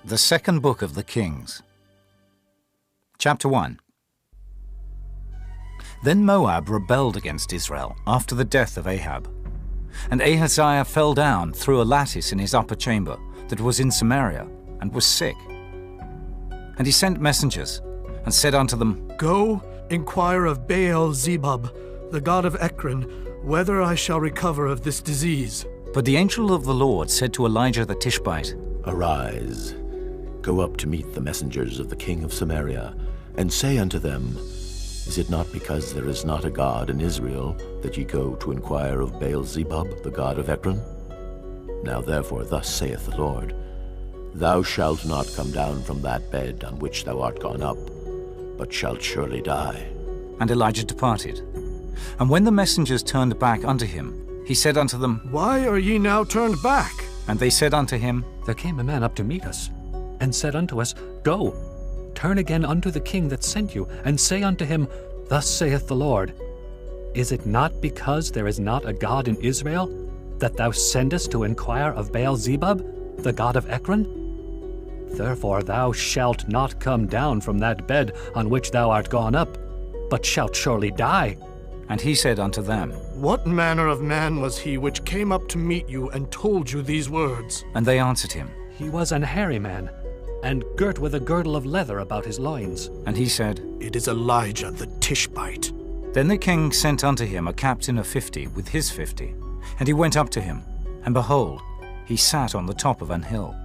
The second book of the Kings. Chapter 1. Then Moab rebelled against Israel after the death of Ahab. And Ahaziah fell down through a lattice in his upper chamber that was in Samaria, and was sick. And he sent messengers, and said unto them, Go, inquire of Baal-zebub, the god of Ekron, whether I shall recover of this disease. But the angel of the Lord said to Elijah the Tishbite, Arise, go up to meet the messengers of the king of Samaria, and say unto them, Is it not because there is not a God in Israel that ye go to inquire of Baal-zebub, the god of Ekron? Now therefore thus saith the Lord, Thou shalt not come down from that bed on which thou art gone up, but shalt surely die. And Elijah departed. And when the messengers turned back unto him, he said unto them, Why are ye now turned back? And they said unto him, There came a man up to meet us, and said unto us, Go, turn again unto the king that sent you, and say unto him, Thus saith the Lord, Is it not because there is not a God in Israel, that thou sendest to inquire of Baal-zebub, the god of Ekron? Therefore thou shalt not come down from that bed on which thou art gone up, but shalt surely die. And he said unto them, What manner of man was he which came up to meet you and told you these words? And they answered him. He was an hairy man, and girt with a girdle of leather about his loins. And he said, It is Elijah the Tishbite. Then the king sent unto him a captain of 50 with his 50. And he went up to him, and behold, he sat on the top of an hill.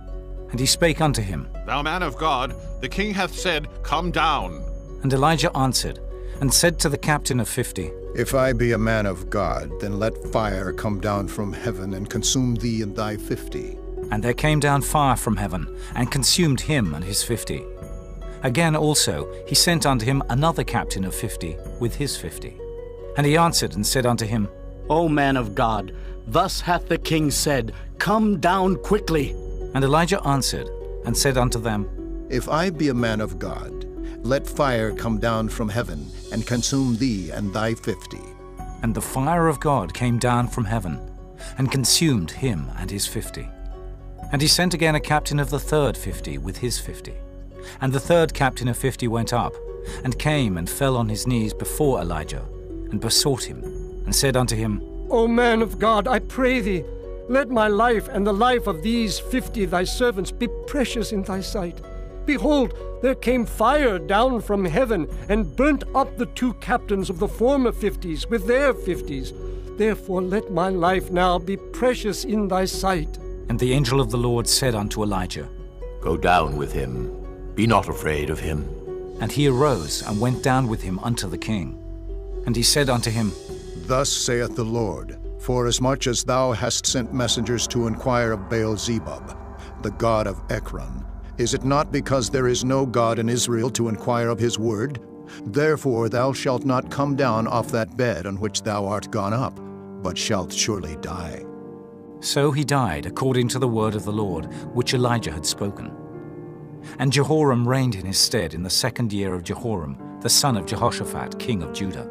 And he spake unto him, Thou man of God, the king hath said, Come down. And Elijah answered, and said to the captain of 50, If I be a man of God, then let fire come down from heaven and consume thee and thy 50. And there came down fire from heaven, and consumed him and his 50. Again also he sent unto him another captain of 50 with his 50. And he answered and said unto him, O man of God, thus hath the king said, Come down quickly. And Elijah answered and said unto them, If I be a man of God, let fire come down from heaven and consume thee and thy 50. And the fire of God came down from heaven, and consumed him and his 50. And he sent again a captain of the third 50 with his 50. And the third captain of 50 went up, and came and fell on his knees before Elijah, and besought him, and said unto him, O man of God, I pray thee, let my life and the life of these 50 thy servants be precious in thy sight. Behold, there came fire down from heaven, and burnt up the 2 captains of the former 50s with their 50s. Therefore let my life now be precious in thy sight. And the angel of the Lord said unto Elijah, Go down with him, be not afraid of him. And he arose and went down with him unto the king. And he said unto him, Thus saith the Lord, Forasmuch as thou hast sent messengers to inquire of Baal-zebub, the god of Ekron, is it not because there is no God in Israel to inquire of his word? Therefore thou shalt not come down off that bed on which thou art gone up, but shalt surely die. So he died according to the word of the Lord, which Elijah had spoken. And Jehoram reigned in his stead in the 2nd year of Jehoram, the son of Jehoshaphat, king of Judah,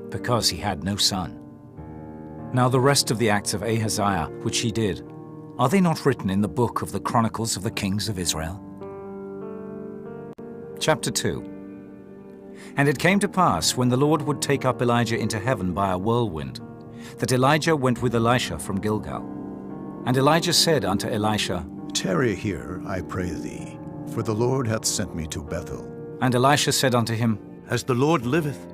because he had no son. Now the rest of the acts of Ahaziah, which he did, are they not written in the book of the Chronicles of the Kings of Israel? Chapter 2. And it came to pass, when the Lord would take up Elijah into heaven by a whirlwind, that Elijah went with Elisha from Gilgal. And Elijah said unto Elisha, Tarry here, I pray thee, for the Lord hath sent me to Bethel. And Elisha said unto him, As the Lord liveth,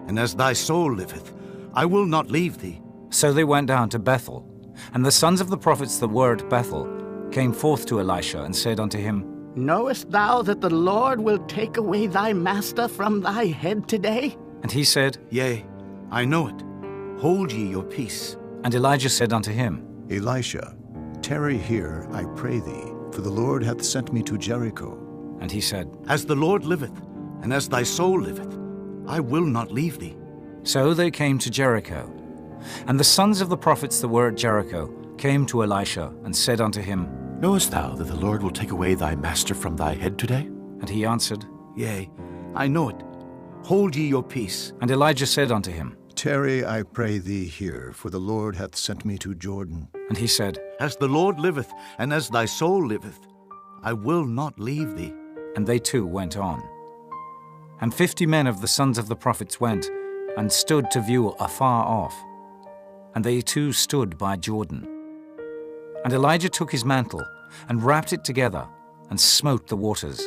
and as thy soul liveth, I will not leave thee. So they went down to Bethel. And the sons of the prophets that were at Bethel came forth to Elisha, and said unto him, Knowest thou that the Lord will take away thy master from thy head today? And he said, Yea, I know it. Hold ye your peace. And Elijah said unto him, Elisha, tarry here, I pray thee, for the Lord hath sent me to Jericho. And he said, As the Lord liveth, and as thy soul liveth, I will not leave thee. So they came to Jericho. And the sons of the prophets that were at Jericho came to Elisha, and said unto him, Knowest thou that the Lord will take away thy master from thy head today? And he answered, Yea, I know it. Hold ye your peace. And Elijah said unto him, Tarry, I pray thee here, for the Lord hath sent me to Jordan. And he said, As the Lord liveth, and as thy soul liveth, I will not leave thee. And they too went on. And 50 men of the sons of the prophets went, and stood to view afar off. And they too stood by Jordan. And Elijah took his mantle, and wrapped it together, and smote the waters.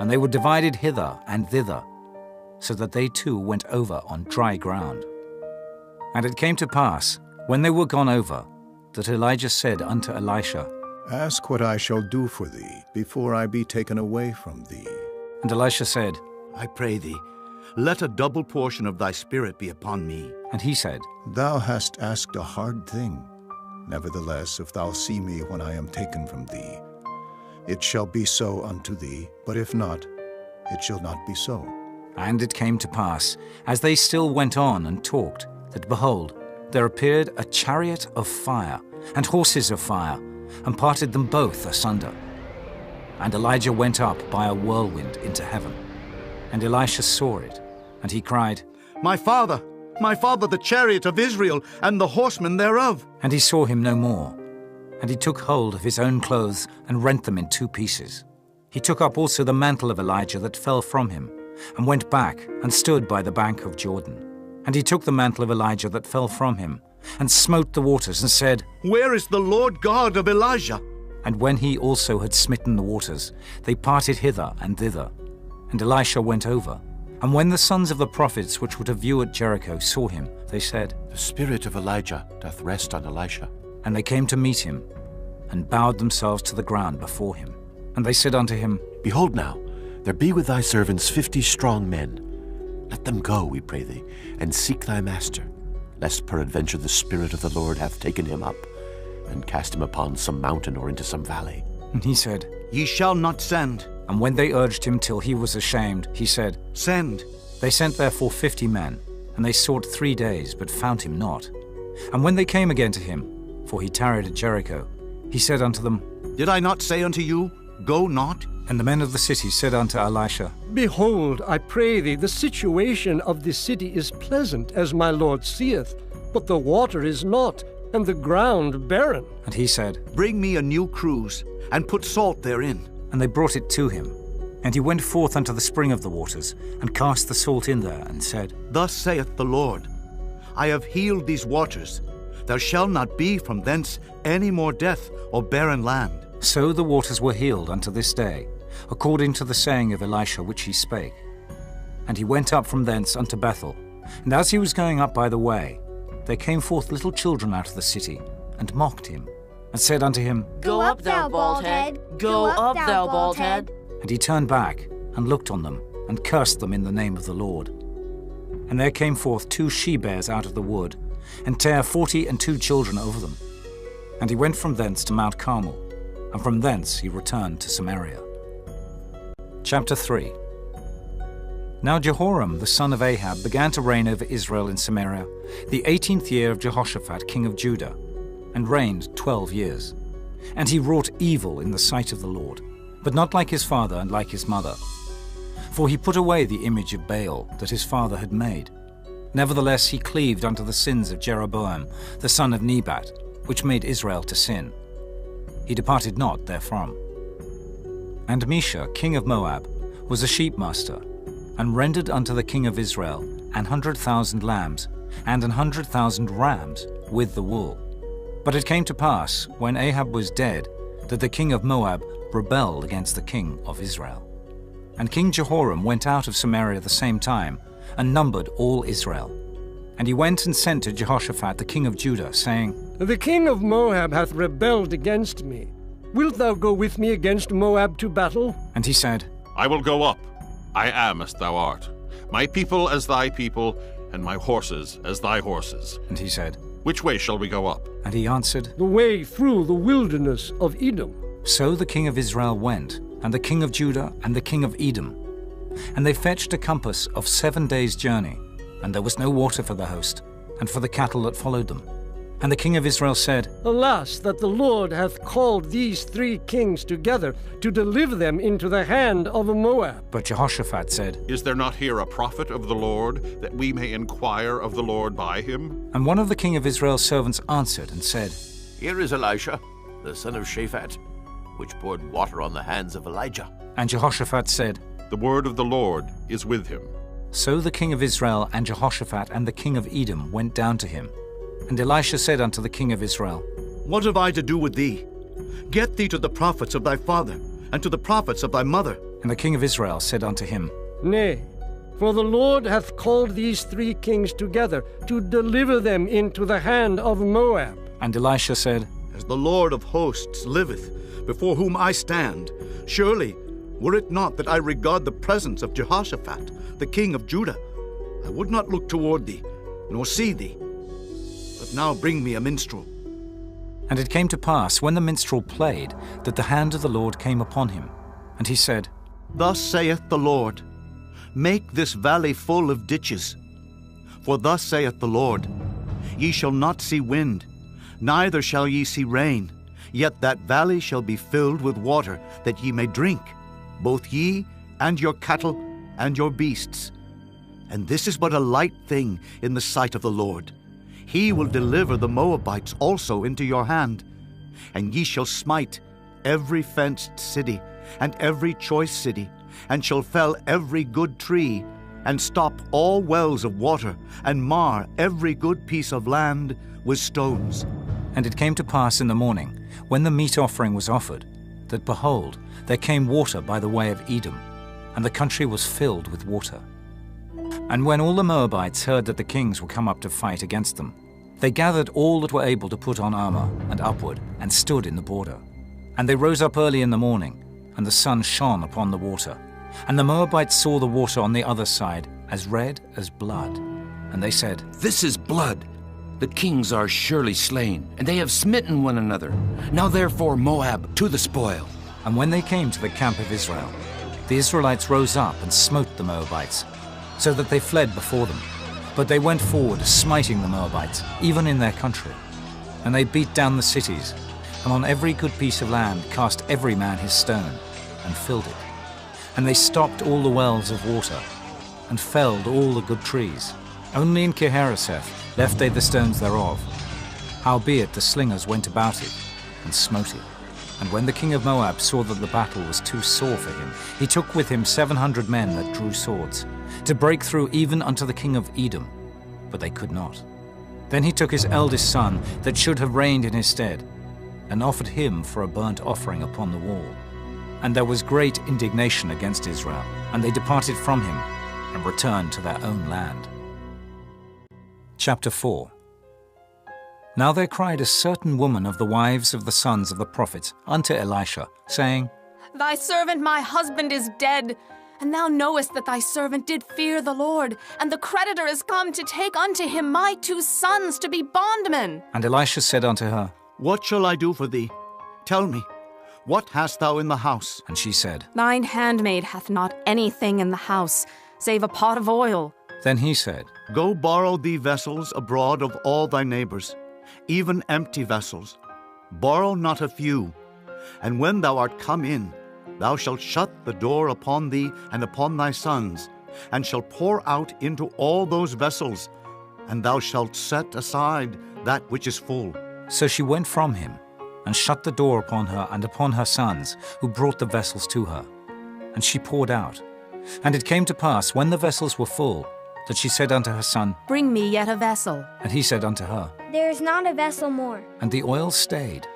And they were divided hither and thither, so that they too went over on dry ground. And it came to pass, when they were gone over, that Elijah said unto Elisha, Ask what I shall do for thee, before I be taken away from thee. And Elisha said, I pray thee, let a double portion of thy spirit be upon me. and he said, Thou hast asked a hard thing. Nevertheless, if thou see me when I am taken from thee, it shall be so unto thee, but if not, it shall not be so. And it came to pass, as they still went on and talked, that behold, there appeared a chariot of fire, and horses of fire, and parted them both asunder. And Elijah went up by a whirlwind into heaven. And Elisha saw it, and he cried, My father, the chariot of Israel, and the horsemen thereof. And he saw him no more. And he took hold of his own clothes, and rent them in 2 pieces. He took up also the mantle of Elijah that fell from him, and went back, and stood by the bank of Jordan. And he took the mantle of Elijah that fell from him, and smote the waters, and said, Where is the Lord God of Elijah? And when he also had smitten the waters, they parted hither and thither. And Elisha went over. And when the sons of the prophets which were to view at Jericho saw him, they said, The spirit of Elijah doth rest on Elisha. And they came to meet him, and bowed themselves to the ground before him. And they said unto him, Behold now, there be with thy servants 50 strong men. Let them go, we pray thee, and seek thy master, lest peradventure the Spirit of the Lord hath taken him up, and cast him upon some mountain or into some valley. And he said, Ye shall not send. And when they urged him till he was ashamed, he said, Send. They sent therefore 50 men, and they sought 3 days, but found him not. And when they came again to him, for he tarried at Jericho, he said unto them, Did I not say unto you, Go not? And the men of the city said unto Elisha, Behold, I pray thee, the situation of this city is pleasant, as my Lord seeth, but the water is not, and the ground barren. And he said, Bring me a new cruse, and put salt therein. And they brought it to him. And he went forth unto the spring of the waters, and cast the salt in there, and said, Thus saith the Lord, I have healed these waters. There shall not be from thence any more death or barren land. So the waters were healed unto this day, according to the saying of Elisha which he spake. And he went up from thence unto Bethel. And as he was going up by the way, there came forth little children out of the city, and mocked him, and said unto him, Go up, thou bald head! Go up, thou bald head! And he turned back, and looked on them, and cursed them in the name of the Lord. And there came forth 2 she-bears out of the wood, and tare 42 children over them. And he went from thence to Mount Carmel, and from thence he returned to Samaria. Chapter 3. Now Jehoram the son of Ahab began to reign over Israel in Samaria, the 18th year of Jehoshaphat king of Judah, and reigned 12 years. And he wrought evil in the sight of the Lord, but not like his father and like his mother. For he put away the image of Baal that his father had made. Nevertheless he cleaved unto the sins of Jeroboam the son of Nebat, which made Israel to sin. He departed not therefrom. And Mesha, king of Moab, was a sheepmaster, and rendered unto the king of Israel 100,000 lambs, and 100,000 rams with the wool. But it came to pass, when Ahab was dead, that the king of Moab rebelled against the king of Israel. And King Jehoram went out of Samaria the same time, and numbered all Israel. And he went and sent to Jehoshaphat the king of Judah, saying, The king of Moab hath rebelled against me. Wilt thou go with me against Moab to battle? And he said, I will go up. I am as thou art. My people as thy people, and my horses as thy horses. And he said, Which way shall we go up? And he answered, The way through the wilderness of Edom. So the king of Israel went, and the king of Judah, and the king of Edom. And they fetched a compass of 7 days' journey, and there was no water for the host, and for the cattle that followed them. And the king of Israel said, Alas, that the Lord hath called these 3 kings together to deliver them into the hand of Moab. But Jehoshaphat said, Is there not here a prophet of the Lord, that we may inquire of the Lord by him? And one of the king of Israel's servants answered and said, Here is Elisha, the son of Shaphat. which poured water on the hands of Elijah. And Jehoshaphat said, The word of the Lord is with him. So the king of Israel and Jehoshaphat and the king of Edom went down to him. And Elisha said unto the king of Israel, What have I to do with thee? Get thee to the prophets of thy father, and to the prophets of thy mother. And the king of Israel said unto him, Nay, for the Lord hath called these 3 kings together to deliver them into the hand of Moab. And Elisha said, As the Lord of hosts liveth, before whom I stand, surely, were it not that I regard the presence of Jehoshaphat, the king of Judah, I would not look toward thee, nor see thee. But now bring me a minstrel. And it came to pass, when the minstrel played, that the hand of the Lord came upon him. And he said, Thus saith the Lord, Make this valley full of ditches. For thus saith the Lord, Ye shall not see wind, neither shall ye see rain, yet that valley shall be filled with water, that ye may drink, both ye and your cattle and your beasts. And this is but a light thing in the sight of the Lord. He will deliver the Moabites also into your hand, and ye shall smite every fenced city, and every choice city, and shall fell every good tree, and stop all wells of water, and mar every good piece of land with stones. And it came to pass in the morning, when the meat offering was offered, that behold, there came water by the way of Edom, and the country was filled with water. And when all the Moabites heard that the kings were come up to fight against them, they gathered all that were able to put on armor and upward, and stood in the border. And they rose up early in the morning, and the sun shone upon the water. And the Moabites saw the water on the other side as red as blood. And they said, This is blood. The kings are surely slain, and they have smitten one another. Now therefore, Moab, to the spoil. And when they came to the camp of Israel, the Israelites rose up and smote the Moabites, so that they fled before them. But they went forward, smiting the Moabites, even in their country. And they beat down the cities, and on every good piece of land cast every man his stone, and filled it. And they stopped all the wells of water, and felled all the good trees. Only in Kirharaseth left they the stones thereof. Howbeit the slingers went about it, and smote it. And when the king of Moab saw that the battle was too sore for him, he took with him 700 men that drew swords, to break through even unto the king of Edom, but they could not. Then he took his eldest son, that should have reigned in his stead, and offered him for a burnt offering upon the wall. And there was great indignation against Israel, and they departed from him, and returned to their own land. Chapter 4. Now there cried a certain woman of the wives of the sons of the prophets unto Elisha, saying, Thy servant my husband is dead, and thou knowest that thy servant did fear the Lord, and the creditor is come to take unto him my 2 sons to be bondmen. And Elisha said unto her, What shall I do for thee? Tell me, what hast thou in the house? And she said, Thine handmaid hath not anything in the house, save a pot of oil. Then he said, Go borrow thee vessels abroad of all thy neighbors, even empty vessels. Borrow not a few. And when thou art come in, thou shalt shut the door upon thee and upon thy sons, and shalt pour out into all those vessels, and thou shalt set aside that which is full. So she went from him, and shut the door upon her and upon her sons, who brought the vessels to her. And she poured out. And it came to pass, when the vessels were full, that she said unto her son, Bring me yet a vessel. And he said unto her, There is not a vessel more. And the oil stayed.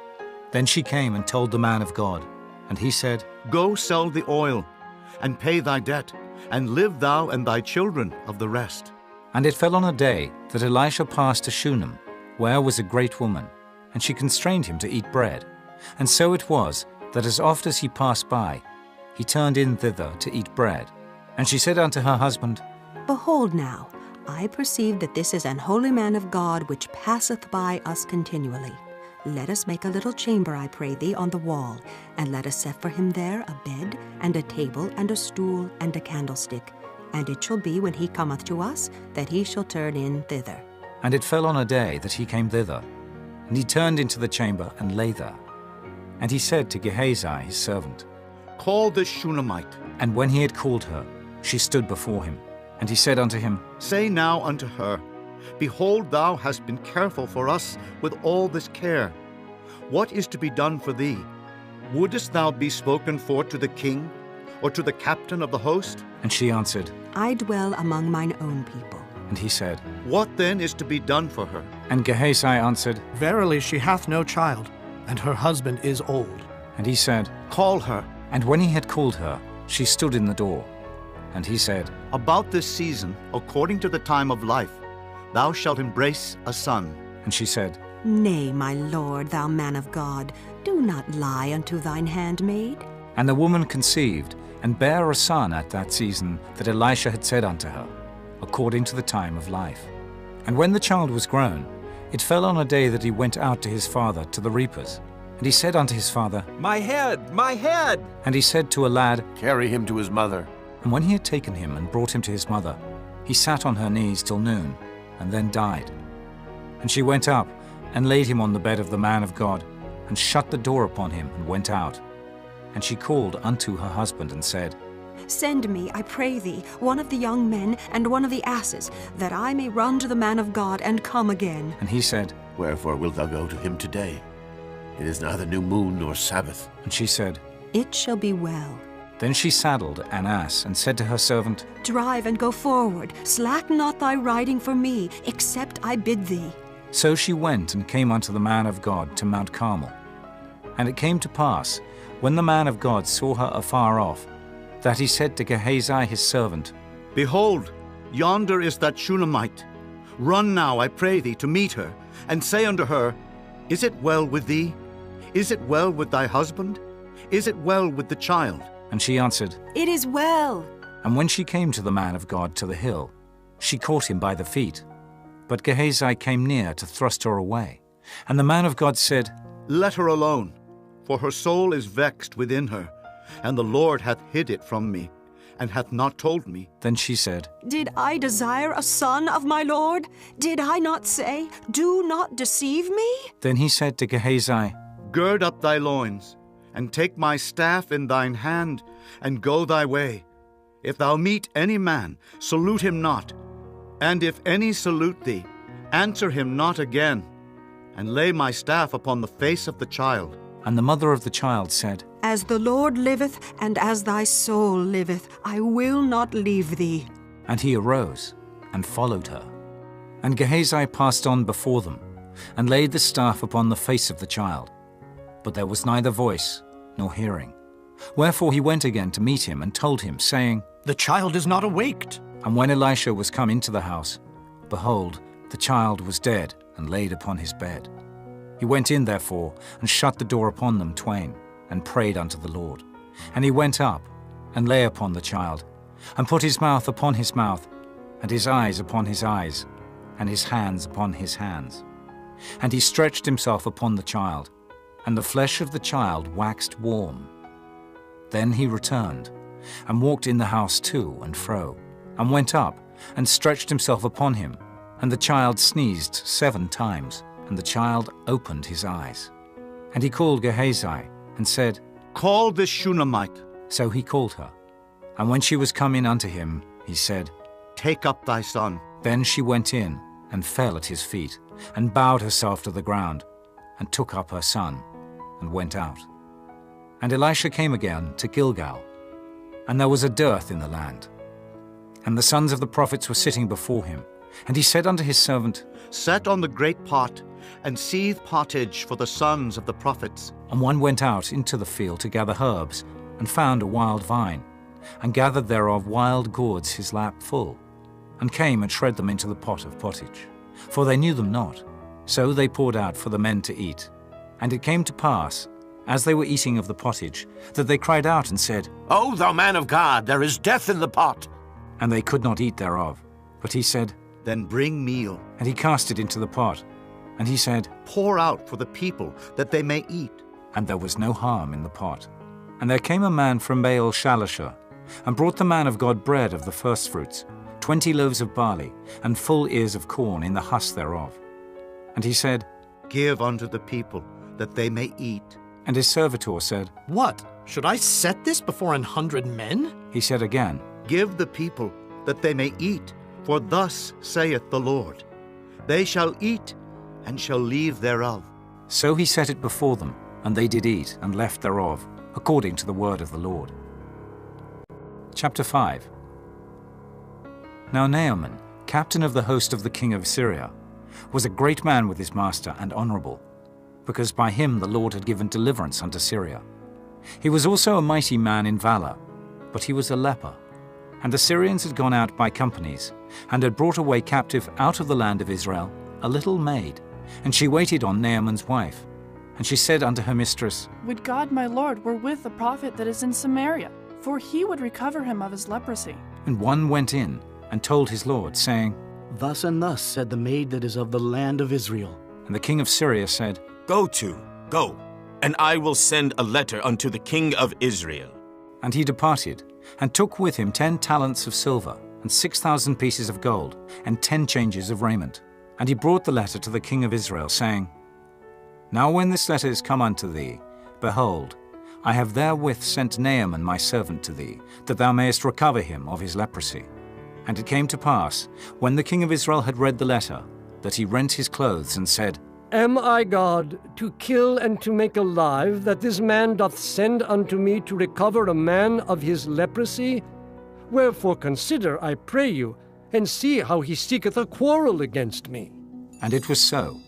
Then she came and told the man of God. And he said, Go sell the oil, and pay thy debt, and live thou and thy children of the rest. And it fell on a day that Elisha passed to Shunem, where was a great woman, and she constrained him to eat bread. And so it was, that as oft as he passed by, he turned in thither to eat bread. And she said unto her husband, Behold now, I perceive that this is an holy man of God which passeth by us continually. Let us make a little chamber, I pray thee, on the wall, and let us set for him there a bed, and a table, and a stool, and a candlestick. And it shall be, when he cometh to us, that he shall turn in thither. And it fell on a day that he came thither, and he turned into the chamber and lay there. And he said to Gehazi his servant, Call this Shunammite. And when he had called her, she stood before him. And he said unto him, Say now unto her, Behold, thou hast been careful for us with all this care. What is to be done for thee? Wouldest thou be spoken for to the king, or to the captain of the host? And she answered, I dwell among mine own people. and he said, What then is to be done for her? And Gehazi answered, Verily she hath no child, and her husband is old. and he said, Call her. and when he had called her, she stood in the door. And he said, About this season, according to the time of life, thou shalt embrace a son. and she said, Nay, my lord, thou man of God, do not lie unto thine handmaid. And the woman conceived, and bare a son at that season that Elisha had said unto her, according to the time of life. And when the child was grown, it fell on a day that he went out to his father to the reapers. And he said unto his father, My head, my head! and he said to a lad, Carry him to his mother. and when he had taken him and brought him to his mother, he sat on her knees till noon, and then died. And she went up, and laid him on the bed of the man of God, and shut the door upon him, and went out. And she called unto her husband, and said, Send me, I pray thee, one of the young men and one of the asses, that I may run to the man of God and come again. And he said, Wherefore wilt thou go to him today? It is neither new moon nor Sabbath. and she said, It shall be well. Then she saddled an ass, and said to her servant, Drive and go forward. Slack not thy riding for me, except I bid thee. So she went and came unto the man of God to Mount Carmel. And it came to pass, when the man of God saw her afar off, that he said to Gehazi his servant, Behold, yonder is that Shunammite. Run now, I pray thee, to meet her, and say unto her, Is it well with thee? Is it well with thy husband? Is it well with the child? And she answered, It is well. And when she came to the man of God to the hill, she caught him by the feet. But Gehazi came near to thrust her away. And the man of God said, Let her alone, for her soul is vexed within her, and the Lord hath hid it from me, and hath not told me. Then she said, Did I desire a son of my Lord? Did I not say, Do not deceive me? Then he said to Gehazi, Gird up thy loins, and take my staff in thine hand, and go thy way. If thou meet any man, salute him not. And if any salute thee, answer him not again, and lay my staff upon the face of the child. And the mother of the child said, As the Lord liveth, and as thy soul liveth, I will not leave thee. And he arose and followed her. And Gehazi passed on before them, and laid the staff upon the face of the child. But there was neither voice nor hearing. Wherefore he went again to meet him, and told him, saying, The child is not awaked. And when Elisha was come into the house, behold, the child was dead, and laid upon his bed. He went in therefore, and shut the door upon them twain, and prayed unto the Lord. And he went up, and lay upon the child, and put his mouth upon his mouth, and his eyes upon his eyes, and his hands upon his hands. And he stretched himself upon the child, and the flesh of the child waxed warm. Then he returned, and walked in the house to and fro, and went up, and stretched himself upon him. And the child sneezed 7 times, and the child opened his eyes. And he called Gehazi, and said, Call this Shunammite. So he called her. And when she was come in unto him, he said, Take up thy son. Then she went in, and fell at his feet, and bowed herself to the ground, and took up her son, and went out. And Elisha came again to Gilgal, and there was a dearth in the land. And the sons of the prophets were sitting before him. And he said unto his servant, Set on the great pot, and seethe pottage for the sons of the prophets. And one went out into the field to gather herbs, and found a wild vine, and gathered thereof wild gourds his lap full, and came and shred them into the pot of pottage. For they knew them not. So they poured out for the men to eat. And it came to pass, as they were eating of the pottage, that they cried out and said, O thou man of God, there is death in the pot. And they could not eat thereof. But he said, Then bring meal. and he cast it into the pot. And he said, Pour out for the people, that they may eat. and there was no harm in the pot. And there came a man from Baal Shalishah, and brought the man of God bread of the firstfruits, 20 loaves of barley, and full ears of corn in the husk thereof. And he said, Give unto the people, that they may eat. and his servitor said, What? Should I set this before 100 men? He said again, Give the people, that they may eat. For thus saith the Lord, They shall eat, and shall leave thereof. So he set it before them, And they did eat and left thereof, according to the word of the Lord. Chapter 5. Now Naaman, captain of the host of the king of Syria, was a great man with his master and honorable, because by him the Lord had given deliverance unto Syria. He was also a mighty man in valor, but he was a leper. And the Syrians had gone out by companies, and had brought away captive out of the land of Israel a little maid, and she waited on Naaman's wife. And she said unto her mistress, Would God my Lord were with the prophet that is in Samaria, for he would recover him of his leprosy. And one went in and told his lord, saying, Thus and thus said the maid that is of the land of Israel. And the king of Syria said, Go, and I will send a letter unto the king of Israel. And he departed, and took with him 10 talents of silver, and 6,000 pieces of gold, and 10 changes of raiment. And he brought the letter to the king of Israel, saying, Now when this letter is come unto thee, behold, I have therewith sent Naaman my servant to thee, that thou mayest recover him of his leprosy. And it came to pass, when the king of Israel had read the letter, that he rent his clothes, and said, Am I God, to kill and to make alive, that this man doth send unto me to recover a man of his leprosy? Wherefore consider, I pray you, and see how he seeketh a quarrel against me. And it was so,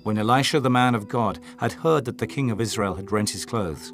when Elisha the man of God had heard that the king of Israel had rent his clothes,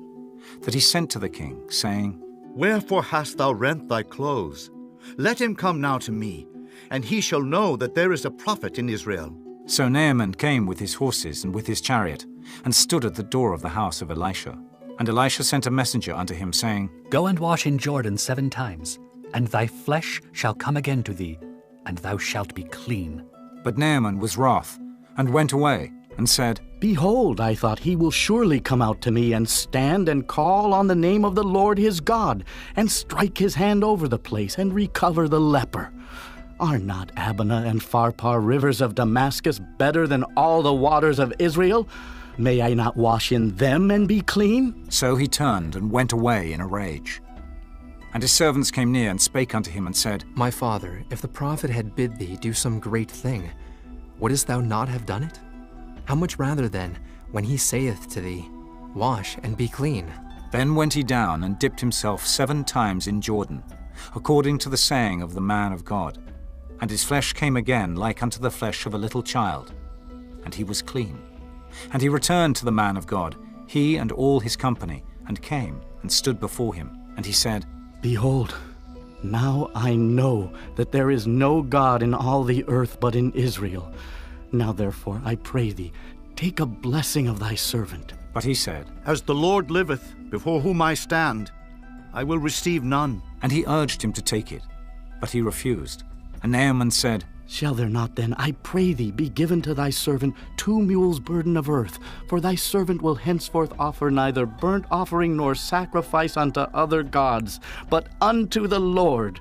that he sent to the king, saying, Wherefore hast thou rent thy clothes? Let him come now to me, and he shall know that there is a prophet in Israel. So Naaman came with his horses and with his chariot, and stood at the door of the house of Elisha. And Elisha sent a messenger unto him, saying, Go and wash in Jordan 7 times, and thy flesh shall come again to thee, and thou shalt be clean. But Naaman was wroth, and went away, and said, Behold, I thought he will surely come out to me, and stand and call on the name of the Lord his God, and strike his hand over the place, and recover the leper. Are not Abana and Pharpar rivers of Damascus better than all the waters of Israel? May I not wash in them and be clean? So he turned and went away in a rage. And his servants came near and spake unto him, and said, My father, if the prophet had bid thee do some great thing, wouldest thou not have done it? How much rather then, when he saith to thee, Wash and be clean? Then went he down and dipped himself 7 times in Jordan, according to the saying of the man of God. And his flesh came again like unto the flesh of a little child, and he was clean. And he returned to the man of God, he and all his company, and came and stood before him. And he said, Behold, now I know that there is no God in all the earth but in Israel. Now therefore, I pray thee, take a blessing of thy servant. But he said, As the Lord liveth, before whom I stand, I will receive none. And he urged him to take it, but he refused. And Naaman said, Shall there not then, I pray thee, be given to thy servant 2 mules' burden of earth? For thy servant will henceforth offer neither burnt offering nor sacrifice unto other gods, but unto the Lord.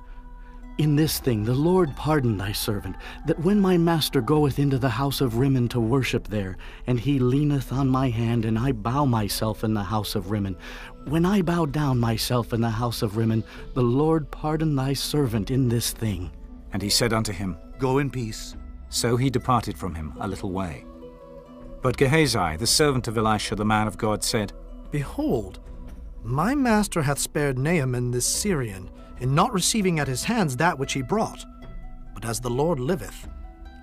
In this thing the Lord pardon thy servant, that when my master goeth into the house of Rimmon to worship there, and he leaneth on my hand, and I bow myself in the house of Rimmon, when I bow down myself in the house of Rimmon, the Lord pardon thy servant in this thing. And he said unto him, Go in peace. So he departed from him a little way. But Gehazi, the servant of Elisha the man of God, said, Behold, my master hath spared Naaman this Syrian, in not receiving at his hands that which he brought. But as the Lord liveth,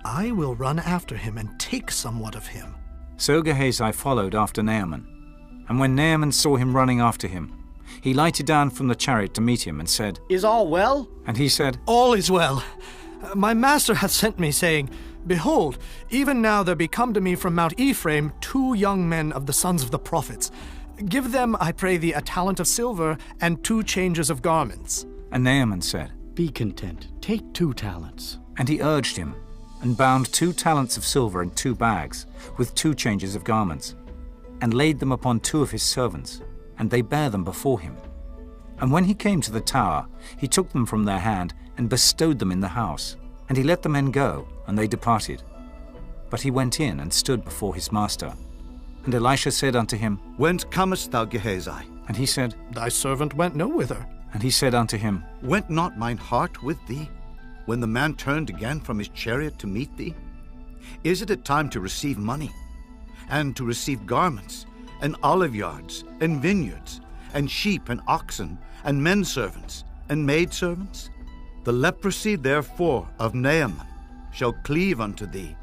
I will run after him and take somewhat of him. So Gehazi followed after Naaman. And when Naaman saw him running after him, he lighted down from the chariot to meet him, and said, Is all well? And he said, All is well. My master hath sent me, saying, Behold, even now there be come to me from Mount Ephraim 2 young men of the sons of the prophets. Give them, I pray thee, a talent of silver and 2 changes of garments. And Naaman said, Be content, take 2 talents. And he urged him, and bound 2 talents of silver in 2 bags, with 2 changes of garments, and laid them upon 2 of his servants, and they bare them before him. And when he came to the tower, he took them from their hand, and bestowed them in the house. And he let the men go, and they departed. But he went in and stood before his master. And Elisha said unto him, Whence comest thou, Gehazi? And he said, Thy servant went no whither. And he said unto him, Went not mine heart with thee, when the man turned again from his chariot to meet thee? Is it a time to receive money, and to receive garments, and oliveyards, and vineyards, and sheep and oxen, and men servants, and maidservants? The leprosy, therefore, of Naaman shall cleave unto thee,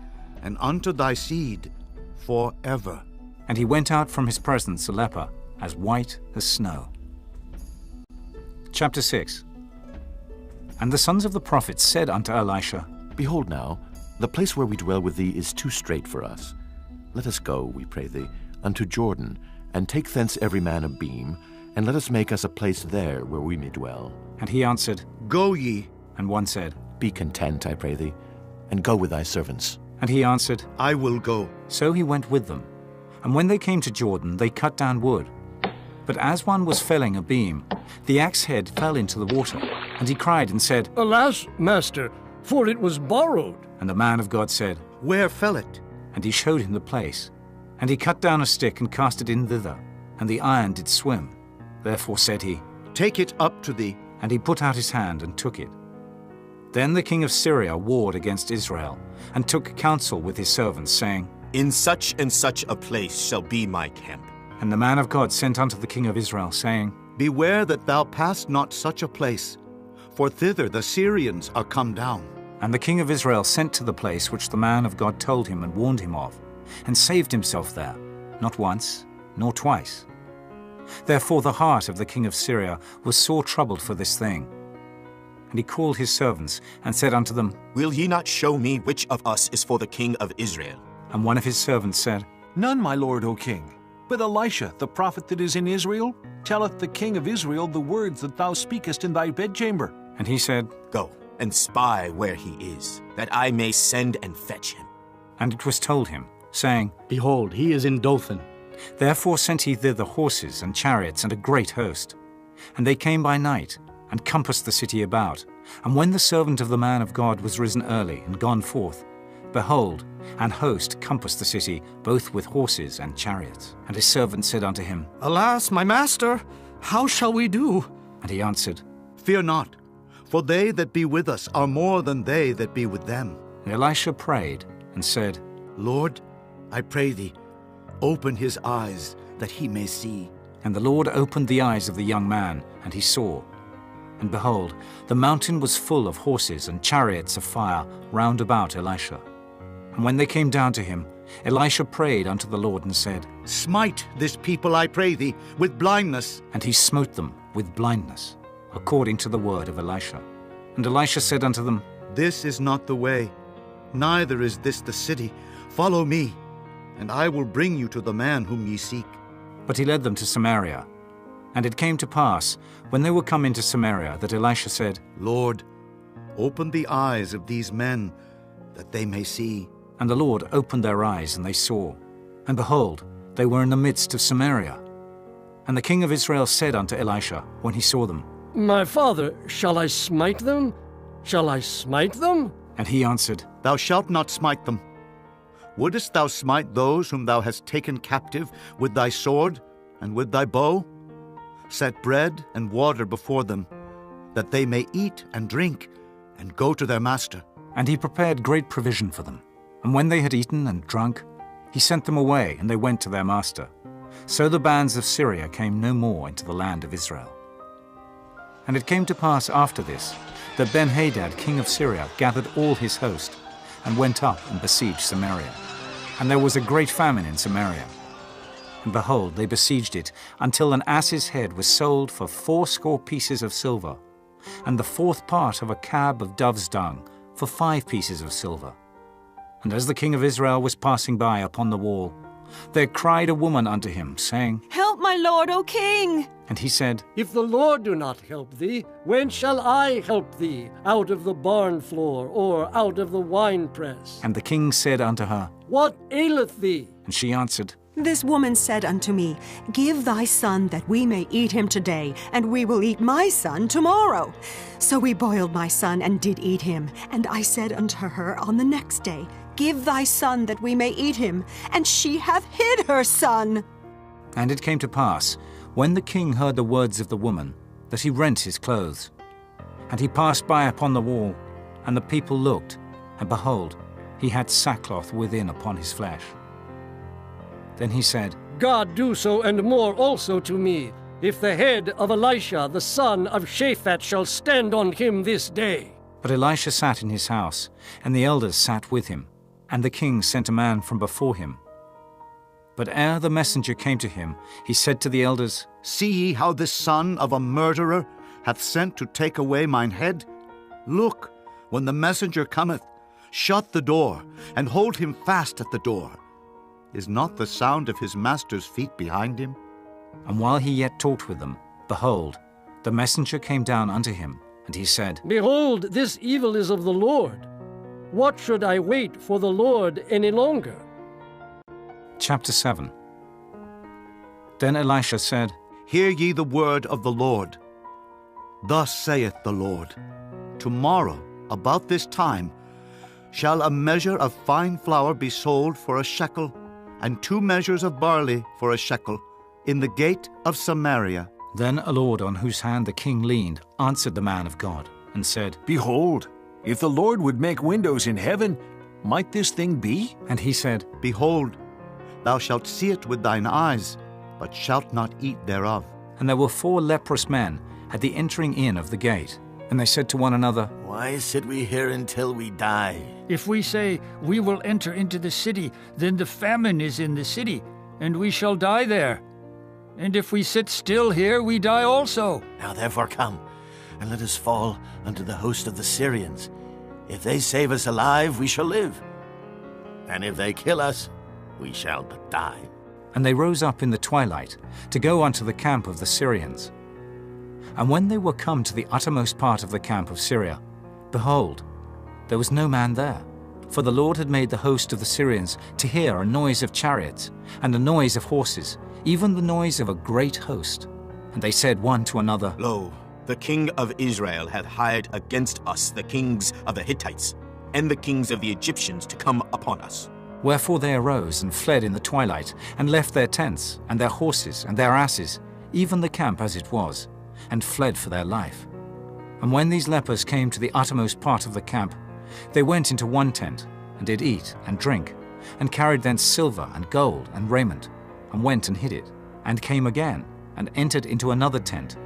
and unto thy seed forever. And he went out from his presence a leper, as white as snow. Chapter 6. And the sons of the prophets said unto Elisha, Behold now, the place where we dwell with thee is too strait for us. Let us go, we pray thee, unto Jordan, and take thence every man a beam, and let us make us a place there where we may dwell. And he answered, Go ye. And one said, Be content, I pray thee, and go with thy servants. And he answered, I will go. So he went with them. And when they came to Jordan, they cut down wood. But as one was felling a beam, the axe head fell into the water. And he cried and said, Alas, master, for it was borrowed. And the man of God said, Where fell it? And he showed him the place. And he cut down a stick and cast it in thither, and the iron did swim. Therefore said he, Take it up to thee. And he put out his hand and took it. Then the king of Syria warred against Israel, and took counsel with his servants, saying, In such and such a place shall be my camp. And the man of God sent unto the king of Israel, saying, Beware that thou pass not such a place, for thither the Syrians are come down. And the king of Israel sent to the place which the man of God told him and warned him of, and saved himself there, not once, nor twice. Therefore the heart of the king of Syria was sore troubled for this thing. And he called his servants, and said unto them, Will ye not show me which of us is for the king of Israel? And one of his servants said, None, my lord, O king. But Elisha, the prophet that is in Israel, telleth the king of Israel the words that thou speakest in thy bedchamber. And he said, Go, and spy where he is, that I may send and fetch him. And it was told him, saying, Behold, he is in Dothan. Therefore sent he thither horses and chariots and a great host. And they came by night, and compassed the city about. And when the servant of the man of God was risen early and gone forth, behold, an host compassed the city, both with horses and chariots. And his servant said unto him, Alas, my master, how shall we do? And he answered, Fear not, for they that be with us are more than they that be with them. And Elisha prayed and said, Lord, I pray thee, open his eyes, that he may see. And the Lord opened the eyes of the young man, and he saw. And behold, the mountain was full of horses and chariots of fire round about Elisha. And when they came down to him, Elisha prayed unto the Lord and said, Smite this people, I pray thee, with blindness. And he smote them with blindness, according to the word of Elisha. And Elisha said unto them, This is not the way, neither is this the city. Follow me, and I will bring you to the man whom ye seek. But he led them to Samaria. And it came to pass, when they were come into Samaria, that Elisha said, Lord, open the eyes of these men, that they may see. And the Lord opened their eyes, and they saw. And behold, they were in the midst of Samaria. And the king of Israel said unto Elisha, when he saw them, My father, shall I smite them? Shall I smite them? And he answered, Thou shalt not smite them. Wouldest thou smite those whom thou hast taken captive with thy sword and with thy bow? Set bread and water before them, that they may eat and drink, and go to their master. And he prepared great provision for them. And when they had eaten and drunk, he sent them away, and they went to their master. So the bands of Syria came no more into the land of Israel. And it came to pass after this, that Ben-Hadad, king of Syria, gathered all his host, and went up and besieged Samaria. And there was a great famine in Samaria. And behold, they besieged it, until an ass's head was sold for 80 pieces of silver, and the 4th part of a cab of dove's dung for 5 pieces of silver. And as the king of Israel was passing by upon the wall, there cried a woman unto him, saying, Help, my lord, O king! And he said, If the Lord do not help thee, when shall I help thee out of the barn floor, or out of the winepress? And the king said unto her, What aileth thee? And she answered, This woman said unto me, Give thy son that we may eat him today, and we will eat my son tomorrow. So we boiled my son and did eat him. And I said unto her on the next day, Give thy son that we may eat him. And she hath hid her son. And it came to pass, when the king heard the words of the woman, that he rent his clothes. And he passed by upon the wall, and the people looked, and behold, he had sackcloth within upon his flesh. Then he said, God do so and more also to me, if the head of Elisha the son of Shaphat shall stand on him this day. But Elisha sat in his house, and the elders sat with him, and the king sent a man from before him. But ere the messenger came to him, he said to the elders, See ye how this son of a murderer hath sent to take away mine head? Look, when the messenger cometh, shut the door, and hold him fast at the door. Is not the sound of his master's feet behind him? And while he yet talked with them, behold, the messenger came down unto him, and he said, Behold, this evil is of the Lord. What should I wait for the Lord any longer? Chapter 7. Then Elisha said, Hear ye the word of the Lord. Thus saith the Lord, Tomorrow, about this time, shall a measure of fine flour be sold for a shekel, and 2 measures of barley for a shekel, in the gate of Samaria. Then a lord on whose hand the king leaned answered the man of God, and said, Behold, if the Lord would make windows in heaven, might this thing be? And he said, Behold, thou shalt see it with thine eyes, but shalt not eat thereof. And there were 4 leprous men at the entering in of the gate. And they said to one another, Why sit we here until we die? If we say, We will enter into the city, then the famine is in the city, and we shall die there. And if we sit still here, we die also. Now therefore come, and let us fall unto the host of the Syrians. If they save us alive, we shall live. And if they kill us, we shall but die. And they rose up in the twilight to go unto the camp of the Syrians. And when they were come to the uttermost part of the camp of Syria, behold, there was no man there. For the Lord had made the host of the Syrians to hear a noise of chariots, and a noise of horses, even the noise of a great host. And they said one to another, Lo, the king of Israel hath hired against us the kings of the Hittites, and the kings of the Egyptians to come upon us. Wherefore they arose and fled in the twilight, and left their tents, and their horses, and their asses, even the camp as it was, and fled for their life. And when these lepers came to the uttermost part of the camp, they went into one tent, and did eat and drink, and carried thence silver and gold and raiment, and went and hid it, and came again, and entered into another tent,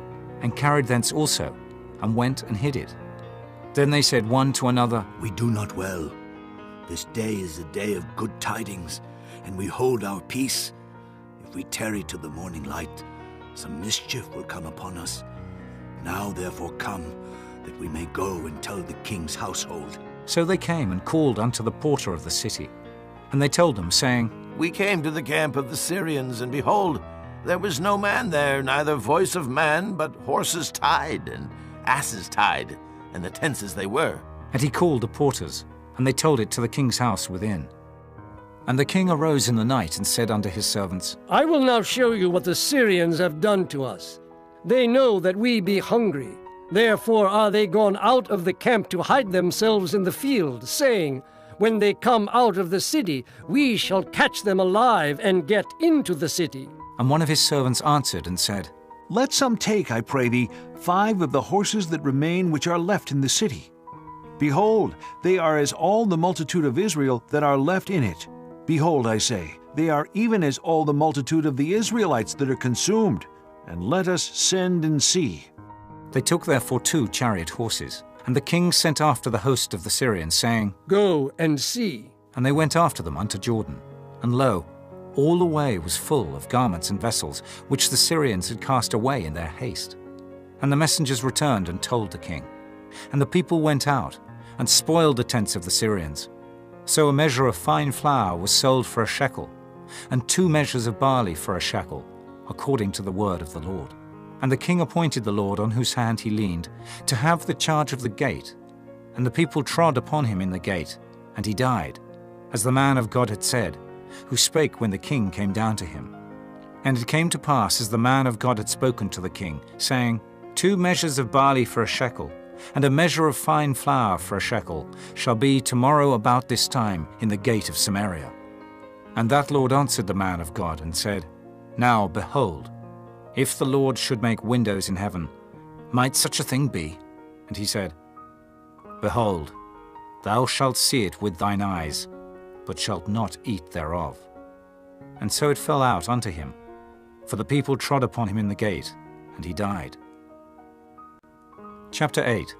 and carried thence also, and went and hid it. Then they said one to another, We do not well. This day is a day of good tidings, and we hold our peace. If we tarry till the morning light, some mischief will come upon us. Now therefore come, that we may go and tell the king's household. So they came and called unto the porter of the city. And they told them, saying, We came to the camp of the Syrians, and behold, there was no man there, neither voice of man, but horses tied, and asses tied, and the tents as they were. And he called the porters, and they told it to the king's house within. And the king arose in the night and said unto his servants, I will now show you what the Syrians have done to us. They know that we be hungry. Therefore are they gone out of the camp to hide themselves in the field, saying, When they come out of the city, we shall catch them alive and get into the city. And one of his servants answered and said, Let some take, I pray thee, 5 of the horses that remain which are left in the city. Behold, they are as all the multitude of Israel that are left in it. Behold, I say, they are even as all the multitude of the Israelites that are consumed. And let us send and see. They took therefore 2 chariot horses, and the king sent after the host of the Syrians, saying, Go and see. And they went after them unto Jordan. And lo, all the way was full of garments and vessels, which the Syrians had cast away in their haste. And the messengers returned and told the king. And the people went out, and spoiled the tents of the Syrians. So a measure of fine flour was sold for a shekel, and 2 measures of barley for a shekel, according to the word of the Lord. And the king appointed the Lord on whose hand he leaned to have the charge of the gate. And the people trod upon him in the gate, and he died, as the man of God had said, who spake when the king came down to him. And it came to pass as the man of God had spoken to the king, saying, 2 measures of barley for a shekel, and a measure of fine flour for a shekel, shall be tomorrow about this time in the gate of Samaria. And that Lord answered the man of God, and said, Now, behold, if the Lord should make windows in heaven, might such a thing be? And he said, Behold, thou shalt see it with thine eyes, but shalt not eat thereof. And so it fell out unto him, for the people trod upon him in the gate, and he died. Chapter 8.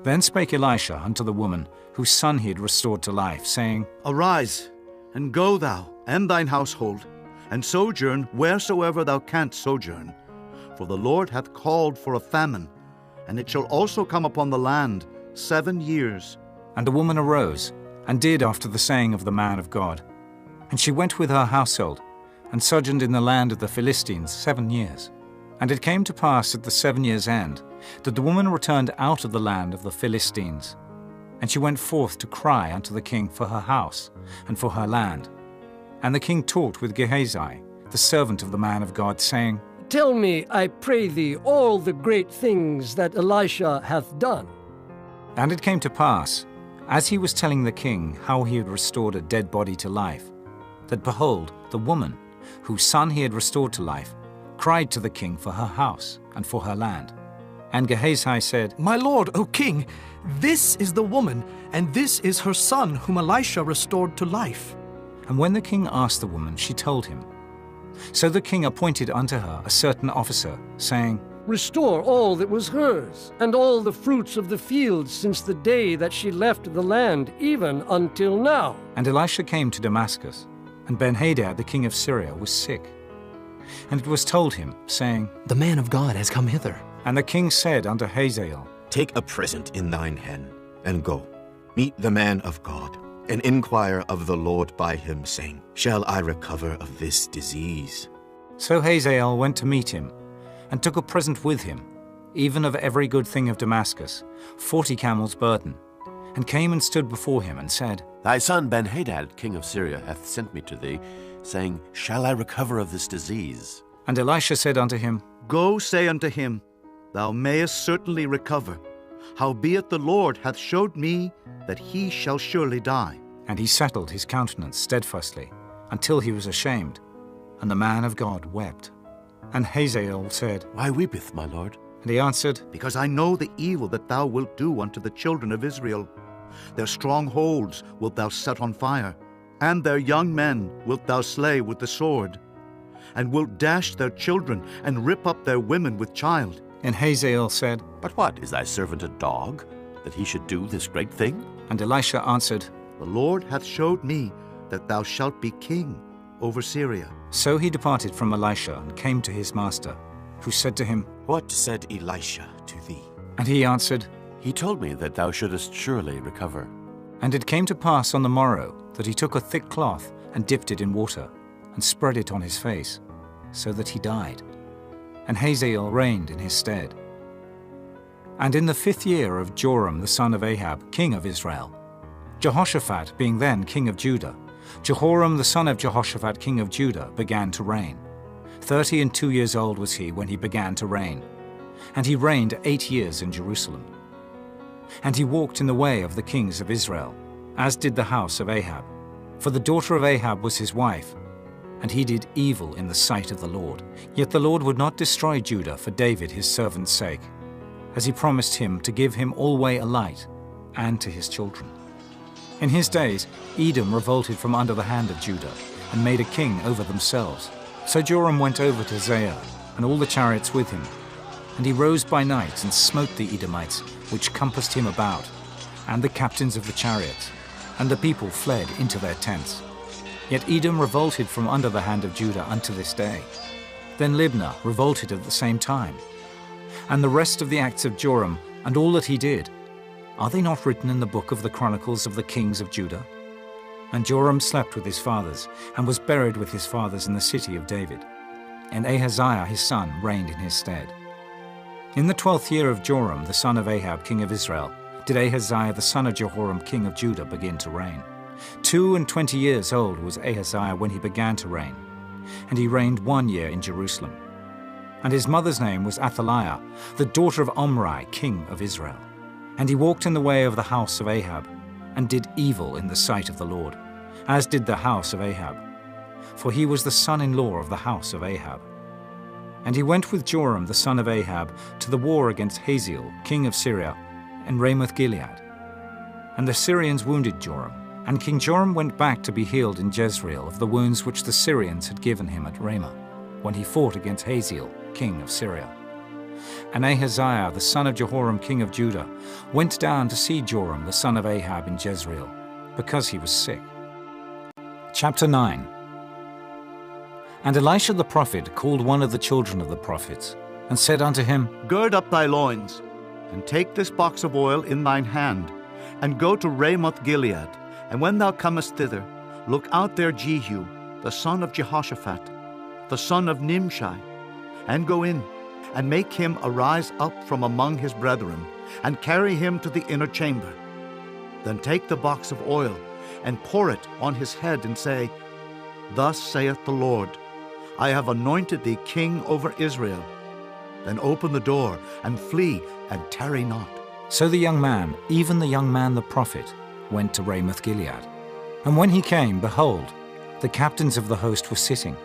Then spake Elisha unto the woman, whose son he had restored to life, saying, Arise, and go thou, and thine household, and sojourn wheresoever thou canst sojourn. For the Lord hath called for a famine, and it shall also come upon the land 7 years. And the woman arose, and did after the saying of the man of God. And she went with her household, and sojourned in the land of the Philistines 7 years. And it came to pass at the 7 years' end, that the woman returned out of the land of the Philistines. And she went forth to cry unto the king for her house, and for her land. And the king talked with Gehazi, the servant of the man of God, saying, Tell me, I pray thee, all the great things that Elisha hath done. And it came to pass, as he was telling the king how he had restored a dead body to life, that behold, the woman, whose son he had restored to life, cried to the king for her house and for her land. And Gehazi said, My lord, O king, this is the woman, and this is her son whom Elisha restored to life. And when the king asked the woman, she told him. So the king appointed unto her a certain officer, saying, Restore all that was hers, and all the fruits of the field since the day that she left the land, even until now. And Elisha came to Damascus, and Benhadad the king of Syria was sick. And it was told him, saying, The man of God has come hither. And the king said unto Hazael, Take a present in thine hand, and go. Meet the man of God, and inquire of the Lord by him, saying, Shall I recover of this disease? So Hazael went to meet him, and took a present with him, even of every good thing of Damascus, 40 camels' burden, and came and stood before him, and said, Thy son Benhadad, king of Syria, hath sent me to thee, saying, Shall I recover of this disease? And Elisha said unto him, Go say unto him, Thou mayest certainly recover. Howbeit the Lord hath showed me that he shall surely die. And he settled his countenance steadfastly, until he was ashamed. And the man of God wept. And Hazael said, Why weepeth my lord? And he answered, Because I know the evil that thou wilt do unto the children of Israel. Their strongholds wilt thou set on fire, and their young men wilt thou slay with the sword, and wilt dash their children, and rip up their women with child. And Hazael said, But what, is thy servant a dog, that he should do this great thing? And Elisha answered, The Lord hath showed me that thou shalt be king over Syria. So he departed from Elisha, and came to his master, who said to him, What said Elisha to thee? And he answered, He told me that thou shouldest surely recover. And it came to pass on the morrow, that he took a thick cloth, and dipped it in water, and spread it on his face, so that he died. And Hazael reigned in his stead. And in the 5th year of Joram the son of Ahab, king of Israel, Jehoshaphat being then king of Judah, Jehoram the son of Jehoshaphat king of Judah began to reign. 32 years old was he when he began to reign. And he reigned 8 years in Jerusalem. And he walked in the way of the kings of Israel, as did the house of Ahab. For the daughter of Ahab was his wife, and he did evil in the sight of the Lord. Yet the Lord would not destroy Judah for David his servant's sake, as he promised him to give him alway a light, and to his children. In his days Edom revolted from under the hand of Judah, and made a king over themselves. So Joram went over to Zair, and all the chariots with him. And he rose by night, and smote the Edomites, which compassed him about, and the captains of the chariots. And the people fled into their tents. Yet Edom revolted from under the hand of Judah unto this day. Then Libnah revolted at the same time. And the rest of the acts of Joram, and all that he did, are they not written in the book of the Chronicles of the kings of Judah? And Joram slept with his fathers, and was buried with his fathers in the city of David. And Ahaziah his son reigned in his stead. In the 12th year of Joram the son of Ahab king of Israel, did Ahaziah the son of Jehoram king of Judah begin to reign. 22 years old was Ahaziah when he began to reign, and he reigned 1 year in Jerusalem. And his mother's name was Athaliah, the daughter of Omri, king of Israel. And he walked in the way of the house of Ahab, and did evil in the sight of the Lord, as did the house of Ahab, for he was the son-in-law of the house of Ahab. And he went with Joram the son of Ahab to the war against Hazael, king of Syria, and Ramoth-Gilead. And the Syrians wounded Joram, And King Joram went back to be healed in Jezreel of the wounds which the Syrians had given him at Ramah, when he fought against Hazael, king of Syria. And Ahaziah, the son of Jehoram, king of Judah, went down to see Joram, the son of Ahab, in Jezreel, because he was sick. Chapter 9. And Elisha the prophet called one of the children of the prophets, and said unto him, Gird up thy loins, and take this box of oil in thine hand, and go to Ramoth Gilead. And when thou comest thither, look out there Jehu, the son of Jehoshaphat, the son of Nimshi, and go in, and make him arise up from among his brethren, and carry him to the inner chamber. Then take the box of oil, and pour it on his head, and say, Thus saith the Lord, I have anointed thee king over Israel. Then open the door, and flee, and tarry not. So the young man, even the young man the prophet, went to Ramoth Gilead. And when he came, behold, the captains of the host were sitting.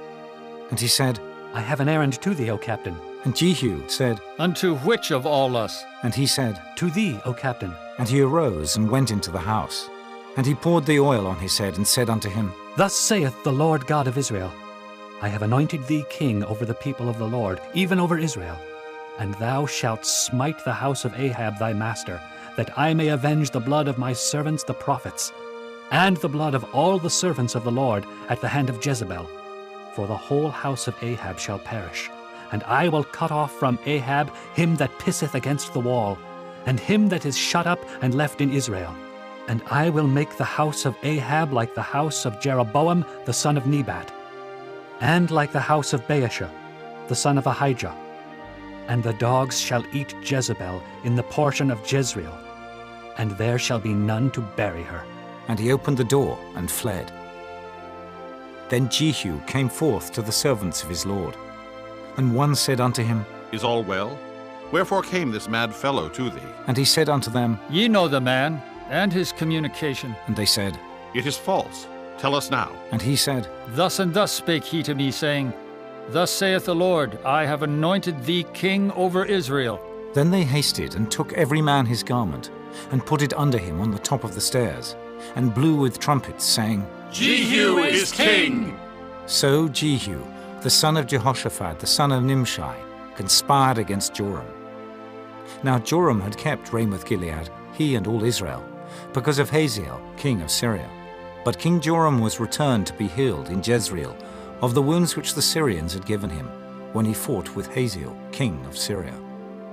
And he said, I have an errand to thee, O captain. And Jehu said, Unto which of all us? And he said, To thee, O captain. And he arose and went into the house. And he poured the oil on his head, and said unto him, Thus saith the Lord God of Israel, I have anointed thee king over the people of the Lord, even over Israel. And thou shalt smite the house of Ahab thy master, that I may avenge the blood of my servants the prophets, and the blood of all the servants of the Lord at the hand of Jezebel. For the whole house of Ahab shall perish, and I will cut off from Ahab him that pisseth against the wall, and him that is shut up and left in Israel. And I will make the house of Ahab like the house of Jeroboam the son of Nebat, and like the house of Baasha the son of Ahijah. And the dogs shall eat Jezebel in the portion of Jezreel, and there shall be none to bury her. And he opened the door and fled. Then Jehu came forth to the servants of his lord. And one said unto him, Is all well? Wherefore came this mad fellow to thee? And he said unto them, Ye know the man, and his communication. And they said, It is false. Tell us now. And he said, Thus and thus spake he to me, saying, Thus saith the Lord, I have anointed thee king over Israel. Then they hasted and took every man his garment, and put it under him on the top of the stairs, and blew with trumpets, saying, Jehu is king! So Jehu, the son of Jehoshaphat, the son of Nimshi, conspired against Joram. Now Joram had kept Ramoth Gilead, he and all Israel, because of Hazael, king of Syria. But King Joram was returned to be healed in Jezreel of the wounds which the Syrians had given him, when he fought with Hazael, king of Syria.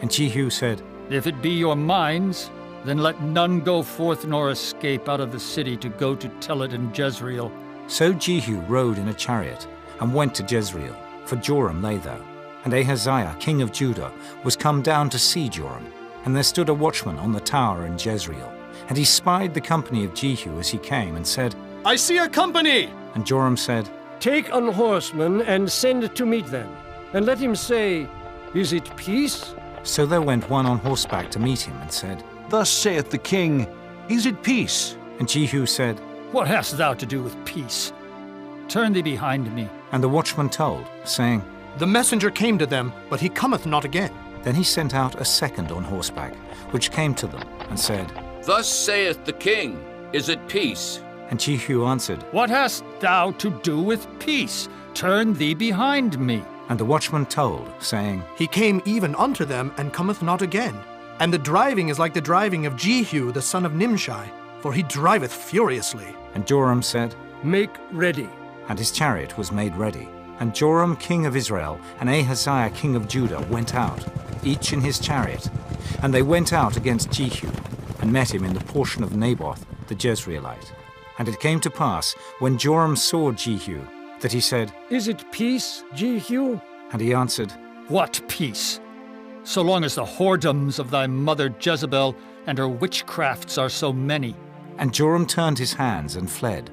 And Jehu said, If it be your minds, then let none go forth nor escape out of the city to go to tell it in Jezreel. So Jehu rode in a chariot, and went to Jezreel, for Joram lay there. And Ahaziah, king of Judah, was come down to see Joram. And there stood a watchman on the tower in Jezreel. And he spied the company of Jehu as he came, and said, I see a company! And Joram said, Take an horseman and send to meet them, and let him say, Is it peace? So there went one on horseback to meet him, and said, Thus saith the king, Is it peace? And Jehu said, What hast thou to do with peace? Turn thee behind me. And the watchman told, saying, The messenger came to them, but he cometh not again. Then he sent out a second on horseback, which came to them, and said, Thus saith the king, Is it peace? And Jehu answered, What hast thou to do with peace? Turn thee behind me. And the watchman told, saying, He came even unto them, and cometh not again. And the driving is like the driving of Jehu the son of Nimshi, for he driveth furiously. And Joram said, Make ready. And his chariot was made ready. And Joram king of Israel and Ahaziah king of Judah went out, each in his chariot. And they went out against Jehu, and met him in the portion of Naboth the Jezreelite. And it came to pass, when Joram saw Jehu, that he said, Is it peace, Jehu? And he answered, What peace? So long as the whoredoms of thy mother Jezebel and her witchcrafts are so many. And Joram turned his hands and fled,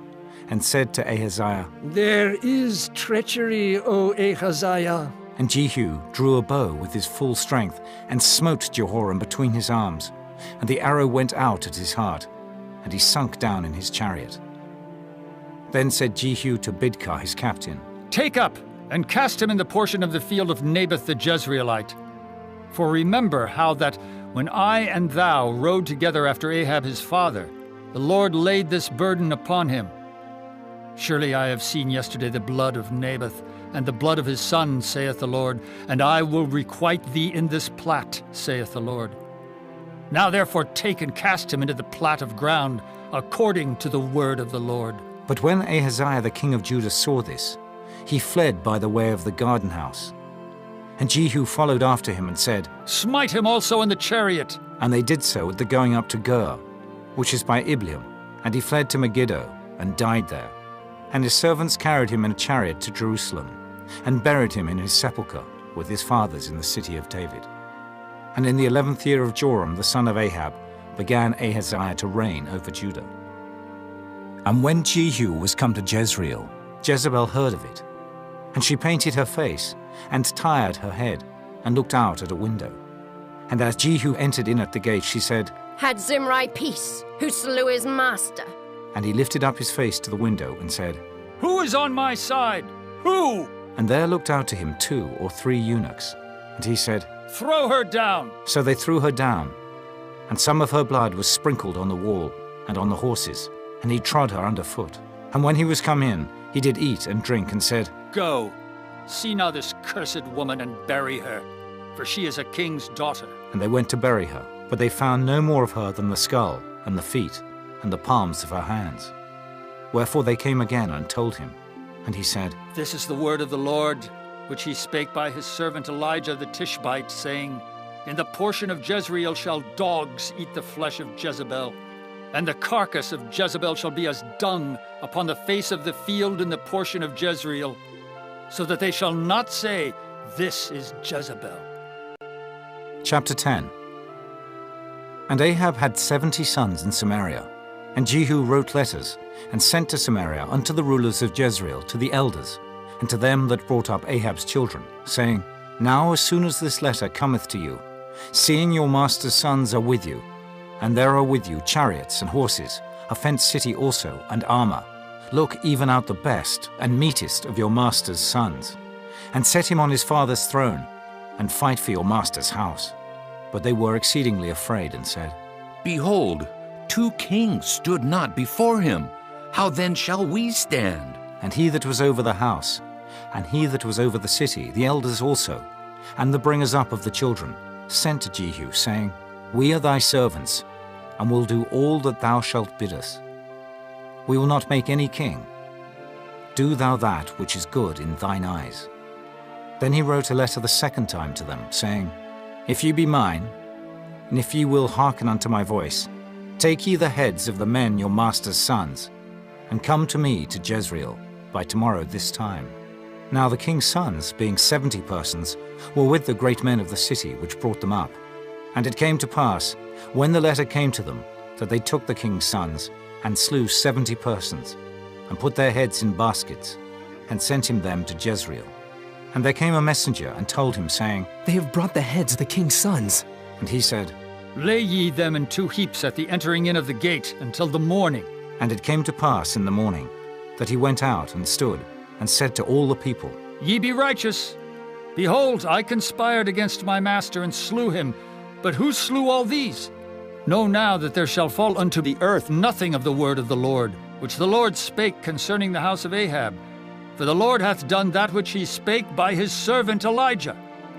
and said to Ahaziah, There is treachery, O Ahaziah. And Jehu drew a bow with his full strength, and smote Jehoram between his arms. And the arrow went out at his heart, and he sunk down in his chariot. Then said Jehu to Bidkar his captain, Take up, and cast him in the portion of the field of Naboth the Jezreelite. For remember how that, when I and thou rode together after Ahab his father, The Lord laid this burden upon him. Surely I have seen yesterday the blood of Naboth, and the blood of his son, saith the Lord, and I will requite thee in this plat, saith the Lord. Now therefore take and cast him into the plat of ground, according to the word of the Lord. But when Ahaziah the king of Judah saw this, he fled by the way of the garden house. And Jehu followed after him and said, Smite him also in the chariot. And they did so at the going up to Gur, which is by Ibleam, and he fled to Megiddo, and died there. And his servants carried him in a chariot to Jerusalem, and buried him in his sepulchre with his fathers in the city of David. And in the 11th year of Joram the son of Ahab began Ahaziah to reign over Judah. And when Jehu was come to Jezreel, Jezebel heard of it, and she painted her face, and tired her head, and looked out at a window. And as Jehu entered in at the gate, she said, Had Zimri peace, who slew his master? And he lifted up his face to the window and said, Who is on my side? Who? And there looked out to him 2 or 3 eunuchs. And he said, Throw her down. So they threw her down, and some of her blood was sprinkled on the wall and on the horses, and he trod her under foot. And when he was come in, he did eat and drink, and said, Go, see now this cursed woman, and bury her, for she is a king's daughter. And they went to bury her, but they found no more of her than the skull, and the feet, and the palms of her hands. Wherefore they came again and told him. And he said, This is the word of the Lord, which he spake by his servant Elijah the Tishbite, saying, In the portion of Jezreel shall dogs eat the flesh of Jezebel, and the carcass of Jezebel shall be as dung upon the face of the field in the portion of Jezreel, so that they shall not say, This is Jezebel. Chapter 10. And Ahab had 70 sons in Samaria, and Jehu wrote letters, and sent to Samaria unto the rulers of Jezreel, to the elders, and to them that brought up Ahab's children, saying, Now as soon as this letter cometh to you, seeing your master's sons are with you, and there are with you chariots and horses, a fenced city also, and armor, look even out the best and meetest of your master's sons, and set him on his father's throne, and fight for your master's house. But they were exceedingly afraid, and said, Behold, 2 kings stood not before him. How then shall we stand? And he that was over the house, and he that was over the city, the elders also, and the bringers up of the children, sent to Jehu, saying, We are thy servants, and will do all that thou shalt bid us. We will not make any king. Do thou that which is good in thine eyes. Then he wrote a letter the second time to them, saying, If ye be mine, and if ye will hearken unto my voice, take ye the heads of the men your master's sons, and come to me to Jezreel by tomorrow this time. Now the king's sons, being 70 persons, were with the great men of the city which brought them up. And it came to pass, when the letter came to them, that they took the king's sons, and slew 70 persons, and put their heads in baskets, and sent him them to Jezreel. And there came a messenger, and told him, saying, They have brought the heads of the king's sons. And he said, Lay ye them in 2 heaps at the entering in of the gate until the morning. And it came to pass in the morning, that he went out and stood, and said to all the people, Ye be righteous. Behold, I conspired against my master, and slew him. But who slew all these? Know now that there shall fall unto the earth nothing of the word of the Lord, which the Lord spake concerning the house of Ahab. For the Lord hath done that which he spake by his servant Elijah.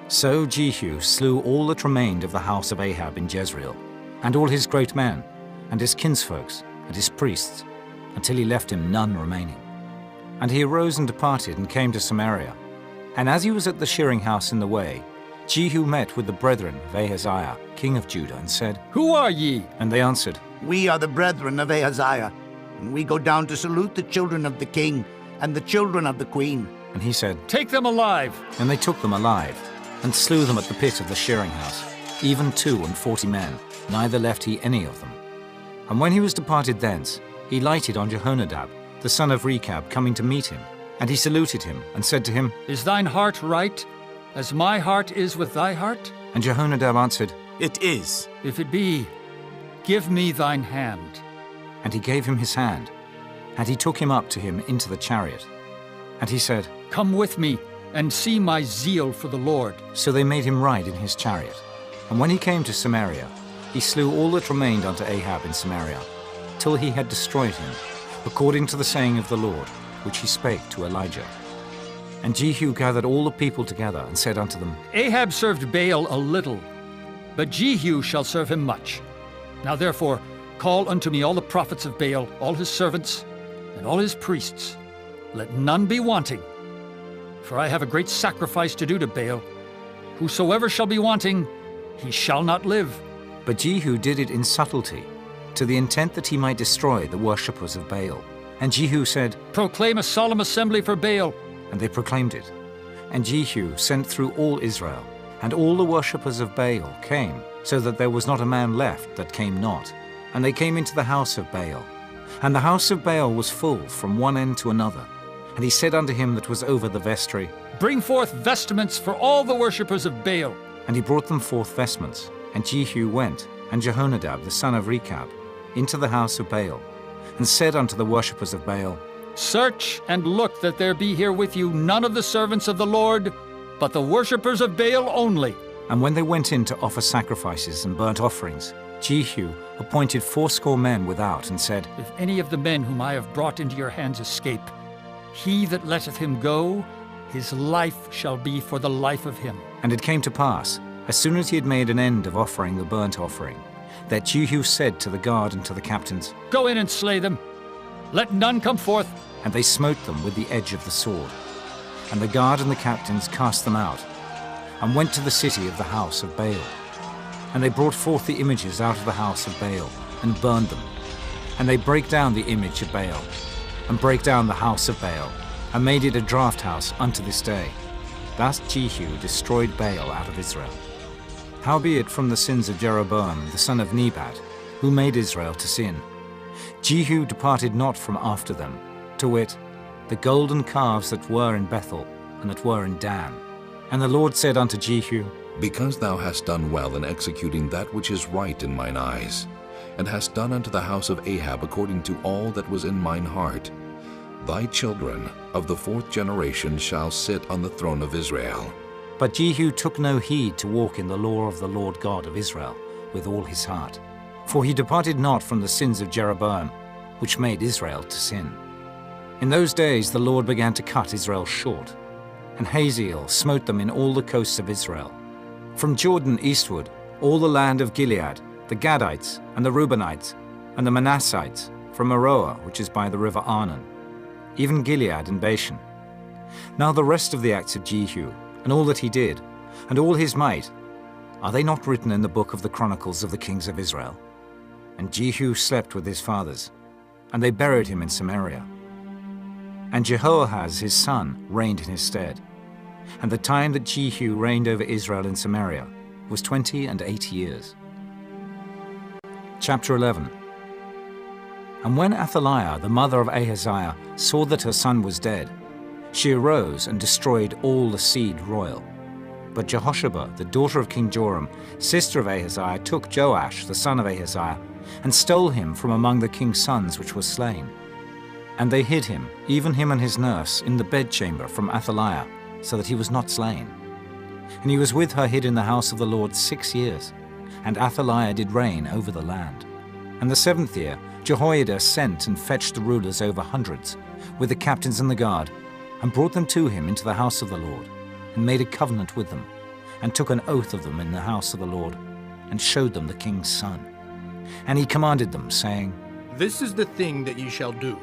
So Jehu slew all that remained of the house of Ahab in Jezreel, and all his great men, and his kinsfolks, and his priests, until he left him none remaining. And he arose and departed, and came to Samaria. And as he was at the shearing house in the way, Jehu met with the brethren of Ahaziah, king of Judah, and said, Who are ye? And they answered, We are the brethren of Ahaziah, and we go down to salute the children of the king and the children of the queen. And he said, Take them alive. And they took them alive, and slew them at the pit of the shearing house, even 42 men, neither left he any of them. And when he was departed thence, he lighted on Jehonadab, the son of Rechab, coming to meet him. And he saluted him, and said to him, Is thine heart right, as my heart is with thy heart? And Jehonadab answered, It is. If it be, give me thine hand. And he gave him his hand, and he took him up to him into the chariot. And he said, Come with me, and see my zeal for the Lord. So they made him ride in his chariot. And when he came to Samaria, he slew all that remained unto Ahab in Samaria, till he had destroyed him, according to the saying of the Lord, which he spake to Elijah. And Jehu gathered all the people together, and said unto them, Ahab served Baal a little, but Jehu shall serve him much. Now therefore call unto me all the prophets of Baal, all his servants, and all his priests. Let none be wanting. For I have a great sacrifice to do to Baal. Whosoever shall be wanting, he shall not live. But Jehu did it in subtlety, to the intent that he might destroy the worshippers of Baal. And Jehu said, Proclaim a solemn assembly for Baal. And they proclaimed it. And Jehu sent through all Israel, and all the worshippers of Baal came, so that there was not a man left that came not. And they came into the house of Baal. And the house of Baal was full from one end to another. And he said unto him that was over the vestry, Bring forth vestments for all the worshippers of Baal. And he brought them forth vestments. And Jehu went, and Jehonadab the son of Rechab, into the house of Baal, and said unto the worshippers of Baal, Search and look that there be here with you none of the servants of the Lord, but the worshippers of Baal only. And when they went in to offer sacrifices and burnt offerings, Jehu appointed 80 men without, and said, If any of the men whom I have brought into your hands escape, he that letteth him go, his life shall be for the life of him. And it came to pass, as soon as he had made an end of offering the burnt offering, that Jehu said to the guard and to the captains, Go in and slay them. Let none come forth. And they smote them with the edge of the sword. And the guard and the captains cast them out, and went to the city of the house of Baal. And they brought forth the images out of the house of Baal, and burned them. And they brake down the image of Baal, and brake down the house of Baal, and made it a draught house unto this day. Thus Jehu destroyed Baal out of Israel. Howbeit from the sins of Jeroboam the son of Nebat, who made Israel to sin, Jehu departed not from after them, to wit, the golden calves that were in Bethel, and that were in Dan. And the Lord said unto Jehu, Because thou hast done well in executing that which is right in mine eyes, and hast done unto the house of Ahab according to all that was in mine heart, thy children of the 4th generation shall sit on the throne of Israel. But Jehu took no heed to walk in the law of the Lord God of Israel with all his heart. For he departed not from the sins of Jeroboam, which made Israel to sin. In those days the Lord began to cut Israel short, and Hazael smote them in all the coasts of Israel. From Jordan eastward, all the land of Gilead, the Gadites, and the Reubenites, and the Manassites, from Aroah, which is by the river Arnon, even Gilead and Bashan. Now the rest of the acts of Jehu, and all that he did, and all his might, are they not written in the book of the chronicles of the kings of Israel? And Jehu slept with his fathers, and they buried him in Samaria. And Jehoahaz his son reigned in his stead. And the time that Jehu reigned over Israel in Samaria was 28 years. Chapter 11. And when Athaliah, the mother of Ahaziah, saw that her son was dead, she arose and destroyed all the seed royal. But Jehosheba, the daughter of King Joram, sister of Ahaziah, took Joash, the son of Ahaziah, and stole him from among the king's sons which was slain. And they hid him, even him and his nurse, in the bedchamber from Athaliah, so that he was not slain. And he was with her hid in the house of the Lord 6 years, and Athaliah did reign over the land. And the 7th year Jehoiada sent and fetched the rulers over hundreds, with the captains and the guard, and brought them to him into the house of the Lord, and made a covenant with them, and took an oath of them in the house of the Lord, and showed them the king's son. And he commanded them, saying, This is the thing that ye shall do.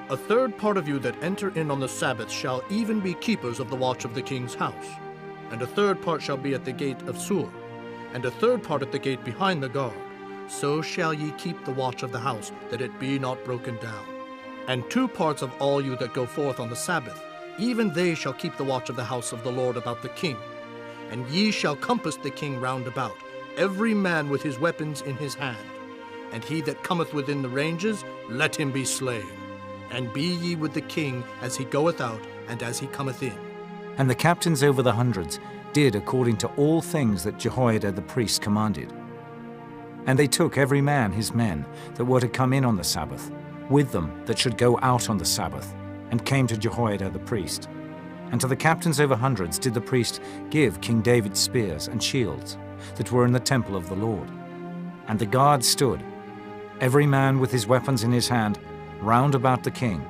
A third part of you that enter in on the Sabbath shall even be keepers of the watch of the king's house, and a third part shall be at the gate of Sur, and a third part at the gate behind the guard. So shall ye keep the watch of the house, that it be not broken down. And 2 parts of all you that go forth on the Sabbath, even they shall keep the watch of the house of the Lord about the king. And ye shall compass the king round about, every man with his weapons in his hand. And he that cometh within the ranges, let him be slain. And be ye with the king as he goeth out, and as he cometh in. And the captains over the hundreds did according to all things that Jehoiada the priest commanded. And they took every man his men that were to come in on the Sabbath, with them that should go out on the Sabbath, and came to Jehoiada the priest. And to the captains over hundreds did the priest give King David's spears and shields that were in the temple of the Lord. And the guard stood, every man with his weapons in his hand, round about the king,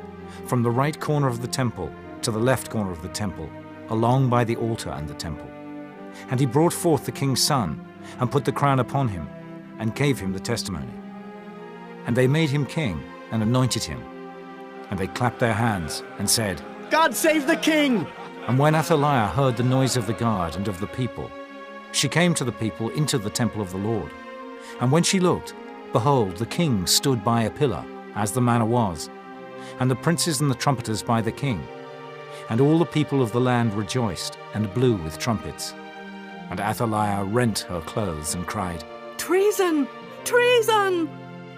from the right corner of the temple to the left corner of the temple, along by the altar and the temple. And he brought forth the king's son, and put the crown upon him, and gave him the testimony. And they made him king, and anointed him. And they clapped their hands, and said, God save the king! And when Athaliah heard the noise of the guard and of the people, she came to the people into the temple of the Lord. And when she looked, behold, the king stood by a pillar, as the manner was, and the princes and the trumpeters by the king. And all the people of the land rejoiced, and blew with trumpets. And Athaliah rent her clothes, and cried, Treason! Treason!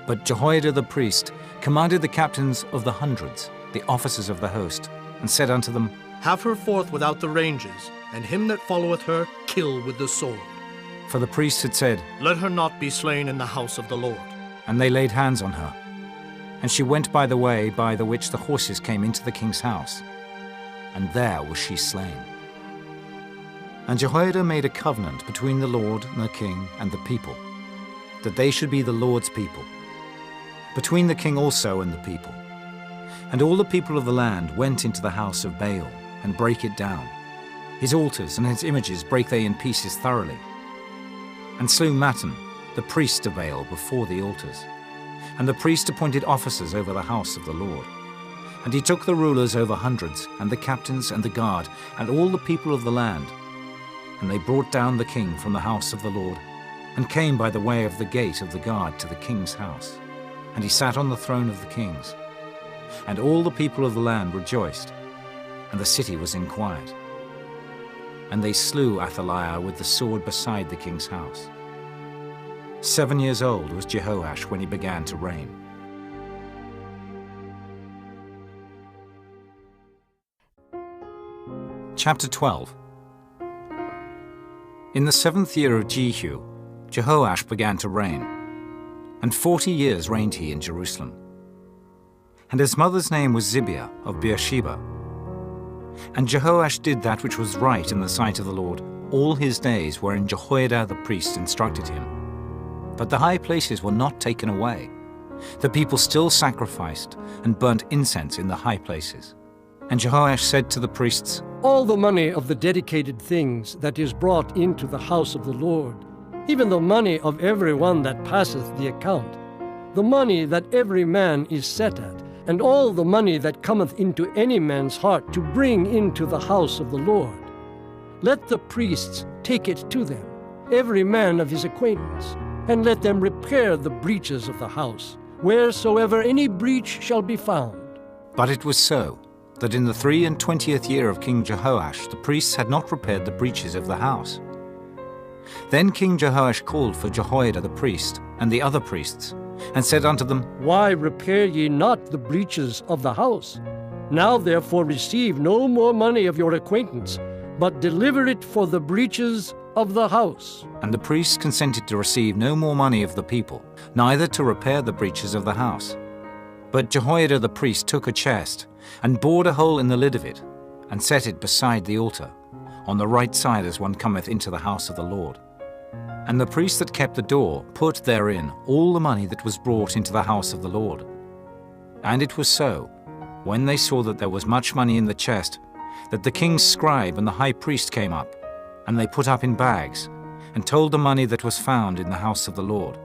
But Jehoiada the priest commanded the captains of the hundreds, the officers of the host, and said unto them, Have her forth without the ranges, and him that followeth her kill with the sword. For the priests had said, Let her not be slain in the house of the Lord. And they laid hands on her. And she went by the way by the which the horses came into the king's house. And there was she slain. And Jehoiada made a covenant between the Lord and the king and the people, that they should be the Lord's people, between the king also and the people. And all the people of the land went into the house of Baal, and brake it down. His altars and his images brake they in pieces thoroughly, and slew Mattan, the priest of Baal, before the altars. And the priest appointed officers over the house of the Lord. And he took the rulers over hundreds, and the captains and the guard, and all the people of the land. And they brought down the king from the house of the Lord, and came by the way of the gate of the guard to the king's house. And he sat on the throne of the kings. And all the people of the land rejoiced, and the city was in quiet. And they slew Athaliah with the sword beside the king's house. 7 years old was Jehoash when he began to reign. Chapter 12. In the 7th year of Jehu, Jehoash began to reign, and 40 years reigned he in Jerusalem. And his mother's name was Zibiah of Beersheba. And Jehoash did that which was right in the sight of the Lord all his days wherein Jehoiada the priest instructed him. But the high places were not taken away. The people still sacrificed and burnt incense in the high places. And Jehoash said to the priests, All the money of the dedicated things that is brought into the house of the Lord, even the money of every one that passeth the account, the money that every man is set at, and all the money that cometh into any man's heart to bring into the house of the Lord, let the priests take it to them, every man of his acquaintance, and let them repair the breaches of the house, wheresoever any breach shall be found. But it was so, that in the 23rd year of King Jehoash the priests had not repaired the breaches of the house. Then King Jehoash called for Jehoiada the priest and the other priests, and said unto them, Why repair ye not the breaches of the house? Now therefore receive no more money of your acquaintance, but deliver it for the breaches of the house. And the priests consented to receive no more money of the people, neither to repair the breaches of the house. But Jehoiada the priest took a chest, and bored a hole in the lid of it, and set it beside the altar, on the right side as one cometh into the house of the Lord. And the priest that kept the door put therein all the money that was brought into the house of the Lord. And it was so, when they saw that there was much money in the chest, that the king's scribe and the high priest came up, and they put up in bags, and told the money that was found in the house of the Lord.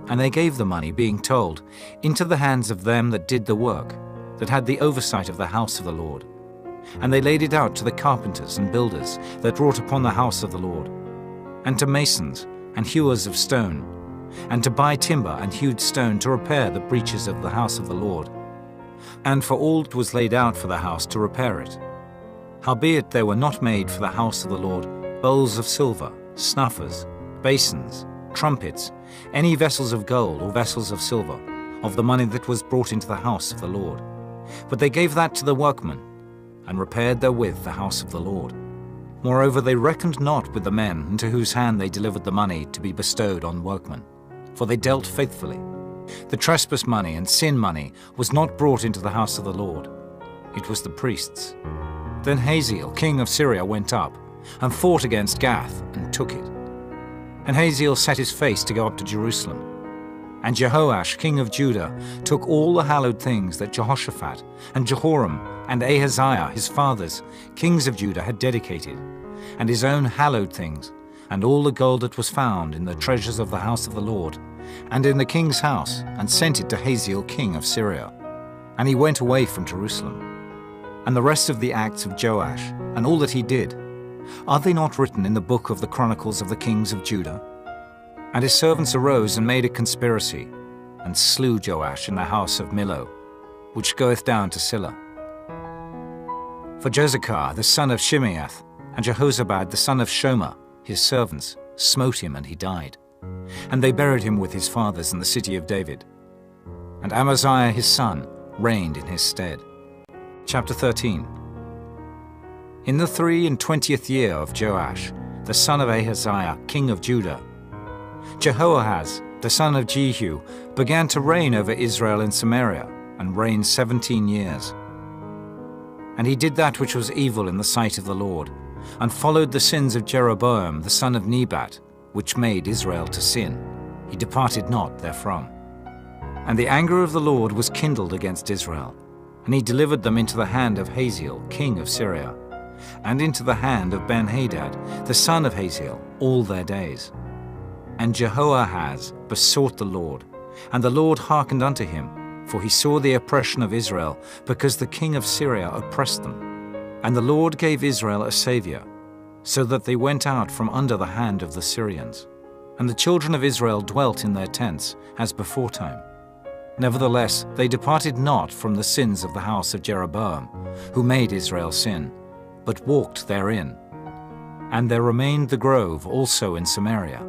And they gave the money, being told, into the hands of them that did the work, that had the oversight of the house of the Lord. And they laid it out to the carpenters and builders that wrought upon the house of the Lord, and to masons and hewers of stone, and to buy timber and hewed stone to repair the breaches of the house of the Lord, and for all that was laid out for the house to repair it. Howbeit there were not made for the house of the Lord bowls of silver, snuffers, basins, trumpets, any vessels of gold or vessels of silver, of the money that was brought into the house of the Lord. But they gave that to the workmen, and repaired therewith the house of the Lord. Moreover, they reckoned not with the men into whose hand they delivered the money to be bestowed on workmen, for they dealt faithfully. The trespass money and sin money was not brought into the house of the Lord. It was the priests. Then Hazael, king of Syria, went up, and fought against Gath, and took it. And Hazael set his face to go up to Jerusalem. And Jehoash, king of Judah, took all the hallowed things that Jehoshaphat and Jehoram and Ahaziah, his fathers, kings of Judah, had dedicated, and his own hallowed things, and all the gold that was found in the treasures of the house of the Lord, and in the king's house, and sent it to Hazael, king of Syria. And he went away from Jerusalem. And the rest of the acts of Joash, and all that he did, are they not written in the book of the Chronicles of the kings of Judah? And his servants arose and made a conspiracy, and slew Joash in the house of Millo, which goeth down to Silla. For Jozachar the son of Shimeath, and Jehozabad the son of Shomer, his servants, smote him, and he died. And they buried him with his fathers in the city of David. And Amaziah his son reigned in his stead. Chapter 13. In the 23 year of Joash, the son of Ahaziah, king of Judah, Jehoahaz, the son of Jehu, began to reign over Israel in Samaria, and reigned 17 years. And he did that which was evil in the sight of the Lord, and followed the sins of Jeroboam the son of Nebat, which made Israel to sin. He departed not therefrom. And the anger of the Lord was kindled against Israel, and he delivered them into the hand of Hazael, king of Syria, and into the hand of Ben-Hadad, the son of Hazael, all their days. And Jehoahaz besought the Lord, and the Lord hearkened unto him, for he saw the oppression of Israel, because the king of Syria oppressed them. And the Lord gave Israel a saviour, so that they went out from under the hand of the Syrians. And the children of Israel dwelt in their tents, as beforetime. Nevertheless, they departed not from the sins of the house of Jeroboam, who made Israel sin, but walked therein. And there remained the grove also in Samaria.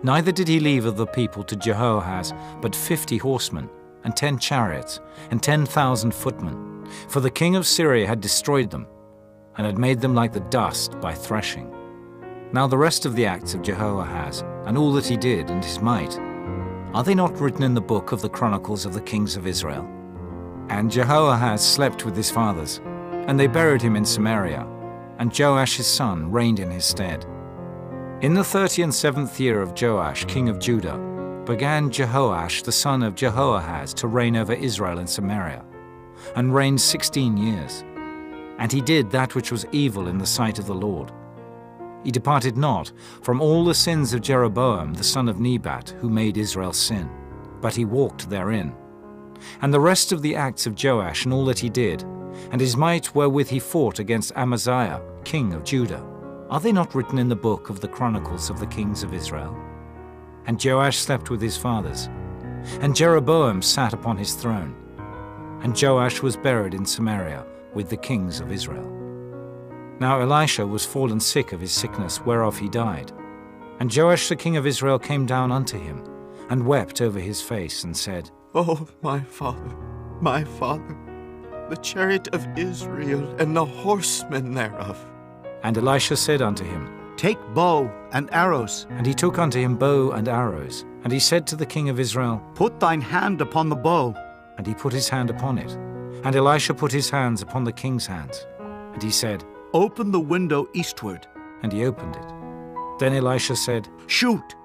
Neither did he leave of the people to Jehoahaz but 50 horsemen, and 10 chariots, and 10,000 footmen, for the king of Syria had destroyed them, and had made them like the dust by threshing. Now the rest of the acts of Jehoahaz, and all that he did, and his might, are they not written in the book of the Chronicles of the kings of Israel? And Jehoahaz slept with his fathers, and they buried him in Samaria, and Joash his son reigned in his stead. In the 37th year of Joash, king of Judah, began Jehoash the son of Jehoahaz to reign over Israel in Samaria, and reigned 16 years. And he did that which was evil in the sight of the Lord. He departed not from all the sins of Jeroboam the son of Nebat, who made Israel sin, but he walked therein. And the rest of the acts of Joash and all that he did, and his might wherewith he fought against Amaziah, king of Judah, are they not written in the book of the Chronicles of the kings of Israel? And Joash slept with his fathers, and Jeroboam sat upon his throne, and Joash was buried in Samaria with the kings of Israel. Now Elisha was fallen sick of his sickness, whereof he died. And Joash the king of Israel came down unto him, and wept over his face, and said, Oh, my father, the chariot of Israel, and the horsemen thereof. And Elisha said unto him, Take bow and arrows. And he took unto him bow and arrows. And he said to the king of Israel, Put thine hand upon the bow. And he put his hand upon it. And Elisha put his hands upon the king's hands. And he said, Open the window eastward. And he opened it. Then Elisha said, Shoot.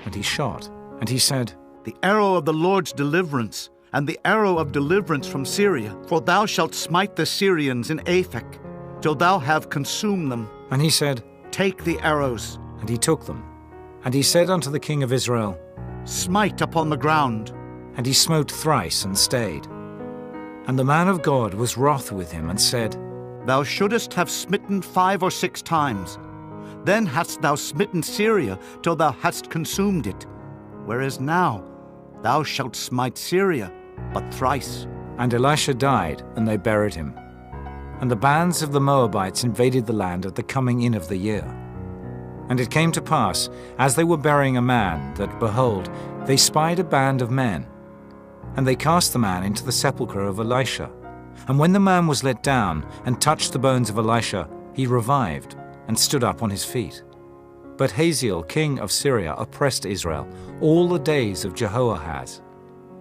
And he shot. And he said, The arrow of the Lord's deliverance, and the arrow of deliverance from Syria. For thou shalt smite the Syrians in Aphek, till thou have consumed them. And he said, Take the arrows. And he took them. And he said unto the king of Israel, Smite upon the ground. And he smote thrice and stayed. And the man of God was wroth with him, and said, Thou shouldest have smitten 5 or 6 times. Then hadst thou smitten Syria till thou hadst consumed it. Whereas now thou shalt smite Syria but thrice. And Elisha died, and they buried him. And the bands of the Moabites invaded the land at the coming in of the year. And it came to pass, as they were burying a man, that, behold, they spied a band of men. And they cast the man into the sepulchre of Elisha. And when the man was let down, and touched the bones of Elisha, he revived, and stood up on his feet. But Hazael, king of Syria, oppressed Israel all the days of Jehoahaz.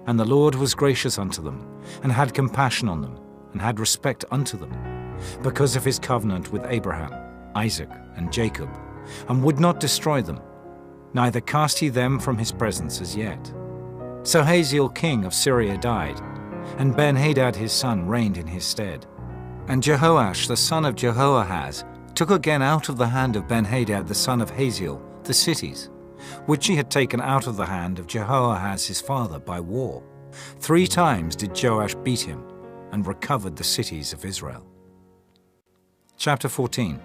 And the Lord was gracious unto them, and had compassion on them, and had respect unto them, because of his covenant with Abraham, Isaac, and Jacob, and would not destroy them, neither cast he them from his presence as yet. So Hazael king of Syria died, and Ben-Hadad his son reigned in his stead. And Jehoash the son of Jehoahaz took again out of the hand of Ben-Hadad the son of Hazael the cities, which he had taken out of the hand of Jehoahaz his father by war. 3 times did Joash beat him, and recovered the cities of Israel. Chapter 14.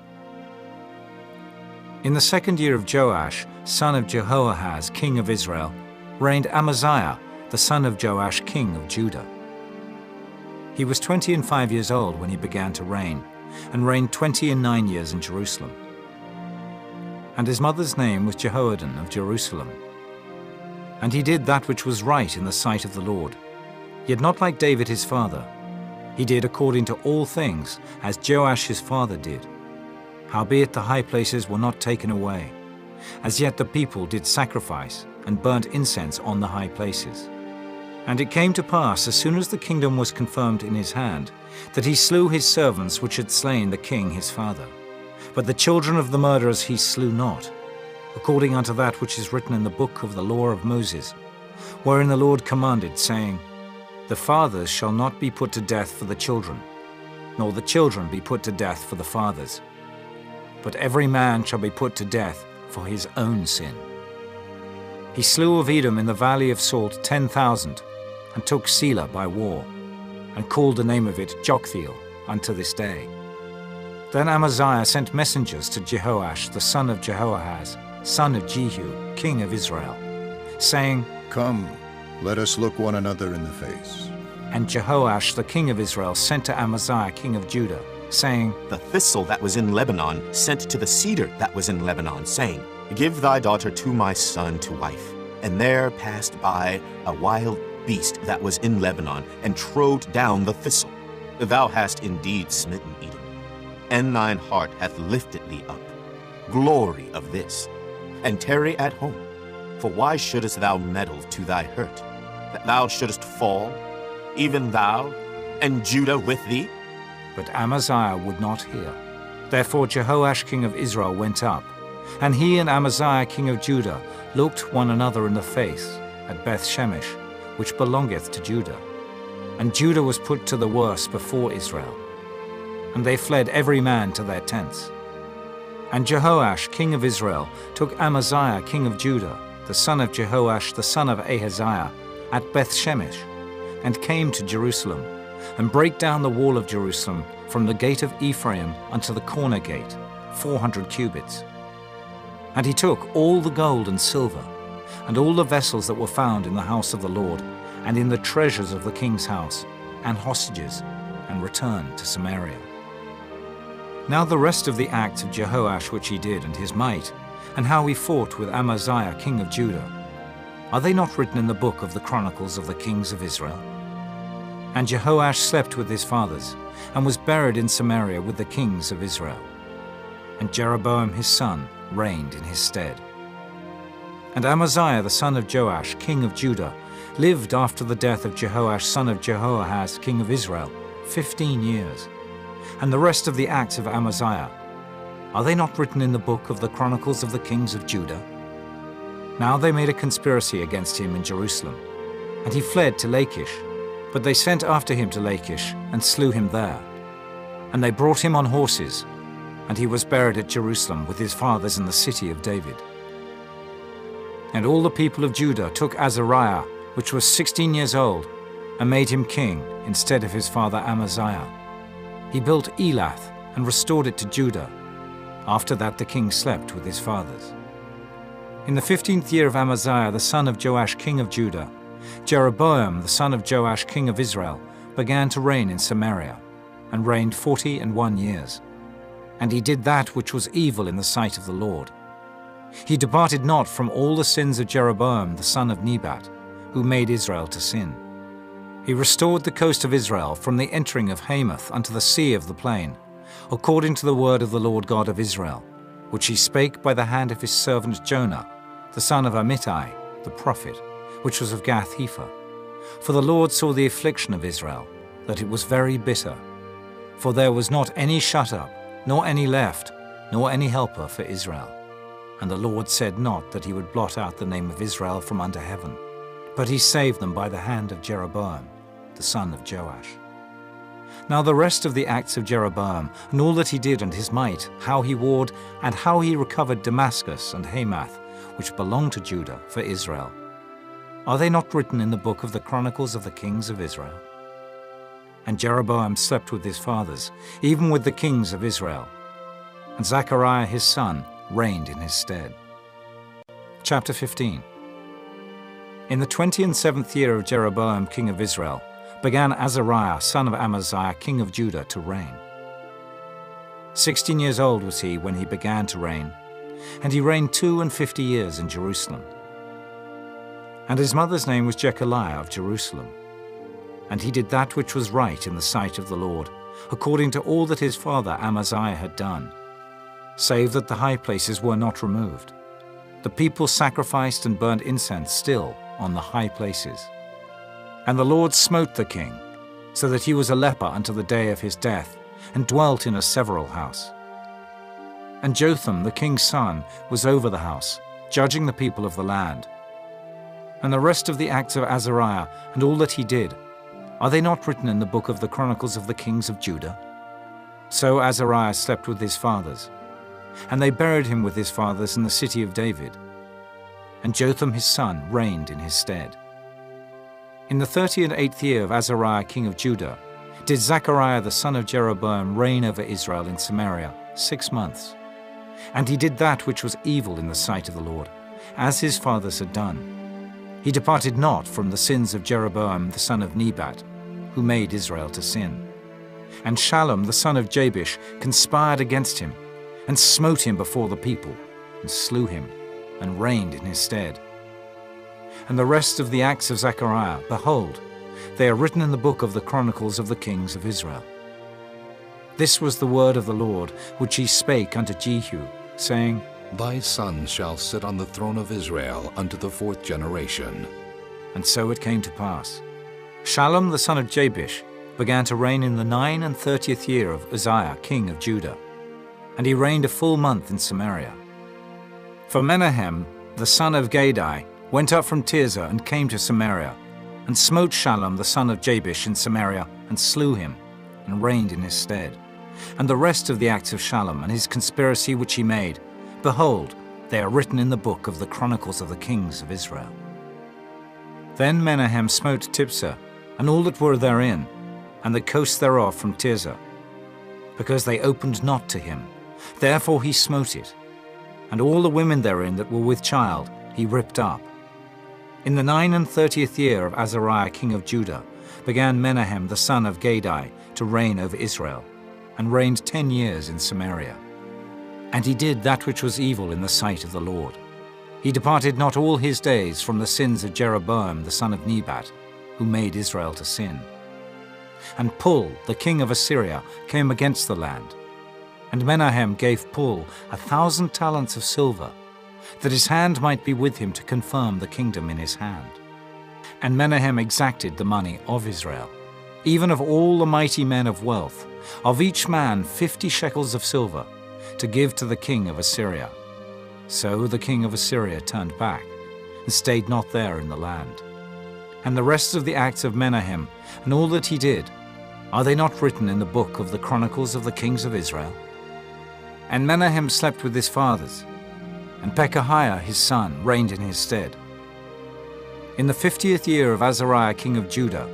In the 2nd year of Joash, son of Jehoahaz, king of Israel, reigned Amaziah, the son of Joash, king of Judah. He was 25 years old when he began to reign, and reigned 29 years in Jerusalem. And his mother's name was Jehoaddan of Jerusalem. And he did that which was right in the sight of the Lord, yet not like David his father. He did according to all things as Joash his father did. Howbeit the high places were not taken away. As yet the people did sacrifice and burnt incense on the high places. And it came to pass, as soon as the kingdom was confirmed in his hand, that he slew his servants which had slain the king his father. But the children of the murderers he slew not, according unto that which is written in the book of the law of Moses, wherein the Lord commanded, saying, The fathers shall not be put to death for the children, nor the children be put to death for the fathers, but every man shall be put to death for his own sin. He slew of Edom in the valley of Salt 10,000, and took Selah by war, and called the name of it Joktheel unto this day. Then Amaziah sent messengers to Jehoash the son of Jehoahaz, son of Jehu, king of Israel, saying, Come, let us look one another in the face. And Jehoash the king of Israel sent to Amaziah king of Judah, saying, The thistle that was in Lebanon sent to the cedar that was in Lebanon, saying, Give thy daughter to my son to wife. And there passed by a wild beast that was in Lebanon, and trode down the thistle. Thou hast indeed smitten Edom, and thine heart hath lifted thee up. Glory of this, and tarry at home. For why shouldest thou meddle to thy hurt, that thou shouldest fall, even thou, and Judah with thee? But Amaziah would not hear. Therefore Jehoash king of Israel went up, and he and Amaziah king of Judah looked one another in the face at Beth-Shemesh, which belongeth to Judah. And Judah was put to the worse before Israel. And they fled every man to their tents. And Jehoash king of Israel took Amaziah king of Judah, the son of Jehoash the son of Ahaziah, at Beth-Shemesh, and came to Jerusalem, and brake down the wall of Jerusalem from the gate of Ephraim unto the corner gate, 400 cubits. And he took all the gold and silver, and all the vessels that were found in the house of the Lord, and in the treasures of the king's house, and hostages, and returned to Samaria. Now the rest of the acts of Jehoash which he did, and his might, and how he fought with Amaziah king of Judah, are they not written in the book of the Chronicles of the kings of Israel? And Jehoash slept with his fathers, and was buried in Samaria with the kings of Israel. And Jeroboam his son reigned in his stead. And Amaziah the son of Joash, king of Judah, lived after the death of Jehoash son of Jehoahaz, king of Israel, 15 years. And the rest of the acts of Amaziah, are they not written in the book of the Chronicles of the kings of Judah? Now they made a conspiracy against him in Jerusalem, and he fled to Lachish. But they sent after him to Lachish, and slew him there. And they brought him on horses, and he was buried at Jerusalem with his fathers in the city of David. And all the people of Judah took Azariah, which was 16 years old, and made him king instead of his father Amaziah. He built Elath, and restored it to Judah. After that the king slept with his fathers. In the 15th year of Amaziah the son of Joash king of Judah, Jeroboam the son of Joash king of Israel began to reign in Samaria, and reigned 41 years. And he did that which was evil in the sight of the Lord. He departed not from all the sins of Jeroboam the son of Nebat, who made Israel to sin. He restored the coast of Israel from the entering of Hamath unto the sea of the plain, according to the word of the Lord God of Israel, which he spake by the hand of his servant Jonah, the son of Amittai, the prophet, which was of Gath-hepher. For the Lord saw the affliction of Israel, that it was very bitter. For there was not any shut up, nor any left, nor any helper for Israel. And the Lord said not that he would blot out the name of Israel from under heaven. but he saved them by the hand of Jeroboam, the son of Joash. Now the rest of the acts of Jeroboam, and all that he did and his might, how he warred, and how he recovered Damascus and Hamath, which belonged to Judah, for Israel, are they not written in the book of the Chronicles of the kings of Israel? And Jeroboam slept with his fathers, even with the kings of Israel, and Zechariah his son reigned in his stead. Chapter 15. In the 27th year of Jeroboam king of Israel, began Azariah son of Amaziah king of Judah to reign. 16 years old was he when he began to reign, and he reigned 52 years in Jerusalem. And his mother's name was Jechaliah of Jerusalem. And he did that which was right in the sight of the Lord, according to all that his father Amaziah had done, save that the high places were not removed. The people sacrificed and burned incense still on the high places. And the Lord smote the king, so that he was a leper unto the day of his death, and dwelt in a several house. And Jotham the king's son was over the house, judging the people of the land. And the rest of the acts of Azariah, and all that he did, are they not written in the book of the Chronicles of the kings of Judah? So Azariah slept with his fathers, and they buried him with his fathers in the city of David. And Jotham his son reigned in his stead. In the 38th year of Azariah king of Judah, did Zechariah the son of Jeroboam reign over Israel in Samaria 6 months. And he did that which was evil in the sight of the Lord, as his fathers had done. He departed not from the sins of Jeroboam the son of Nebat, who made Israel to sin. And Shallum the son of Jabesh conspired against him, and smote him before the people, and slew him, and reigned in his stead. And the rest of the acts of Zechariah, behold, they are written in the book of the Chronicles of the kings of Israel. This was the word of the Lord, which he spake unto Jehu, saying, Thy son shall sit on the throne of Israel unto the 4th generation. And so it came to pass. Shallum the son of Jabesh began to reign in the 39th year of Uzziah king of Judah, and he reigned a full month in Samaria. For Menahem the son of Gadai went up from Tirzah and came to Samaria, and smote Shallum the son of Jabesh in Samaria, and slew him, and reigned in his stead. And the rest of the acts of Shallum and his conspiracy which he made, behold, they are written in the book of the Chronicles of the kings of Israel. Then Menahem smote Tiphsah, and all that were therein, and the coast thereof from Tirzah, because they opened not to him. Therefore he smote it, and all the women therein that were with child he ripped up. In the 39th year of Azariah king of Judah began Menahem the son of Gadai to reign over Israel, and reigned 10 years in Samaria. And he did that which was evil in the sight of the Lord. He departed not all his days from the sins of Jeroboam the son of Nebat, who made Israel to sin. And Pul, the king of Assyria, came against the land. And Menahem gave Pul 1,000 talents of silver, that his hand might be with him to confirm the kingdom in his hand. And Menahem exacted the money of Israel, even of all the mighty men of wealth, of each man 50 shekels of silver, to give to the king of Assyria. So the king of Assyria turned back, and stayed not there in the land. And the rest of the acts of Menahem, and all that he did, are they not written in the book of the Chronicles of the kings of Israel? And Menahem slept with his fathers, and Pekahiah his son reigned in his stead. In the 50th year of Azariah king of Judah,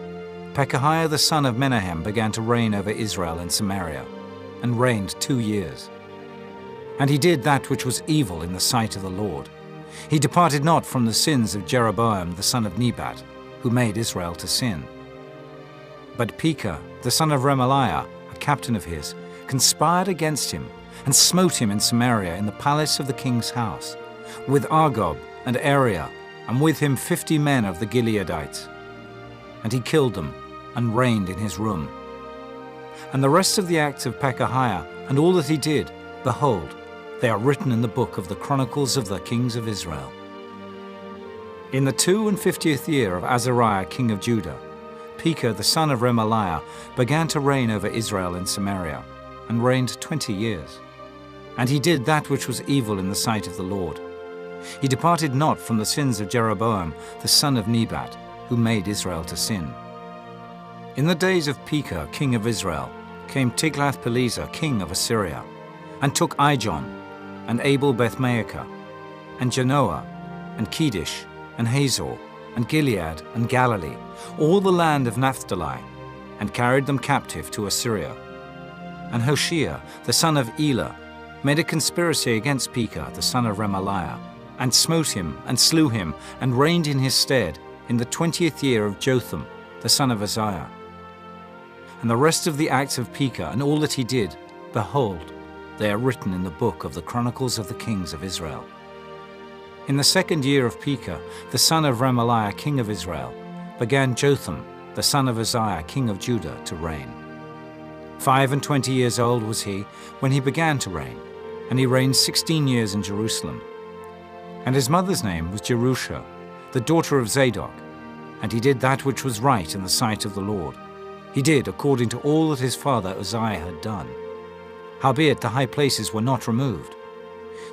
Pekahiah the son of Menahem began to reign over Israel in Samaria, and reigned 2 years. And he did that which was evil in the sight of the Lord. He departed not from the sins of Jeroboam the son of Nebat, who made Israel to sin. But Pekah the son of Remaliah, a captain of his, conspired against him, and smote him in Samaria in the palace of the king's house, with Argob and Ariah, and with him 50 men of the Gileadites. And he killed them, and reigned in his room. And the rest of the acts of Pekahiah, and all that he did, behold, they are written in the book of the Chronicles of the kings of Israel. In the 52nd year of Azariah king of Judah, Pekah the son of Remaliah began to reign over Israel in Samaria, and reigned 20 years. And he did that which was evil in the sight of the Lord. He departed not from the sins of Jeroboam, the son of Nebat, who made Israel to sin. In the days of Pekah, king of Israel, came Tiglath-Pileser, king of Assyria, and took Ijon, and Abel-Beth-Maachah, and Genoa, and Kedesh, and Hazor, and Gilead, and Galilee, all the land of Naphtali, and carried them captive to Assyria. And Hoshea, the son of Elah, made a conspiracy against Pekah, the son of Remaliah, and smote him, and slew him, and reigned in his stead in the 20th year of Jotham, the son of Uzziah. And the rest of the acts of Pekah, and all that he did, behold, they are written in the book of the Chronicles of the Kings of Israel. In the 2nd year of Pekah, the son of Remaliah, king of Israel, began Jotham, the son of Uzziah, king of Judah, to reign. 25 years old was he when he began to reign, and he reigned 16 years in Jerusalem. And his mother's name was Jerusha, the daughter of Zadok, and he did that which was right in the sight of the Lord. He did according to all that his father Uzziah had done. Howbeit the high places were not removed.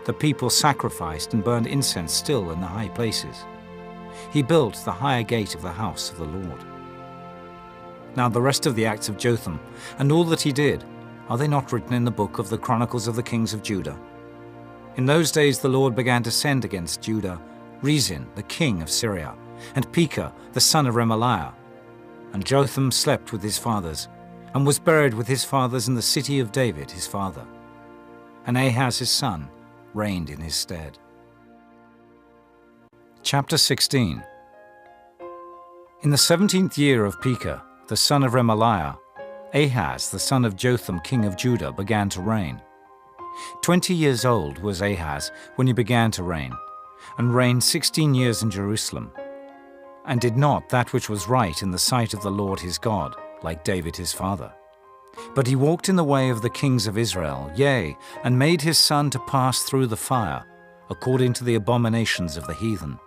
The people sacrificed and burned incense still in the high places. He built the higher gate of the house of the Lord. Now the rest of the acts of Jotham, and all that he did, are they not written in the book of the Chronicles of the Kings of Judah? In those days the Lord began to send against Judah Rezin, the king of Syria, and Pekah, the son of Remaliah. And Jotham slept with his fathers, and was buried with his fathers in the city of David his father. And Ahaz his son reigned in his stead. Chapter 16. In the 17th year of Pekah, the son of Remaliah, Ahaz the son of Jotham king of Judah began to reign. 20 years old was Ahaz when he began to reign, and reigned 16 years in Jerusalem, and did not that which was right in the sight of the Lord his God, like David his father. But he walked in the way of the kings of Israel, yea, and made his son to pass through the fire, according to the abominations of the heathen,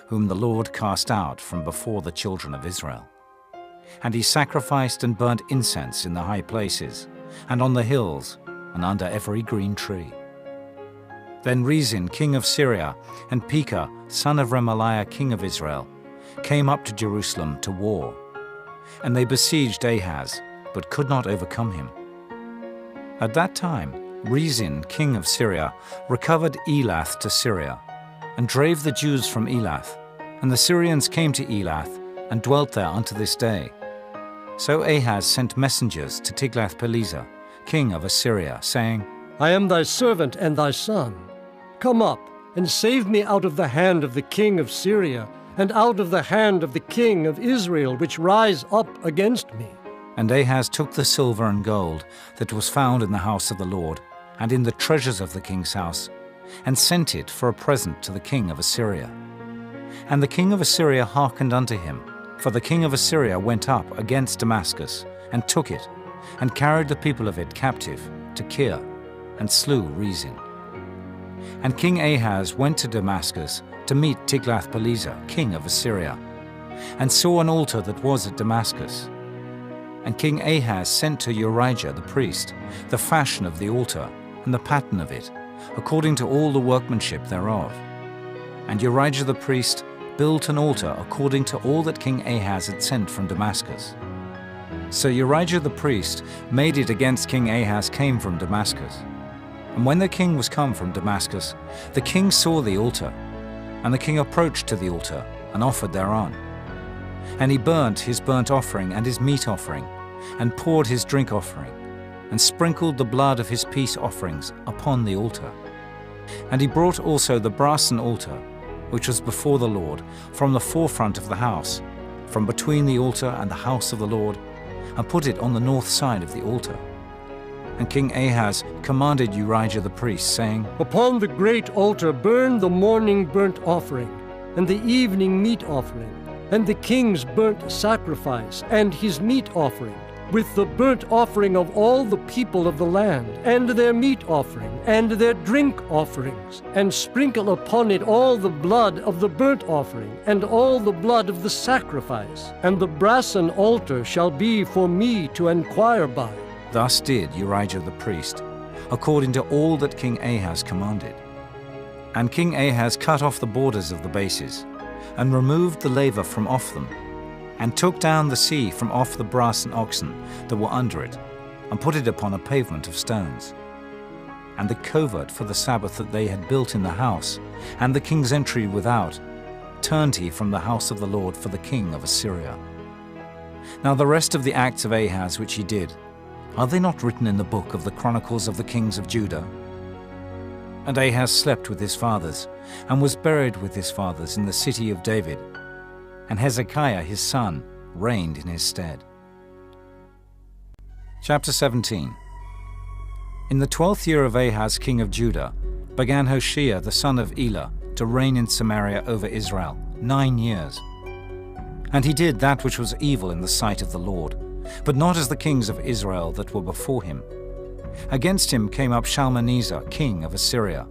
whom the Lord cast out from before the children of Israel. And he sacrificed and burnt incense in the high places, and on the hills, and under every green tree. Then Rezin, king of Syria, and Pekah, son of Remaliah, king of Israel, came up to Jerusalem to war. And they besieged Ahaz, but could not overcome him. At that time, Rezin, king of Syria, recovered Elath to Syria, and drave the Jews from Elath, and the Syrians came to Elath, and dwelt there unto this day. So Ahaz sent messengers to Tiglath-Pileser, king of Assyria, saying, I am thy servant and thy son. Come up, and save me out of the hand of the king of Syria, and out of the hand of the king of Israel, which rise up against me. And Ahaz took the silver and gold that was found in the house of the Lord, and in the treasures of the king's house, and sent it for a present to the king of Assyria. And the king of Assyria hearkened unto him, for the king of Assyria went up against Damascus, and took it, and carried the people of it captive to Kir, and slew Rezin. And King Ahaz went to Damascus to meet Tiglath-Pileser, king of Assyria, and saw an altar that was at Damascus. And King Ahaz sent to Urijah the priest the fashion of the altar, and the pattern of it, according to all the workmanship thereof. And Urijah the priest built an altar according to all that King Ahaz had sent from Damascus. So Urijah the priest made it against King Ahaz came from Damascus. And when the king was come from Damascus, the king saw the altar, and the king approached to the altar, and offered thereon. And he burnt his burnt offering and his meat offering, and poured his drink offering, and sprinkled the blood of his peace offerings upon the altar. And he brought also the brassen altar, which was before the Lord, from the forefront of the house, from between the altar and the house of the Lord, and put it on the north side of the altar. And King Ahaz commanded Urijah the priest, saying, Upon the great altar burn the morning burnt offering, and the evening meat offering, and the king's burnt sacrifice, and his meat offering, with the burnt offering of all the people of the land, and their meat offering, and their drink offerings, and sprinkle upon it all the blood of the burnt offering, and all the blood of the sacrifice. And the brassen altar shall be for me to inquire by. Thus did Urijah the priest, according to all that King Ahaz commanded. And King Ahaz cut off the borders of the bases, and removed the laver from off them, and took down the sea from off the brass and oxen that were under it, and put it upon a pavement of stones. And the covert for the Sabbath that they had built in the house, and the king's entry without, turned he from the house of the Lord for the king of Assyria. Now the rest of the acts of Ahaz which he did, are they not written in the book of the Chronicles of the kings of Judah? And Ahaz slept with his fathers, and was buried with his fathers in the city of David, and Hezekiah his son reigned in his stead. Chapter 17. In the 12th year of Ahaz king of Judah began Hoshea the son of Elah to reign in Samaria over Israel 9 years. And he did that which was evil in the sight of the Lord, but not as the kings of Israel that were before him. Against him came up Shalmaneser, king of Assyria.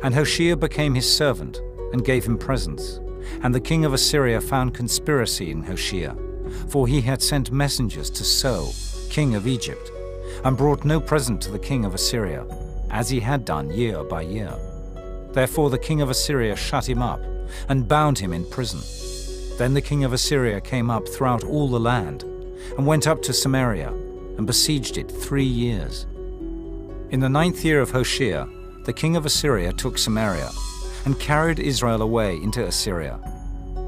And Hoshea became his servant, and gave him presents. And the king of Assyria found conspiracy in Hoshea, for he had sent messengers to So, king of Egypt, and brought no present to the king of Assyria, as he had done year by year. Therefore the king of Assyria shut him up, and bound him in prison. Then the king of Assyria came up throughout all the land, and went up to Samaria, and besieged it 3 years. In the 9th year of Hoshea, the king of Assyria took Samaria, and carried Israel away into Assyria,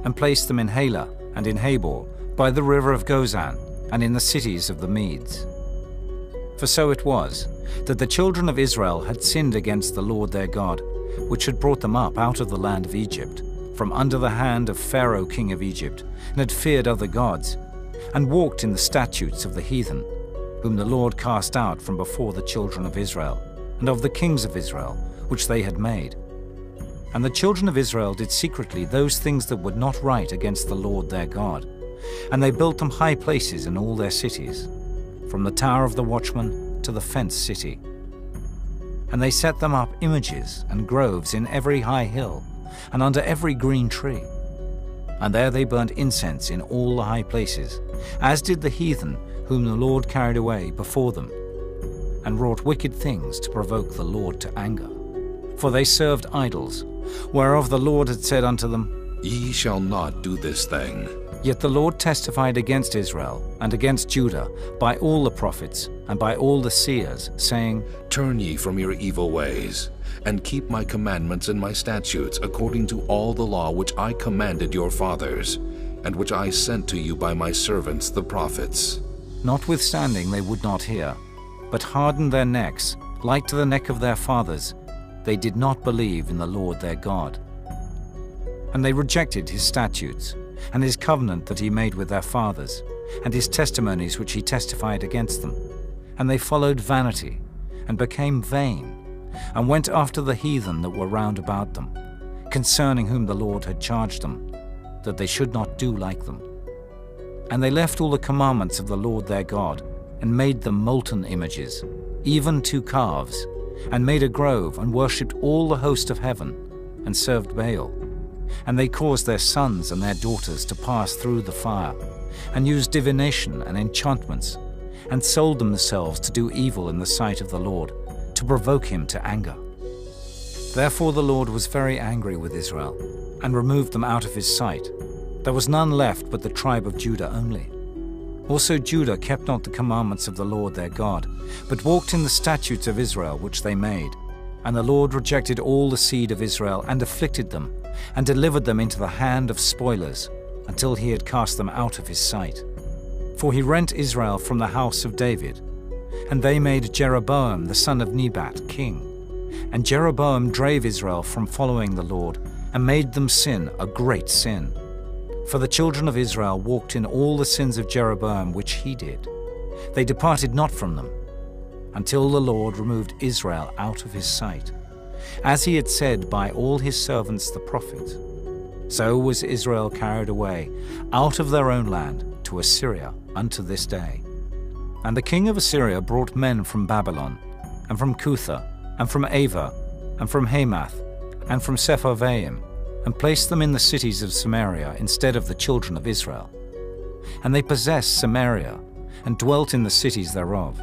and placed them in Halah and in Habor, by the river of Gozan, and in the cities of the Medes. For so it was, that the children of Israel had sinned against the Lord their God, which had brought them up out of the land of Egypt, from under the hand of Pharaoh king of Egypt, and had feared other gods, and walked in the statutes of the heathen, whom the Lord cast out from before the children of Israel, and of the kings of Israel, which they had made. And the children of Israel did secretly those things that were not right against the Lord their God, and they built them high places in all their cities, from the tower of the watchman to the fenced city. And they set them up images and groves in every high hill, and under every green tree. And there they burnt incense in all the high places, as did the heathen whom the Lord carried away before them, and wrought wicked things to provoke the Lord to anger. For they served idols, whereof the Lord had said unto them, Ye shall not do this thing. Yet the Lord testified against Israel and against Judah by all the prophets and by all the seers, saying, Turn ye from your evil ways, and keep my commandments and my statutes according to all the law which I commanded your fathers, and which I sent to you by my servants the prophets. Notwithstanding they would not hear, but hardened their necks, like to the neck of their fathers. They did not believe in the Lord their God. And they rejected his statutes, and his covenant that he made with their fathers, and his testimonies which he testified against them. And they followed vanity, and became vain, and went after the heathen that were round about them, concerning whom the Lord had charged them, that they should not do like them. And they left all the commandments of the Lord their God, and made them molten images, even 2 calves, and made a grove, and worshipped all the host of heaven, and served Baal. And they caused their sons and their daughters to pass through the fire, and used divination and enchantments, and sold themselves to do evil in the sight of the Lord, to provoke him to anger. Therefore the Lord was very angry with Israel, and removed them out of his sight. There was none left but the tribe of Judah only. Also Judah kept not the commandments of the Lord their God, but walked in the statutes of Israel which they made. And the Lord rejected all the seed of Israel, and afflicted them, and delivered them into the hand of spoilers, until he had cast them out of his sight. For he rent Israel from the house of David, and they made Jeroboam the son of Nebat king. And Jeroboam drave Israel from following the Lord, and made them sin a great sin. For the children of Israel walked in all the sins of Jeroboam which he did. They departed not from them, until the Lord removed Israel out of his sight, as he had said by all his servants the prophets. So was Israel carried away out of their own land to Assyria unto this day. And the king of Assyria brought men from Babylon, and from Cutha, and from Ava, and from Hamath, and from Sepharvaim, and placed them in the cities of Samaria instead of the children of Israel. And they possessed Samaria, and dwelt in the cities thereof.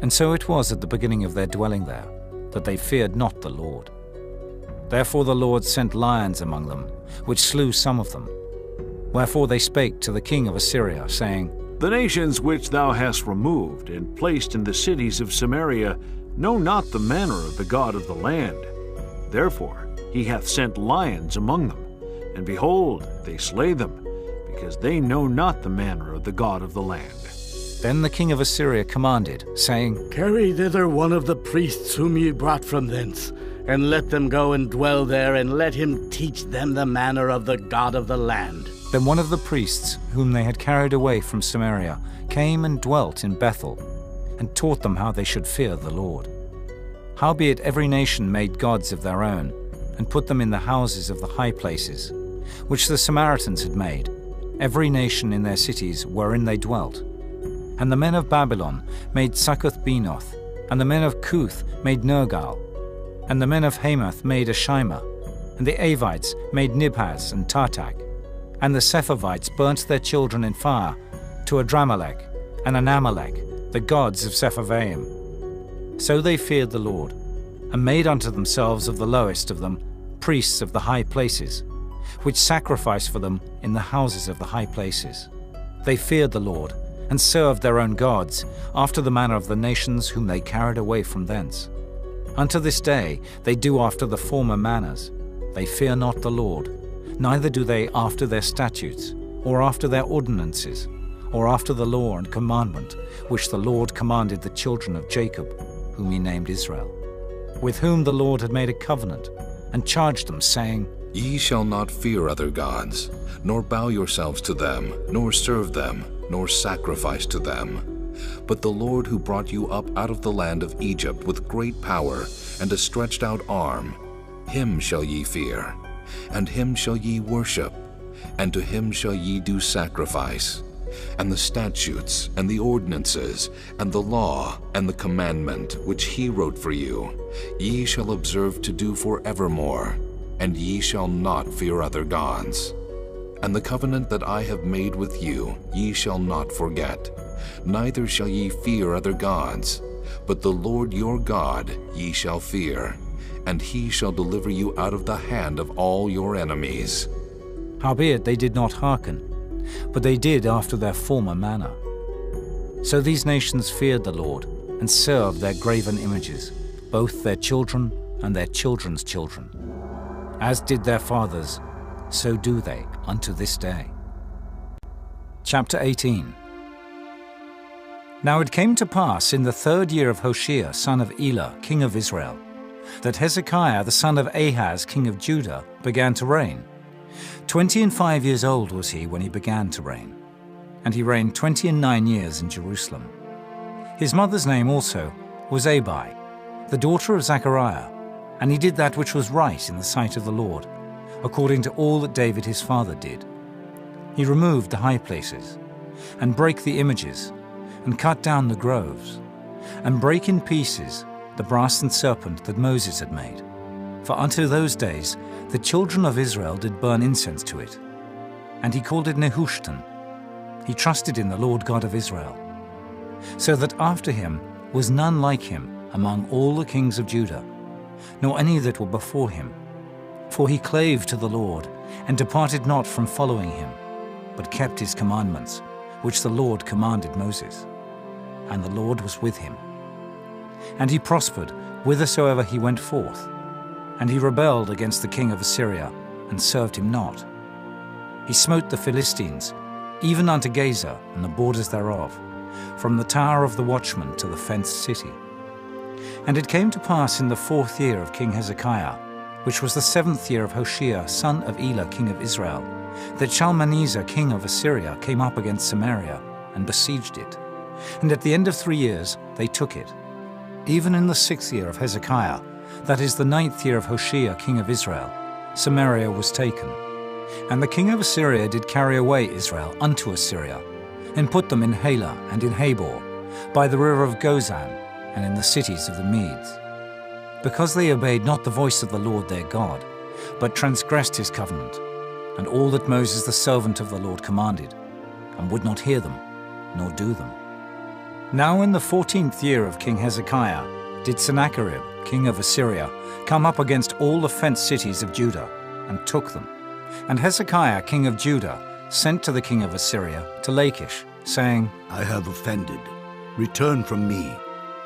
And so it was at the beginning of their dwelling there, that they feared not the Lord. Therefore the Lord sent lions among them, which slew some of them. Wherefore they spake to the king of Assyria, saying, The nations which thou hast removed and placed in the cities of Samaria know not the manner of the God of the land. Therefore he hath sent lions among them, and behold, they slay them, because they know not the manner of the God of the land. Then the king of Assyria commanded, saying, Carry thither one of the priests whom ye brought from thence, and let them go and dwell there, and let him teach them the manner of the God of the land. Then one of the priests, whom they had carried away from Samaria, came and dwelt in Bethel, and taught them how they should fear the Lord. Howbeit every nation made gods of their own, and put them in the houses of the high places, which the Samaritans had made, every nation in their cities wherein they dwelt. And the men of Babylon made Succoth-Benoth, and the men of Cuth made Nergal, and the men of Hamath made Ashima, and the Avites made Nibhaz and Tartak, and the Sepharvites burnt their children in fire to Adramelech and Anamelech, the gods of Sepharvaim. So they feared the Lord, and made unto themselves of the lowest of them priests of the high places, which sacrificed for them in the houses of the high places. They feared the Lord, and served their own gods, after the manner of the nations whom they carried away from thence. Unto this day they do after the former manners. They fear not the Lord, neither do they after their statutes, or after their ordinances, or after the law and commandment, which the Lord commanded the children of Jacob, whom he named Israel, with whom the Lord had made a covenant, and charged them, saying, Ye shall not fear other gods, nor bow yourselves to them, nor serve them, nor sacrifice to them. But the Lord who brought you up out of the land of Egypt with great power and a stretched out arm, him shall ye fear, and him shall ye worship, and to him shall ye do sacrifice. And the statutes, and the ordinances, and the law, and the commandment, which he wrote for you, ye shall observe to do forevermore, and ye shall not fear other gods. And the covenant that I have made with you ye shall not forget, neither shall ye fear other gods, but the Lord your God ye shall fear, and he shall deliver you out of the hand of all your enemies. Howbeit they did not hearken, but they did after their former manner. So these nations feared the Lord, and served their graven images, both their children and their children's children. As did their fathers, so do they unto this day. Chapter 18. Now it came to pass in the 3rd year of Hoshea, son of Elah, king of Israel, that Hezekiah the son of Ahaz, king of Judah, began to reign. 25 years old was he when he began to reign, and he reigned 29 years in Jerusalem. His mother's name also was Abi, the daughter of Zechariah, and he did that which was right in the sight of the Lord, according to all that David his father did. He removed the high places, and brake the images, and cut down the groves, and brake in pieces the brass and serpent that Moses had made. For unto those days the children of Israel did burn incense to it. And he called it Nehushtan. He trusted in the Lord God of Israel. So that after him was none like him among all the kings of Judah, nor any that were before him. For he clave to the Lord, and departed not from following him, but kept his commandments, which the Lord commanded Moses. And the Lord was with him. And he prospered whithersoever he went forth. And he rebelled against the king of Assyria, and served him not. He smote the Philistines, even unto Gaza and the borders thereof, from the tower of the watchman to the fenced city. And it came to pass in the 4th year of King Hezekiah, which was the 7th year of Hoshea, son of Elah, king of Israel, that Shalmaneser, king of Assyria, came up against Samaria, and besieged it. And at the end of 3 years they took it. Even in the 6th year of Hezekiah, that is the 9th year of Hoshea, king of Israel, Samaria was taken. And the king of Assyria did carry away Israel unto Assyria, and put them in Halah and in Habor, by the river of Gozan, and in the cities of the Medes. Because they obeyed not the voice of the Lord their God, but transgressed his covenant, and all that Moses the servant of the Lord commanded, and would not hear them, nor do them. Now in the 14th year of King Hezekiah did Sennacherib, king of Assyria, come up against all the fenced cities of Judah, and took them. And Hezekiah, king of Judah, sent to the king of Assyria to Lachish, saying, I have offended. Return from me.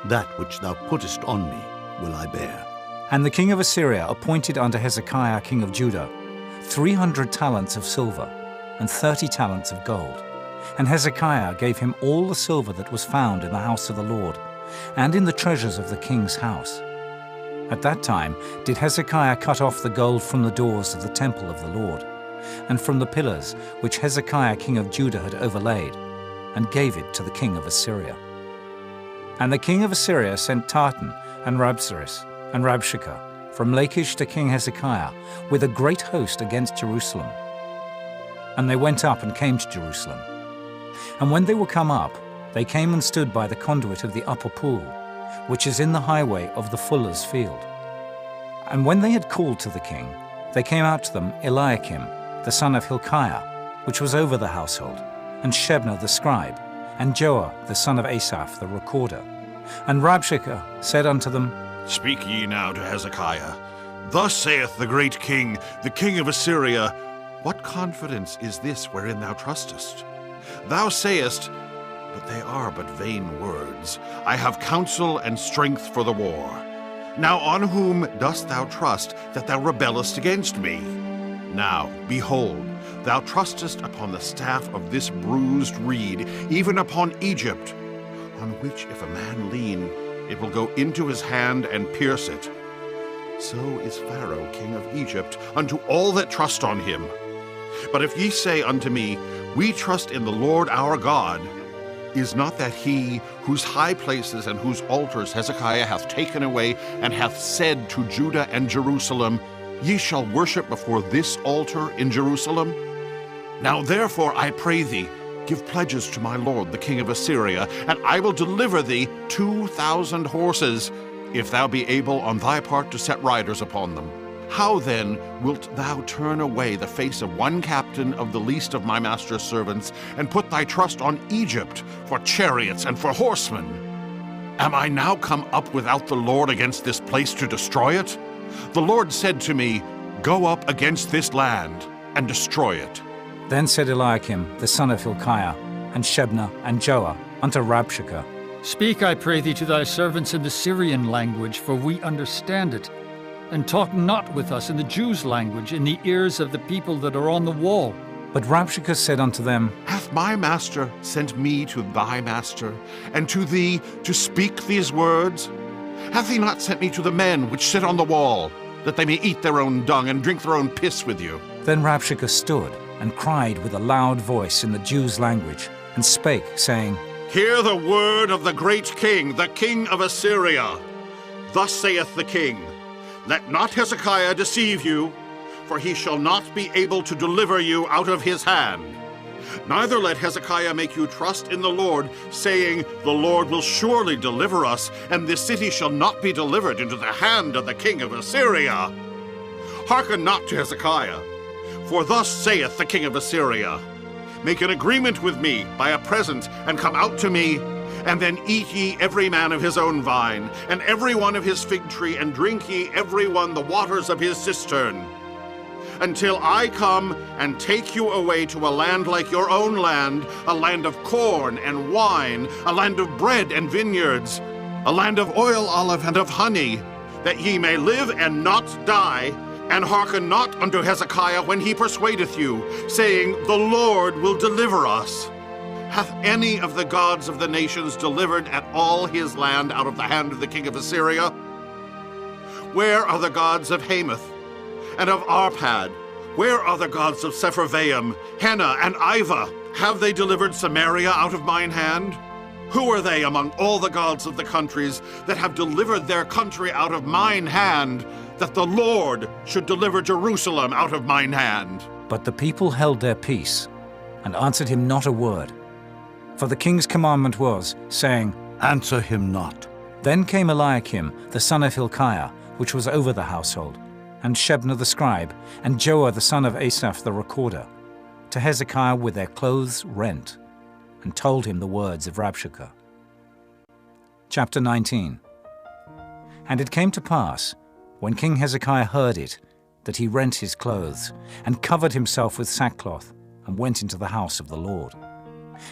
That which thou puttest on me will I bear. And the king of Assyria appointed unto Hezekiah, king of Judah, 300 talents of silver, and 30 talents of gold. And Hezekiah gave him all the silver that was found in the house of the Lord, and in the treasures of the king's house. At that time did Hezekiah cut off the gold from the doors of the temple of the Lord, and from the pillars which Hezekiah king of Judah had overlaid, and gave it to the king of Assyria. And the king of Assyria sent Tartan and Rabsaris and Rabshakeh from Lachish to King Hezekiah with a great host against Jerusalem. And they went up and came to Jerusalem. And when they were come up, they came and stood by the conduit of the upper pool, which is in the highway of the fuller's field. And when they had called to the king, they came out to them Eliakim, the son of Hilkiah, which was over the household, and Shebna the scribe, and Joah the son of Asaph the recorder. And Rabshakeh said unto them, Speak ye now to Hezekiah. Thus saith the great king, the king of Assyria, What confidence is this wherein thou trustest? Thou sayest, but they are but vain words. I have counsel and strength for the war. Now on whom dost thou trust that thou rebellest against me? Now, behold, thou trustest upon the staff of this bruised reed, even upon Egypt, on which if a man lean, it will go into his hand and pierce it. So is Pharaoh king of Egypt unto all that trust on him. But if ye say unto me, We trust in the Lord our God, is not that he whose high places and whose altars Hezekiah hath taken away, and hath said to Judah and Jerusalem, Ye shall worship before this altar in Jerusalem? Now therefore, I pray thee, give pledges to my lord the king of Assyria, and I will deliver thee 2,000 horses, if thou be able on thy part to set riders upon them. How then wilt thou turn away the face of one captain of the least of my master's servants, and put thy trust on Egypt for chariots and for horsemen? Am I now come up without the Lord against this place to destroy it? The Lord said to me, Go up against this land and destroy it. Then said Eliakim, the son of Hilkiah, and Shebna, and Joah, unto Rabshakeh, Speak, I pray thee, to thy servants in the Syrian language, for we understand it. And talk not with us in the Jews' language, in the ears of the people that are on the wall. But Rabshakeh said unto them, Hath my master sent me to thy master, and to thee to speak these words? Hath he not sent me to the men which sit on the wall, that they may eat their own dung and drink their own piss with you? Then Rabshakeh stood, and cried with a loud voice in the Jews' language, and spake, saying, Hear the word of the great king, the king of Assyria. Thus saith the king, Let not Hezekiah deceive you, for he shall not be able to deliver you out of his hand. Neither let Hezekiah make you trust in the Lord, saying, The Lord will surely deliver us, and this city shall not be delivered into the hand of the king of Assyria. Hearken not to Hezekiah, for thus saith the king of Assyria, Make an agreement with me by a present, and come out to me, and then eat ye every man of his own vine, and every one of his fig tree, and drink ye every one the waters of his cistern, until I come and take you away to a land like your own land, a land of corn and wine, a land of bread and vineyards, a land of oil, olive, and of honey, that ye may live and not die. And hearken not unto Hezekiah when he persuadeth you, saying, The Lord will deliver us. Hath any of the gods of the nations delivered at all his land out of the hand of the king of Assyria? Where are the gods of Hamath and of Arpad? Where are the gods of Sepharvaim, Hena, and Ivah? Have they delivered Samaria out of mine hand? Who are they among all the gods of the countries that have delivered their country out of mine hand, that the Lord should deliver Jerusalem out of mine hand? But the people held their peace, and answered him not a word. For the king's commandment was, saying, Answer him not. Then came Eliakim, the son of Hilkiah, which was over the household, and Shebna the scribe, and Joah the son of Asaph the recorder, to Hezekiah with their clothes rent, and told him the words of Rabshakeh. Chapter 19. And it came to pass, when King Hezekiah heard it, that he rent his clothes, and covered himself with sackcloth, and went into the house of the Lord.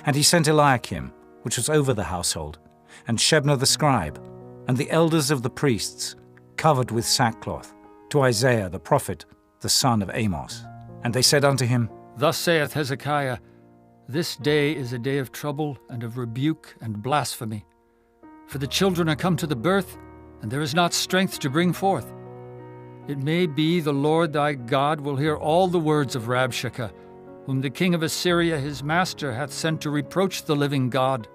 And he sent Eliakim, which was over the household, and Shebna the scribe, and the elders of the priests, covered with sackcloth, to Isaiah the prophet, the son of Amos. And they said unto him, Thus saith Hezekiah, This day is a day of trouble, and of rebuke and blasphemy. For the children are come to the birth, and there is not strength to bring forth. It may be the Lord thy God will hear all the words of Rabshakeh, whom the king of Assyria his master hath sent to reproach the living God,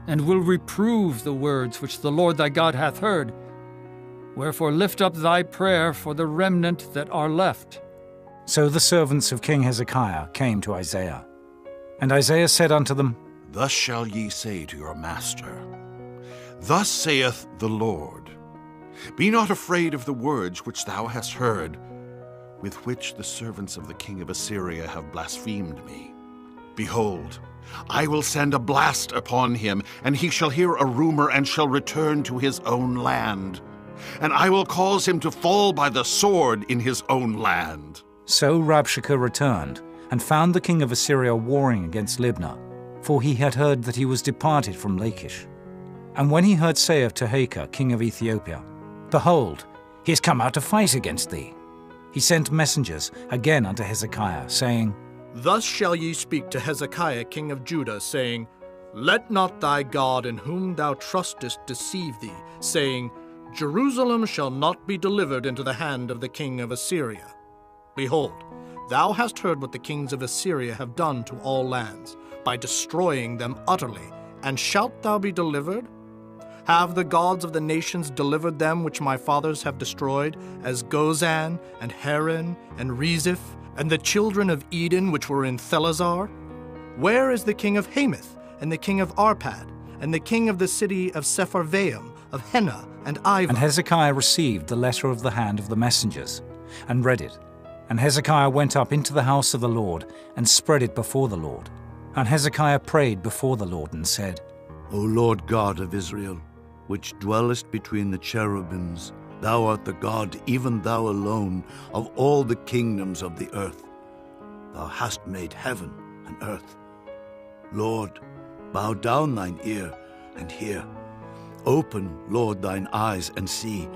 and will reprove the words which the Lord thy God hath heard. Wherefore lift up thy prayer for the remnant that are left. So the servants of King Hezekiah came to Isaiah. And Isaiah said unto them, Thus shall ye say to your master, Thus saith the Lord, Be not afraid of the words which thou hast heard, with which the servants of the king of Assyria have blasphemed me. Behold, I will send a blast upon him, and he shall hear a rumor, and shall return to his own land. And I will cause him to fall by the sword in his own land. So Rabshakeh returned, and found the king of Assyria warring against Libnah, for he had heard that he was departed from Lachish. And when he heard say of Tehekah, king of Ethiopia, Behold, he is come out to fight against thee, he sent messengers again unto Hezekiah, saying, Thus shall ye speak to Hezekiah king of Judah, saying, Let not thy God in whom thou trustest deceive thee, saying, Jerusalem shall not be delivered into the hand of the king of Assyria. Behold, thou hast heard what the kings of Assyria have done to all lands, by destroying them utterly, and shalt thou be delivered? Have the gods of the nations delivered them which my fathers have destroyed, as Gozan, and Haran, and Reziph, and the children of Eden which were in Thelazar? Where is the king of Hamath, and the king of Arpad, and the king of the city of Sepharvaim, of Henna, and Iva? And Hezekiah received the letter of the hand of the messengers, and read it. And Hezekiah went up into the house of the Lord, and spread it before the Lord. And Hezekiah prayed before the Lord, and said, O Lord God of Israel, which dwellest between the cherubims, thou art the God, even thou alone, of all the kingdoms of the earth. Thou hast made heaven and earth. Lord, bow down thine ear and hear. Open, Lord, thine eyes and see,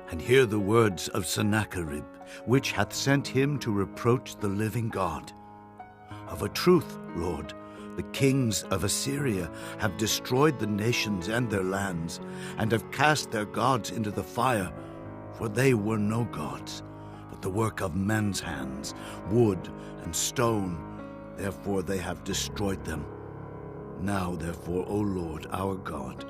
and hear the words of Sennacherib, which hath sent him to reproach the living God. Of a truth, Lord, the kings of Assyria have destroyed the nations and their lands, and have cast their gods into the fire, for they were no gods, but the work of men's hands, wood and stone. Therefore they have destroyed them. Now, therefore, O Lord, our God,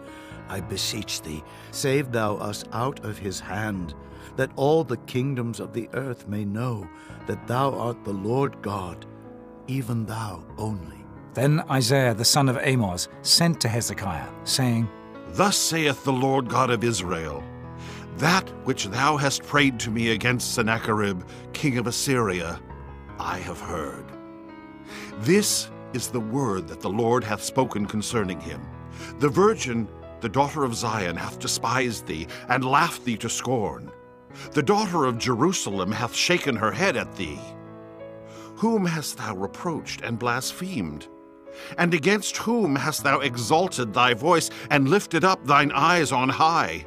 I beseech thee, save thou us out of his hand, that all the kingdoms of the earth may know that thou art the Lord God, even thou only. Then Isaiah the son of Amos sent to Hezekiah, saying, Thus saith the Lord God of Israel, That which thou hast prayed to me against Sennacherib, king of Assyria, I have heard. This is the word that the Lord hath spoken concerning him. The virgin, the daughter of Zion, hath despised thee, and laughed thee to scorn. The daughter of Jerusalem hath shaken her head at thee. Whom hast thou reproached and blasphemed? And against whom hast thou exalted thy voice, and lifted up thine eyes on high?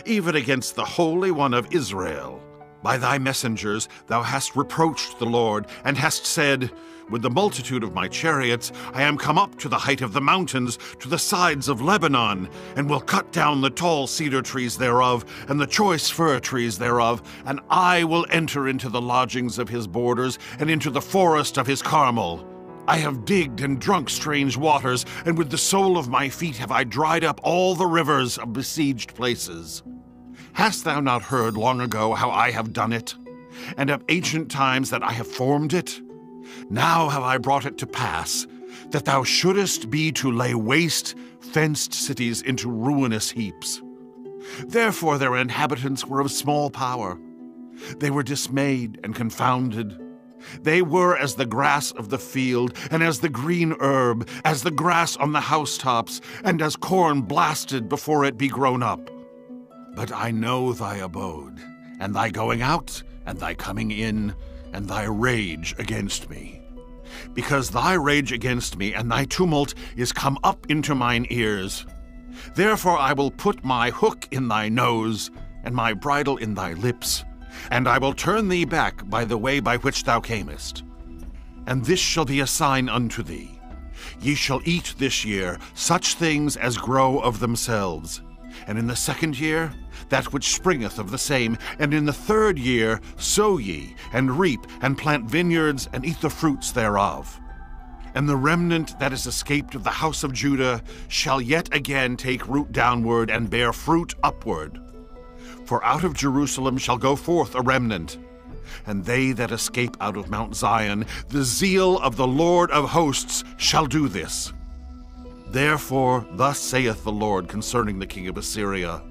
Even against the Holy One of Israel. By thy messengers thou hast reproached the Lord, and hast said, With the multitude of my chariots I am come up to the height of the mountains, to the sides of Lebanon, and will cut down the tall cedar trees thereof, and the choice fir trees thereof, and I will enter into the lodgings of his borders, and into the forest of his Carmel. I have digged and drunk strange waters, and with the sole of my feet have I dried up all the rivers of besieged places. Hast thou not heard long ago how I have done it, and of ancient times that I have formed it? Now have I brought it to pass, that thou shouldest be to lay waste fenced cities into ruinous heaps. Therefore their inhabitants were of small power. They were dismayed and confounded. They were as the grass of the field, and as the green herb, as the grass on the housetops, and as corn blasted before it be grown up. But I know thy abode, and thy going out, and thy coming in, and thy rage against me. Because thy rage against me and thy tumult is come up into mine ears. Therefore I will put my hook in thy nose, and my bridle in thy lips, and I will turn thee back by the way by which thou camest. And this shall be a sign unto thee. Ye shall eat this year such things as grow of themselves, and in the second year that which springeth of the same, and in the third year sow ye, and reap, and plant vineyards, and eat the fruits thereof. And the remnant that is escaped of the house of Judah shall yet again take root downward, and bear fruit upward. For out of Jerusalem shall go forth a remnant, and they that escape out of Mount Zion, the zeal of the Lord of hosts shall do this. Therefore thus saith the Lord concerning the king of Assyria,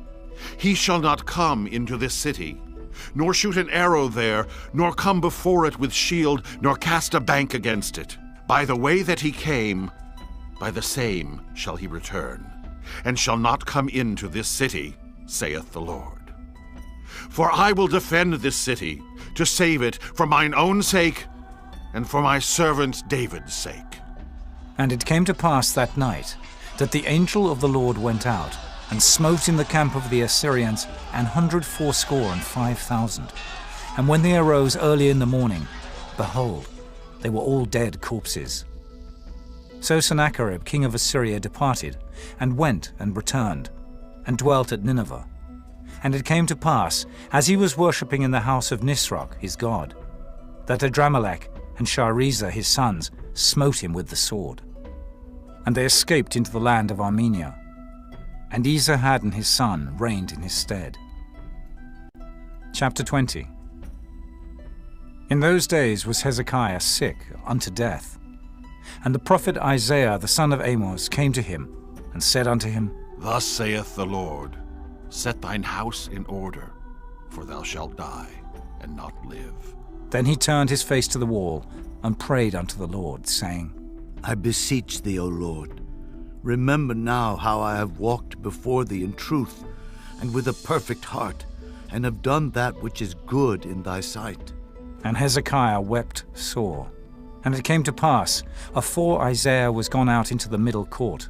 He shall not come into this city, nor shoot an arrow there, nor come before it with shield, nor cast a bank against it. By the way that he came, by the same shall he return, and shall not come into this city, saith the Lord. For I will defend this city, to save it for mine own sake, and for my servant David's sake. And it came to pass that night, that the angel of the Lord went out, and smote in the camp of the Assyrians 185,000. And when they arose early in the morning, behold, they were all dead corpses. So Sennacherib king of Assyria departed, and went and returned, and dwelt at Nineveh. And it came to pass, as he was worshipping in the house of Nisroch his god, that Adramelech and Sharezer his sons smote him with the sword. And they escaped into the land of Armenia. And Esarhaddon his son reigned in his stead. Chapter 20. In those days was Hezekiah sick unto death. And the prophet Isaiah the son of Amos came to him, and said unto him, Thus saith the Lord, Set thine house in order, for thou shalt die, and not live. Then he turned his face to the wall, and prayed unto the Lord, saying, I beseech thee, O Lord, remember now how I have walked before thee in truth, and with a perfect heart, and have done that which is good in thy sight. And Hezekiah wept sore. And it came to pass, afore Isaiah was gone out into the middle court,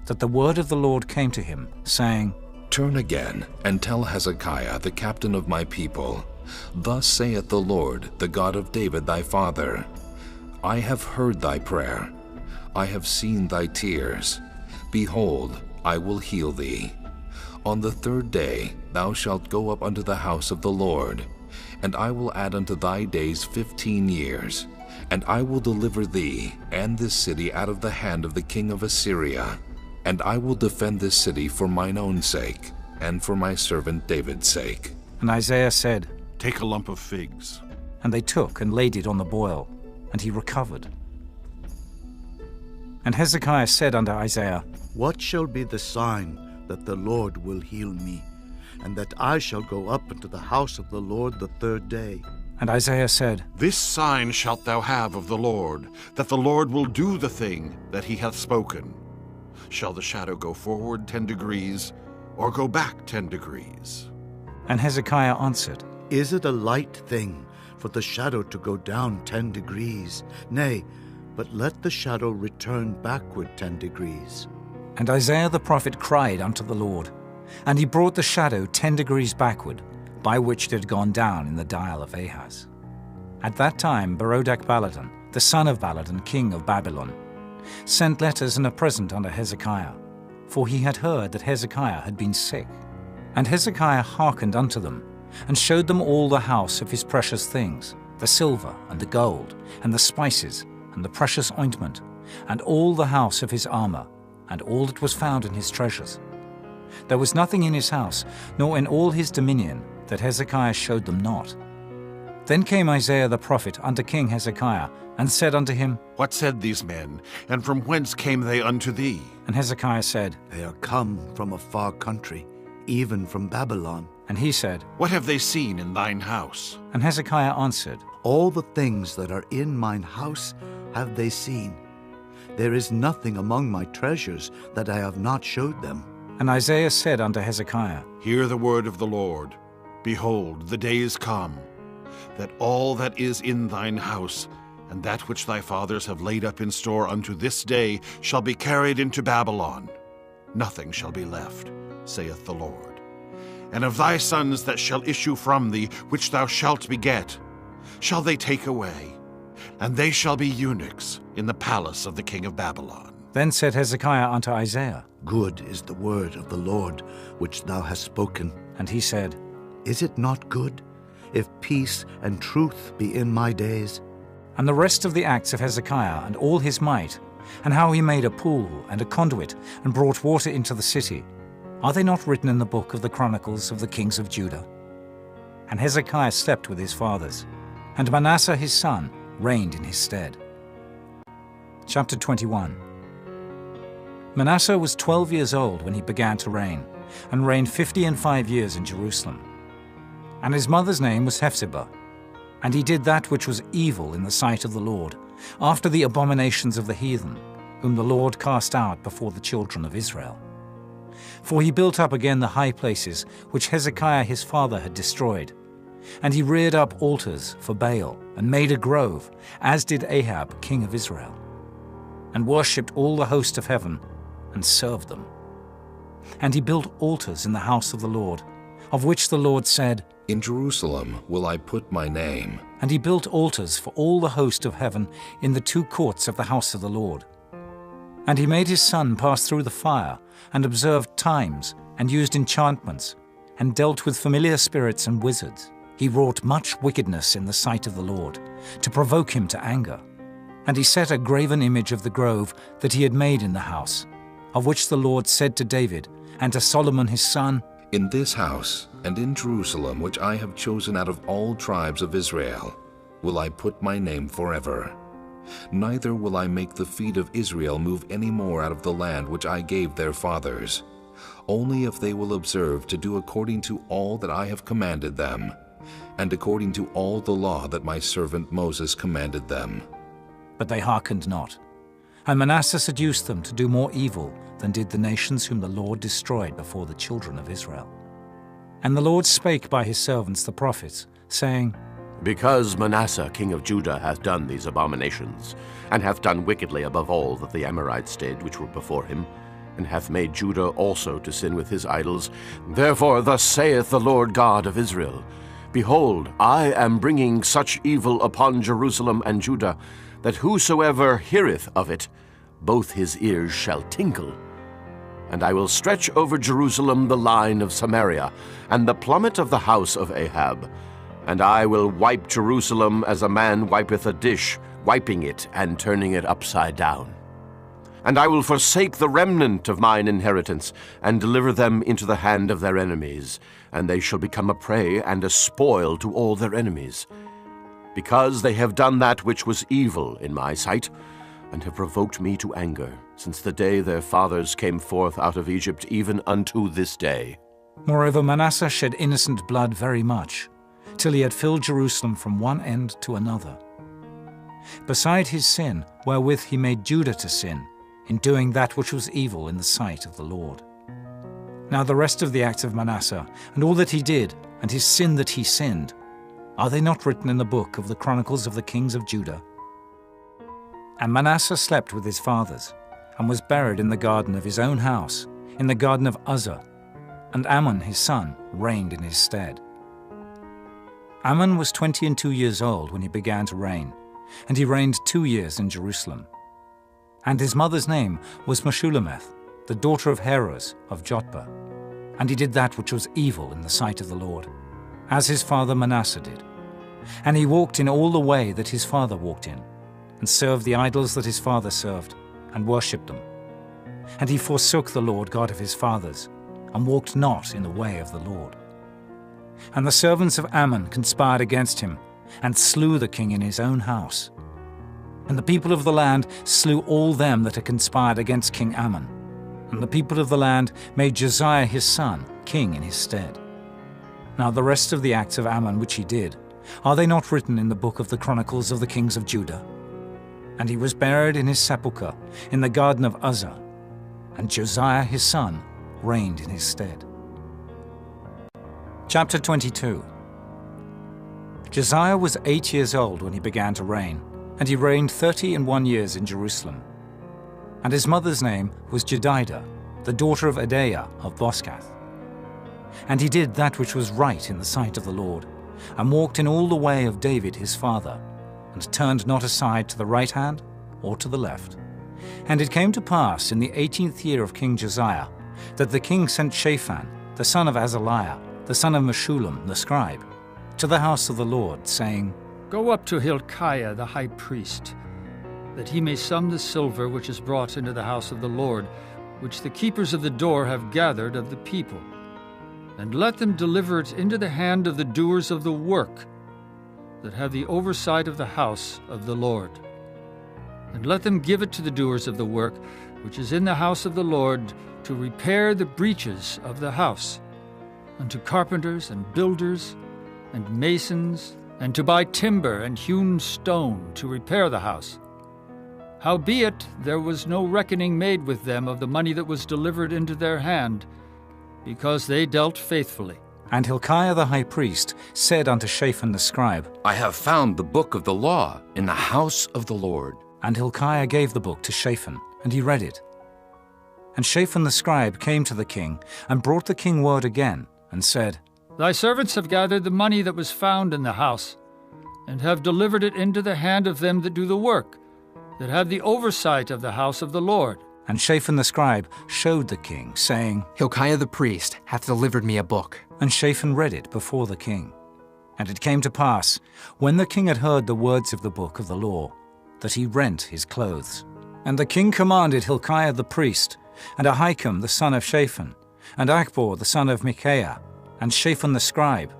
that the word of the Lord came to him, saying, Turn again, and tell Hezekiah the captain of my people, Thus saith the Lord, the God of David thy father, I have heard thy prayer, I have seen thy tears. Behold, I will heal thee. On the third day thou shalt go up unto the house of the Lord, and I will add unto thy days 15 years, and I will deliver thee and this city out of the hand of the king of Assyria. And I will defend this city for mine own sake, and for my servant David's sake. And Isaiah said, Take a lump of figs. And they took and laid it on the boil, and he recovered. And Hezekiah said unto Isaiah, What shall be the sign that the Lord will heal me, and that I shall go up into the house of the Lord the third day? And Isaiah said, This sign shalt thou have of the Lord, that the Lord will do the thing that he hath spoken. Shall the shadow go forward 10 degrees, or go back 10 degrees? And Hezekiah answered, Is it a light thing for the shadow to go down 10 degrees? Nay, but let the shadow return backward 10 degrees. And Isaiah the prophet cried unto the Lord, and he brought the shadow 10 degrees backward, by which it had gone down in the dial of Ahaz. At that time Berodach-Baladan, the son of Baladan, king of Babylon, sent letters and a present unto Hezekiah, for he had heard that Hezekiah had been sick. And Hezekiah hearkened unto them, and showed them all the house of his precious things, the silver and the gold, and the spices, and the precious ointment, and all the house of his armor, and all that was found in his treasures. There was nothing in his house, nor in all his dominion, that Hezekiah showed them not. Then came Isaiah the prophet unto King Hezekiah, and said unto him, What said these men, and from whence came they unto thee? And Hezekiah said, They are come from a far country, even from Babylon. And he said, What have they seen in thine house? And Hezekiah answered, All the things that are in mine house have they seen. There is nothing among my treasures that I have not showed them. And Isaiah said unto Hezekiah, Hear the word of the Lord. Behold, the days come, that all that is in thine house, and that which thy fathers have laid up in store unto this day, shall be carried into Babylon. Nothing shall be left, saith the Lord. And of thy sons that shall issue from thee, which thou shalt beget, shall they take away, and they shall be eunuchs in the palace of the king of Babylon. Then said Hezekiah unto Isaiah, Good is the word of the Lord which thou hast spoken. And he said, Is it not good, if peace and truth be in my days? And the rest of the acts of Hezekiah, and all his might, and how he made a pool and a conduit, and brought water into the city, are they not written in the book of the chronicles of the kings of Judah? And Hezekiah slept with his fathers, and Manasseh his son reigned in his stead. Chapter 21. Manasseh was 12 years old when he began to reign, and reigned 55 years in Jerusalem. And his mother's name was Hephzibah. And he did that which was evil in the sight of the Lord, after the abominations of the heathen, whom the Lord cast out before the children of Israel. For he built up again the high places which Hezekiah his father had destroyed. And he reared up altars for Baal, and made a grove, as did Ahab king of Israel, and worshipped all the host of heaven, and served them. And he built altars in the house of the Lord, of which the Lord said, In Jerusalem will I put my name. And he built altars for all the host of heaven in the two courts of the house of the Lord. And he made his son pass through the fire, and observed times, and used enchantments, and dealt with familiar spirits and wizards. He wrought much wickedness in the sight of the Lord, to provoke him to anger. And he set a graven image of the grove that he had made in the house, of which the Lord said to David and to Solomon his son, In this house and in Jerusalem, which I have chosen out of all tribes of Israel, will I put my name forever. Neither will I make the feet of Israel move any more out of the land which I gave their fathers, only if they will observe to do according to all that I have commanded them, and according to all the law that my servant Moses commanded them. But they hearkened not. And Manasseh seduced them to do more evil than did the nations whom the Lord destroyed before the children of Israel. And the Lord spake by his servants the prophets, saying, Because Manasseh king of Judah hath done these abominations, and hath done wickedly above all that the Amorites did which were before him, and hath made Judah also to sin with his idols, therefore thus saith the Lord God of Israel, Behold, I am bringing such evil upon Jerusalem and Judah, that whosoever heareth of it, both his ears shall tingle. And I will stretch over Jerusalem the line of Samaria, and the plummet of the house of Ahab. And I will wipe Jerusalem as a man wipeth a dish, wiping it and turning it upside down. And I will forsake the remnant of mine inheritance, and deliver them into the hand of their enemies, and they shall become a prey and a spoil to all their enemies. Because they have done that which was evil in my sight, and have provoked me to anger, since the day their fathers came forth out of Egypt, even unto this day. Moreover, Manasseh shed innocent blood very much, till he had filled Jerusalem from one end to another. Beside his sin, wherewith he made Judah to sin, in doing that which was evil in the sight of the Lord. Now the rest of the acts of Manasseh, and all that he did, and his sin that he sinned, are they not written in the book of the chronicles of the kings of Judah? And Manasseh slept with his fathers, and was buried in the garden of his own house, in the garden of Uzzah, and Amon his son reigned in his stead. Amon was 22 years old when he began to reign, and he reigned 2 years in Jerusalem. And his mother's name was Meshullemeth, the daughter of Heroes of Jotbah. And he did that which was evil in the sight of the Lord, as his father Manasseh did. And he walked in all the way that his father walked in, and served the idols that his father served, and worshipped them. And he forsook the Lord God of his fathers, and walked not in the way of the Lord. And the servants of Ammon conspired against him, and slew the king in his own house. And the people of the land slew all them that had conspired against King Ammon. And the people of the land made Josiah his son king in his stead. Now the rest of the acts of Ammon which he did, are they not written in the book of the chronicles of the kings of Judah? And he was buried in his sepulchre in the garden of Uzzah. And Josiah his son reigned in his stead. Chapter 22. Josiah was 8 years old when he began to reign, and he reigned 31 years in Jerusalem. And his mother's name was Jedidah, the daughter of Adaiah of Boscath. And he did that which was right in the sight of the Lord, and walked in all the way of David his father, and turned not aside to the right hand or to the left. And it came to pass in the 18th year of King Josiah, that the king sent Shaphan, the son of Azaliah, the son of Meshullam the scribe, to the house of the Lord, saying, Go up to Hilkiah the high priest, that he may sum the silver which is brought into the house of the Lord, which the keepers of the door have gathered of the people. And let them deliver it into the hand of the doers of the work, that have the oversight of the house of the Lord. And let them give it to the doers of the work, which is in the house of the Lord, to repair the breaches of the house, and to carpenters and builders and masons, and to buy timber and hewn stone to repair the house. Howbeit there was no reckoning made with them of the money that was delivered into their hand, because they dealt faithfully. And Hilkiah the high priest said unto Shaphan the scribe, I have found the book of the law in the house of the Lord. And Hilkiah gave the book to Shaphan, and he read it. And Shaphan the scribe came to the king, and brought the king word again, and said, Thy servants have gathered the money that was found in the house, and have delivered it into the hand of them that do the work, that have the oversight of the house of the Lord. And Shaphan the scribe showed the king, saying, Hilkiah the priest hath delivered me a book. And Shaphan read it before the king. And it came to pass, when the king had heard the words of the book of the law, that he rent his clothes. And the king commanded Hilkiah the priest, and Ahikam the son of Shaphan, and Achbor the son of Micaiah, and Shaphan the scribe,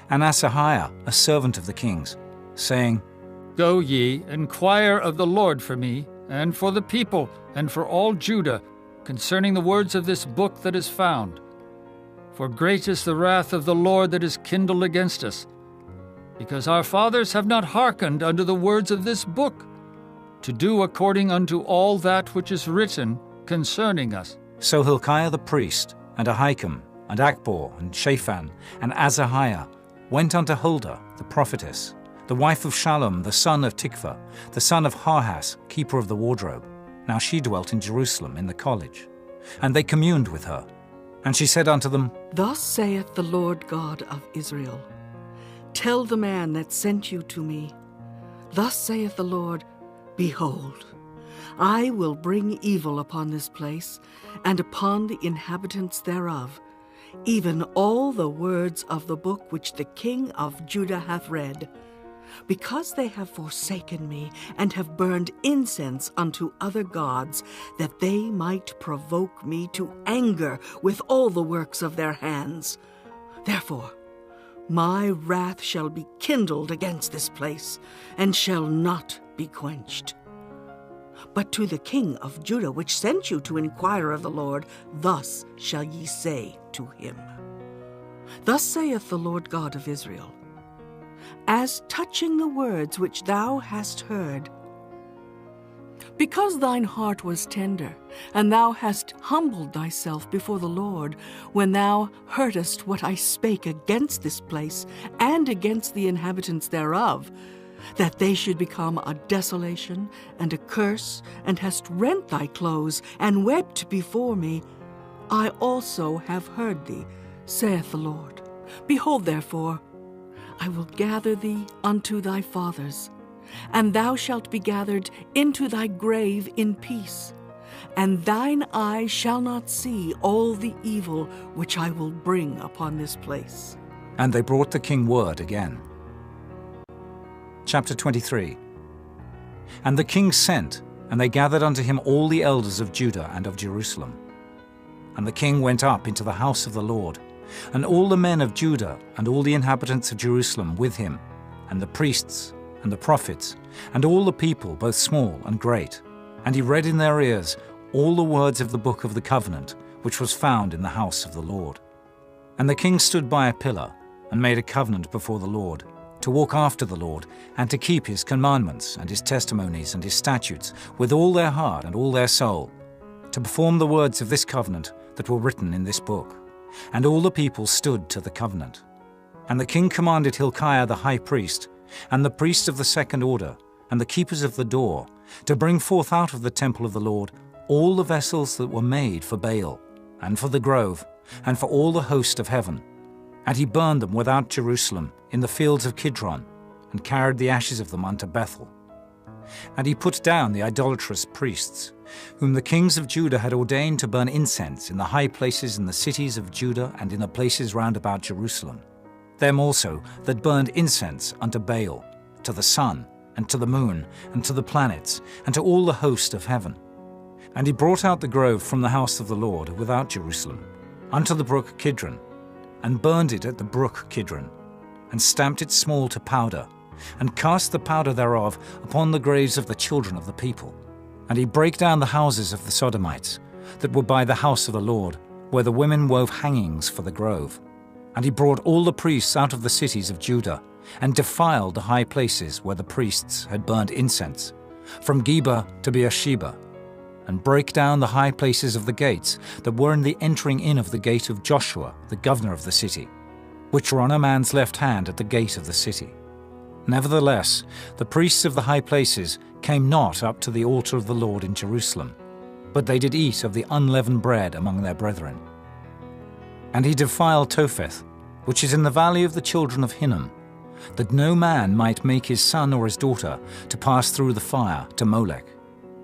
and Asahiah a servant of the king's, saying, Go ye, inquire of the Lord for me, and for the people, and for all Judah, concerning the words of this book that is found. For great is the wrath of the Lord that is kindled against us, because our fathers have not hearkened unto the words of this book, to do according unto all that which is written concerning us. So Hilkiah the priest, and Ahikam, and Achbor, and Shaphan, and Asahiah went unto Huldah the prophetess, the wife of Shallum the son of Tikvah, the son of Harhas, keeper of the wardrobe. Now she dwelt in Jerusalem in the college. And they communed with her. And she said unto them, Thus saith the Lord God of Israel, Tell the man that sent you to me, Thus saith the Lord, Behold, I will bring evil upon this place, and upon the inhabitants thereof, even all the words of the book which the king of Judah hath read, because they have forsaken me, and have burned incense unto other gods, that they might provoke me to anger with all the works of their hands. Therefore my wrath shall be kindled against this place, and shall not be quenched. But to the king of Judah, which sent you to inquire of the Lord, thus shall ye say to him, Thus saith the Lord God of Israel, As touching the words which thou hast heard, because thine heart was tender, and thou hast humbled thyself before the Lord, when thou heardest what I spake against this place, and against the inhabitants thereof, that they should become a desolation and a curse, and hast rent thy clothes, and wept before me, I also have heard thee, saith the Lord. Behold, therefore, I will gather thee unto thy fathers, and thou shalt be gathered into thy grave in peace, and thine eye shall not see all the evil which I will bring upon this place. And they brought the king word again. Chapter 23. And the king sent, and they gathered unto him all the elders of Judah and of Jerusalem. And the king went up into the house of the Lord, and all the men of Judah and all the inhabitants of Jerusalem with him, and the priests and the prophets, and all the people, both small and great. And he read in their ears all the words of the book of the covenant, which was found in the house of the Lord. And the king stood by a pillar, and made a covenant before the Lord, to walk after the Lord, and to keep his commandments, and his testimonies, and his statutes, with all their heart and all their soul, to perform the words of this covenant that were written in this book. And all the people stood to the covenant. And the king commanded Hilkiah the high priest, and the priests of the second order, and the keepers of the door, to bring forth out of the temple of the Lord all the vessels that were made for Baal, and for the grove, and for all the host of heaven. And he burned them without Jerusalem, in the fields of Kidron, and carried the ashes of them unto Bethel. And he put down the idolatrous priests, whom the kings of Judah had ordained to burn incense in the high places in the cities of Judah and in the places round about Jerusalem. Them also that burned incense unto Baal, to the sun, and to the moon, and to the planets, and to all the host of heaven. And he brought out the grove from the house of the Lord without Jerusalem, unto the brook Kidron, and burned it at the brook Kidron, and stamped it small to powder, and cast the powder thereof upon the graves of the children of the people. And he brake down the houses of the Sodomites, that were by the house of the Lord, where the women wove hangings for the grove. And he brought all the priests out of the cities of Judah, and defiled the high places where the priests had burned incense, from Geba to Beersheba, and brake down the high places of the gates that were in the entering in of the gate of Joshua, the governor of the city, which were on a man's left hand at the gate of the city. Nevertheless, the priests of the high places came not up to the altar of the Lord in Jerusalem, but they did eat of the unleavened bread among their brethren. And he defiled Topheth, which is in the valley of the children of Hinnom, that no man might make his son or his daughter to pass through the fire to Molech.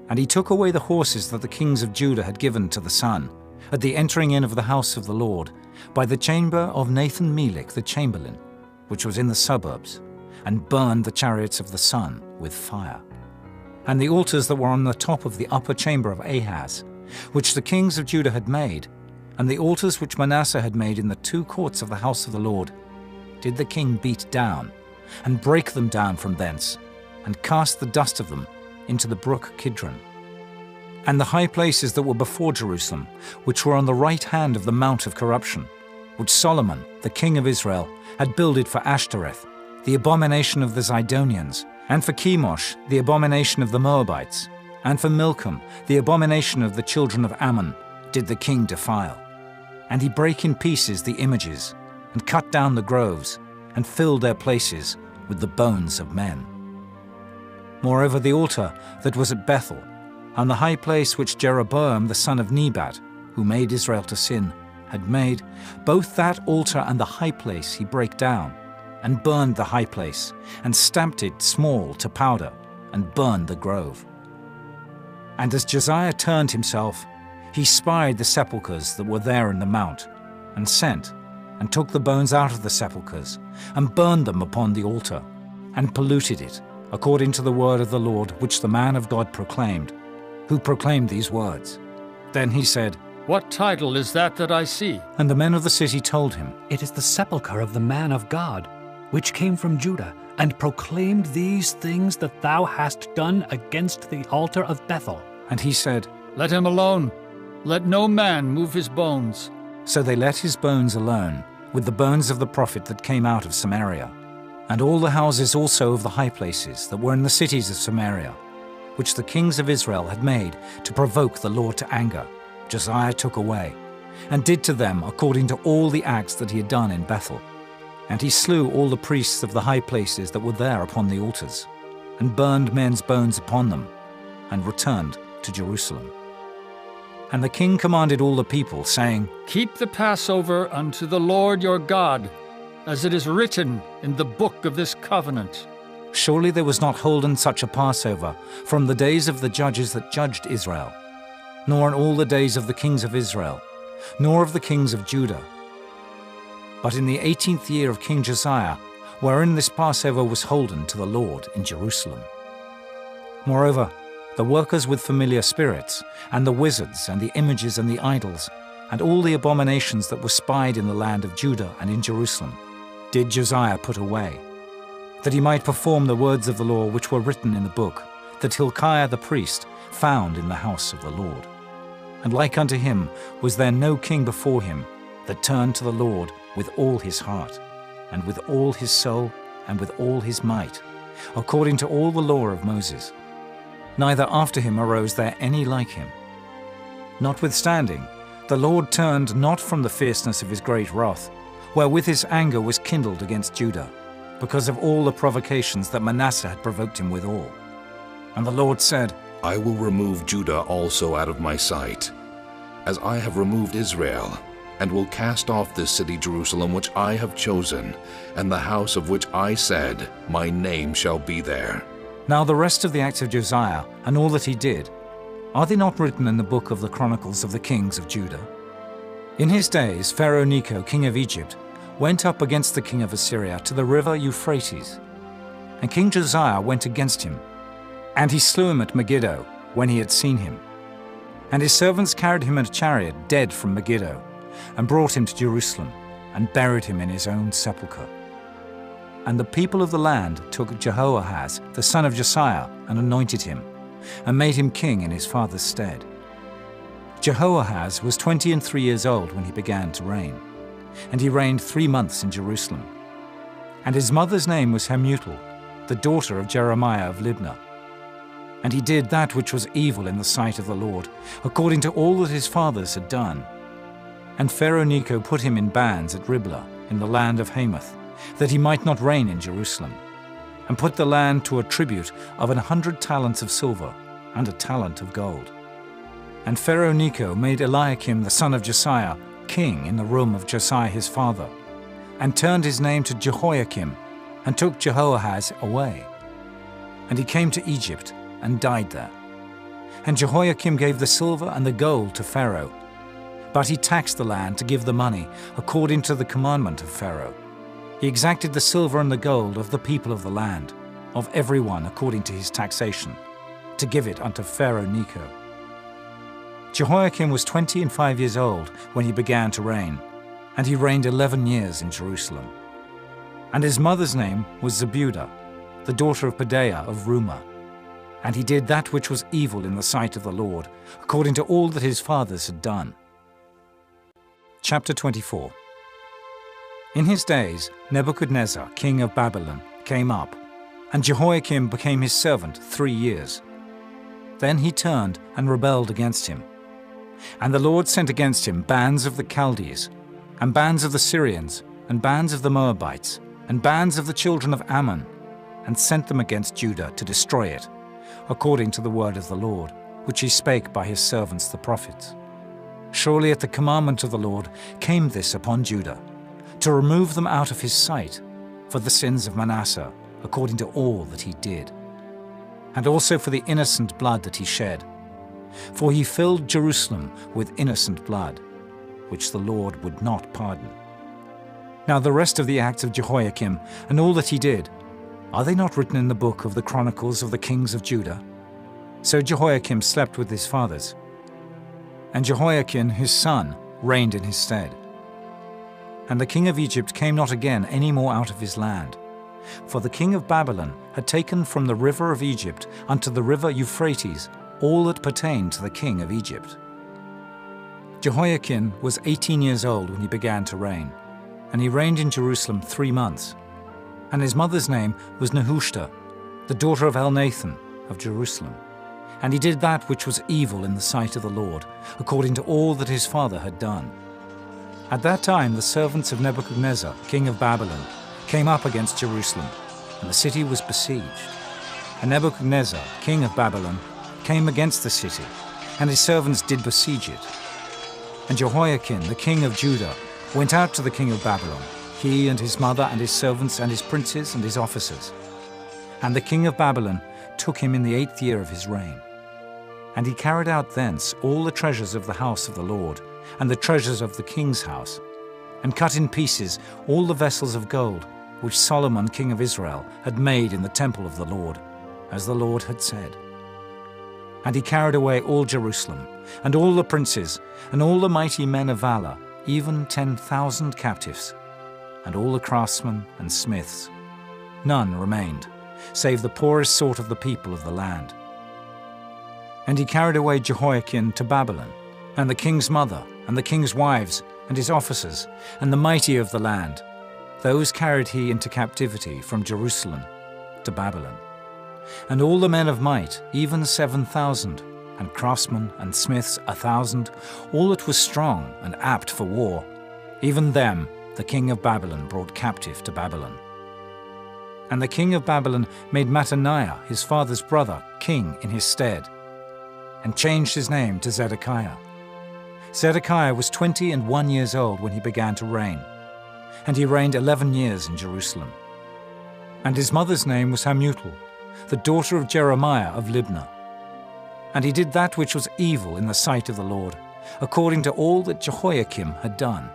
And he took away the horses that the kings of Judah had given to the sun, at the entering in of the house of the Lord, by the chamber of Nathan-Melech the chamberlain, which was in the suburbs, and burned the chariots of the sun with fire. And the altars that were on the top of the upper chamber of Ahaz, which the kings of Judah had made, and the altars which Manasseh had made in the two courts of the house of the Lord, did the king beat down, and break them down from thence, and cast the dust of them into the brook Kidron. And the high places that were before Jerusalem, which were on the right hand of the mount of corruption, which Solomon, the king of Israel, had builded for Ashtoreth, the abomination of the Zidonians, and for Chemosh, the abomination of the Moabites, and for Milcom, the abomination of the children of Ammon, did the king defile. And he brake in pieces the images, and cut down the groves, and filled their places with the bones of men. Moreover, the altar that was at Bethel, and the high place which Jeroboam the son of Nebat, who made Israel to sin, had made, both that altar and the high place he brake down, and burned the high place, and stamped it small to powder, and burned the grove. And as Josiah turned himself, he spied the sepulchres that were there in the mount, and sent, and took the bones out of the sepulchres, and burned them upon the altar, and polluted it, according to the word of the Lord which the man of God proclaimed, who proclaimed these words. Then he said, What title is that I see? And the men of the city told him, It is the sepulchre of the man of God, which came from Judah, and proclaimed these things that thou hast done against the altar of Bethel. And he said, Let him alone. Let no man move his bones. So they let his bones alone, with the bones of the prophet that came out of Samaria, and all the houses also of the high places that were in the cities of Samaria, which the kings of Israel had made to provoke the Lord to anger, Josiah took away, and did to them according to all the acts that he had done in Bethel. And he slew all the priests of the high places that were there upon the altars, and burned men's bones upon them, and returned to Jerusalem. And the king commanded all the people, saying, Keep the Passover unto the Lord your God, as it is written in the book of this covenant. Surely there was not holden such a Passover from the days of the judges that judged Israel, nor in all the days of the kings of Israel, nor of the kings of Judah. But in the 18th year of King Josiah, wherein this Passover was holden to the Lord in Jerusalem. Moreover, the workers with familiar spirits, and the wizards, and the images, and the idols, and all the abominations that were spied in the land of Judah and in Jerusalem, did Josiah put away, that he might perform the words of the law which were written in the book, that Hilkiah the priest found in the house of the Lord. And like unto him was there no king before him that turned to the Lord with all his heart, and with all his soul, and with all his might, according to all the law of Moses. Neither after him arose there any like him. Notwithstanding, the Lord turned not from the fierceness of his great wrath, wherewith his anger was kindled against Judah, because of all the provocations that Manasseh had provoked him withal. And the Lord said, I will remove Judah also out of my sight, as I have removed Israel, and will cast off this city Jerusalem which I have chosen, and the house of which I said, my name shall be there. Now the rest of the acts of Josiah, and all that he did, are they not written in the book of the Chronicles of the kings of Judah? In his days Pharaoh Necho, king of Egypt, went up against the king of Assyria to the river Euphrates. And King Josiah went against him, and he slew him at Megiddo when he had seen him. And his servants carried him in a chariot dead from Megiddo, and brought him to Jerusalem, and buried him in his own sepulchre. And the people of the land took Jehoahaz, the son of Josiah, and anointed him, and made him king in his father's stead. Jehoahaz was 23 years old when he began to reign, and he reigned 3 months in Jerusalem. And his mother's name was Hamutal, the daughter of Jeremiah of Libnah. And he did that which was evil in the sight of the Lord, according to all that his fathers had done. And Pharaoh Necho put him in bands at Riblah, in the land of Hamath, that he might not reign in Jerusalem, and put the land to a tribute of 100 talents of silver, and a talent of gold. And Pharaoh Necho made Eliakim the son of Josiah king in the room of Josiah his father, and turned his name to Jehoiakim, and took Jehoahaz away. And he came to Egypt, and died there. And Jehoiakim gave the silver and the gold to Pharaoh, but he taxed the land to give the money according to the commandment of Pharaoh. He exacted the silver and the gold of the people of the land, of every one according to his taxation, to give it unto Pharaoh Necho. Jehoiakim was 25 years old when he began to reign, and he reigned 11 years in Jerusalem. And his mother's name was Zebudah, the daughter of Pedaiah of Rumah. And he did that which was evil in the sight of the Lord, according to all that his fathers had done. Chapter 24. In his days Nebuchadnezzar, king of Babylon, came up, and Jehoiakim became his servant 3 years. Then he turned and rebelled against him. And the Lord sent against him bands of the Chaldees, and bands of the Syrians, and bands of the Moabites, and bands of the children of Ammon, and sent them against Judah to destroy it, according to the word of the Lord, which he spake by his servants the prophets. Surely at the commandment of the Lord came this upon Judah, to remove them out of his sight, for the sins of Manasseh, according to all that he did, and also for the innocent blood that he shed. For he filled Jerusalem with innocent blood, which the Lord would not pardon. Now the rest of the acts of Jehoiakim, and all that he did, are they not written in the book of the Chronicles of the kings of Judah? So Jehoiakim slept with his fathers, and Jehoiakim his son reigned in his stead. And the king of Egypt came not again any more out of his land, for the king of Babylon had taken from the river of Egypt unto the river Euphrates all that pertained to the king of Egypt. Jehoiakim was 18 years old when he began to reign, and he reigned in Jerusalem 3 months. And his mother's name was Nehushta, the daughter of Elnathan of Jerusalem. And he did that which was evil in the sight of the Lord, according to all that his father had done. At that time the servants of Nebuchadnezzar, king of Babylon, came up against Jerusalem, and the city was besieged. And Nebuchadnezzar, king of Babylon, came against the city, and his servants did besiege it. And Jehoiakim, the king of Judah, went out to the king of Babylon, he and his mother and his servants and his princes and his officers. And the king of Babylon took him in the 8th year of his reign. And he carried out thence all the treasures of the house of the Lord, and the treasures of the king's house, and cut in pieces all the vessels of gold which Solomon king of Israel had made in the temple of the Lord, as the Lord had said. And he carried away all Jerusalem, and all the princes, and all the mighty men of valor, even 10,000 captives, and all the craftsmen and smiths. None remained, save the poorest sort of the people of the land. And he carried away Jehoiakim to Babylon, and the king's mother, and the king's wives, and his officers, and the mighty of the land. Those carried he into captivity from Jerusalem to Babylon. And all the men of might, even 7,000, and craftsmen and smiths 1,000, all that was strong and apt for war. Even them the king of Babylon brought captive to Babylon. And the king of Babylon made Mattaniah, his father's brother, king in his stead, and changed his name to Zedekiah. Zedekiah was 21 years old when he began to reign, and he reigned 11 years in Jerusalem. And his mother's name was Hamutal, the daughter of Jeremiah of Libnah. And he did that which was evil in the sight of the Lord, according to all that Jehoiakim had done.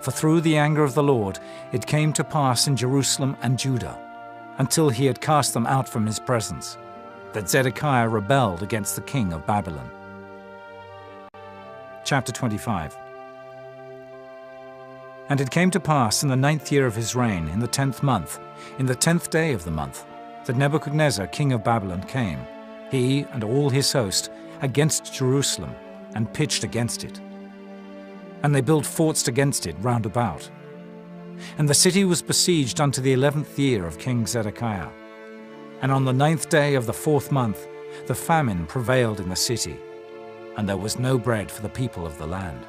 For through the anger of the Lord it came to pass in Jerusalem and Judah, until he had cast them out from his presence, that Zedekiah rebelled against the king of Babylon. Chapter 25. And it came to pass in the 9th year of his reign, in the 10th month, in the 10th day of the month, that Nebuchadnezzar king of Babylon came, he and all his host, against Jerusalem, and pitched against it. And they built forts against it round about. And the city was besieged unto the 11th year of King Zedekiah. And on the 9th day of the 4th month, the famine prevailed in the city, and there was no bread for the people of the land.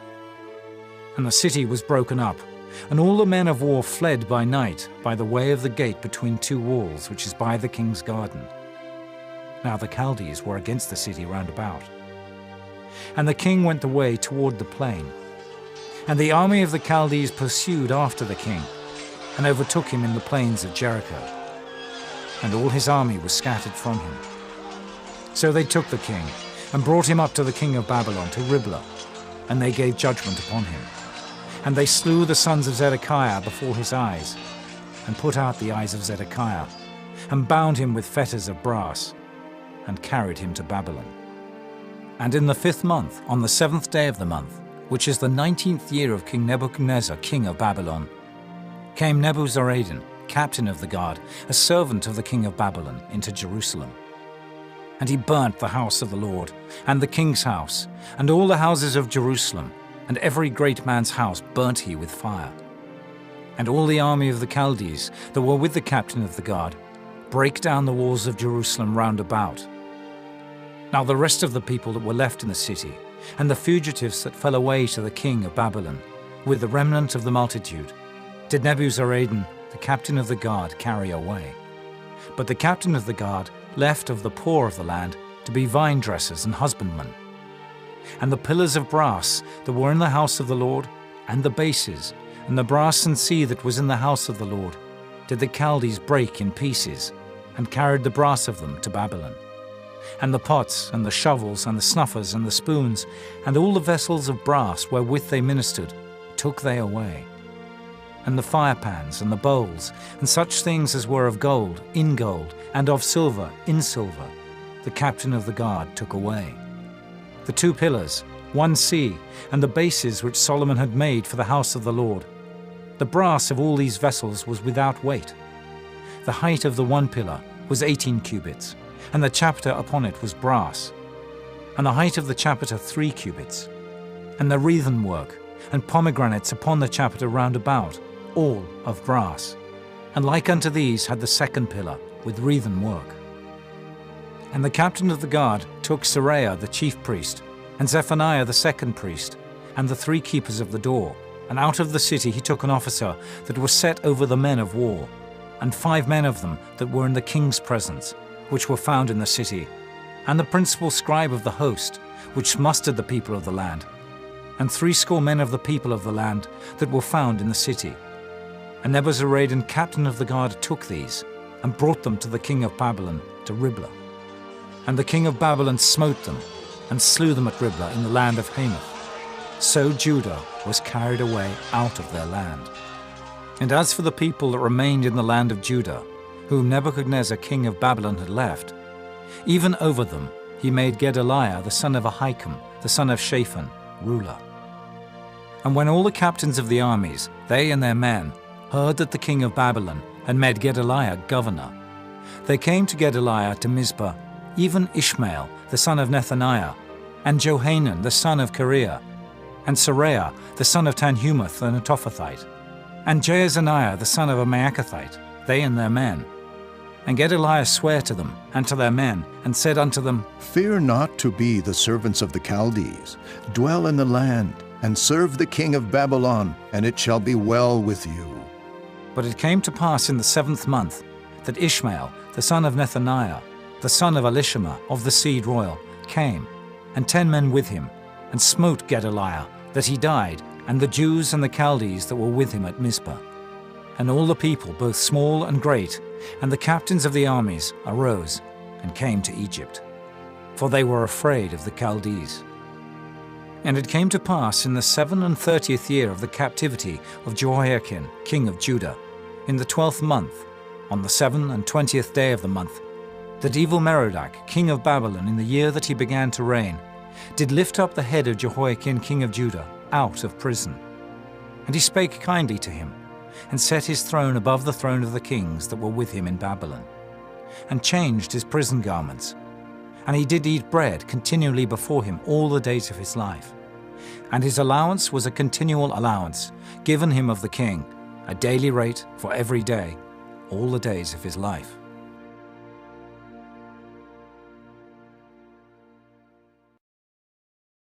And the city was broken up, and all the men of war fled by night by the way of the gate between two walls, which is by the king's garden. Now the Chaldees were against the city round about. And the king went the way toward the plain. And the army of the Chaldees pursued after the king, and overtook him in the plains of Jericho. And all his army was scattered from him. So they took the king, and brought him up to the king of Babylon, to Riblah, and they gave judgment upon him. And they slew the sons of Zedekiah before his eyes, and put out the eyes of Zedekiah, and bound him with fetters of brass, and carried him to Babylon. And in the 5th month, on the 7th day of the month, which is the 19th year of King Nebuchadnezzar, king of Babylon, came Nebuzaradan, captain of the guard, a servant of the king of Babylon, into Jerusalem. And he burnt the house of the Lord, and the king's house, and all the houses of Jerusalem, and every great man's house burnt he with fire. And all the army of the Chaldees that were with the captain of the guard brake down the walls of Jerusalem round about. Now the rest of the people that were left in the city, and the fugitives that fell away to the king of Babylon, with the remnant of the multitude, did Nebuzaradan, the captain of the guard, carry away. But the captain of the guard left of the poor of the land to be vine dressers and husbandmen. And the pillars of brass that were in the house of the Lord, and the bases, and the brass and sea that was in the house of the Lord, did the Chaldees break in pieces, and carried the brass of them to Babylon. And the pots, and the shovels, and the snuffers, and the spoons, and all the vessels of brass wherewith they ministered, took they away. And the firepans, and the bowls, and such things as were of gold, in gold, and of silver, in silver, the captain of the guard took away. The 2 pillars, 1 sea, and the bases which Solomon had made for the house of the Lord. The brass of all these vessels was without weight. The height of the 1 pillar was 18 cubits, and the chapiter upon it was brass, and the height of the chapiter 3 cubits, and the wreathen work, and pomegranates upon the chapiter round about, all of brass. And like unto these had the 2nd pillar, with wreathen work. And the captain of the guard took Seraiah the chief priest, and Zephaniah the 2nd priest, and the 3 keepers of the door, and out of the city he took an officer that was set over the men of war, and 5 men of them that were in the king's presence, which were found in the city, and the principal scribe of the host, which mustered the people of the land, and 70 men of the people of the land that were found in the city. And Nebuzaradan, captain of the guard, took these, and brought them to the king of Babylon, to Riblah. And the king of Babylon smote them, and slew them at Riblah in the land of Hamath. So Judah was carried away out of their land. And as for the people that remained in the land of Judah, whom Nebuchadnezzar king of Babylon had left, even over them he made Gedaliah the son of Ahikam, the son of Shaphan, ruler. And when all the captains of the armies, they and their men, heard that the king of Babylon had made Gedaliah governor, they came to Gedaliah to Mizpah, even Ishmael the son of Nethaniah, and Johanan the son of Kareah, and Seraiah the son of Tanhumath the Netophathite, and Jaazaniah the son of a Maacathite, they and their men. And Gedaliah sware to them and to their men, and said unto them, Fear not to be the servants of the Chaldees. Dwell in the land, and serve the king of Babylon, and it shall be well with you. But it came to pass in the 7th month, that Ishmael, the son of Nethaniah, the son of Elishama of the seed royal, came, and 10 men with him, and smote Gedaliah, that he died, and the Jews and the Chaldees that were with him at Mizpah. And all the people, both small and great, and the captains of the armies, arose and came to Egypt, for they were afraid of the Chaldees. And it came to pass in the 37th year of the captivity of Jehoiakim, king of Judah, in the 12th month, on the 27th day of the month, that Evil-Merodach, king of Babylon, in the year that he began to reign, did lift up the head of Jehoiakim, king of Judah, out of prison. And he spake kindly to him, and set his throne above the throne of the kings that were with him in Babylon, and changed his prison garments. And he did eat bread continually before him all the days of his life. And his allowance was a continual allowance, given him of the king, a daily rate for every day, all the days of his life.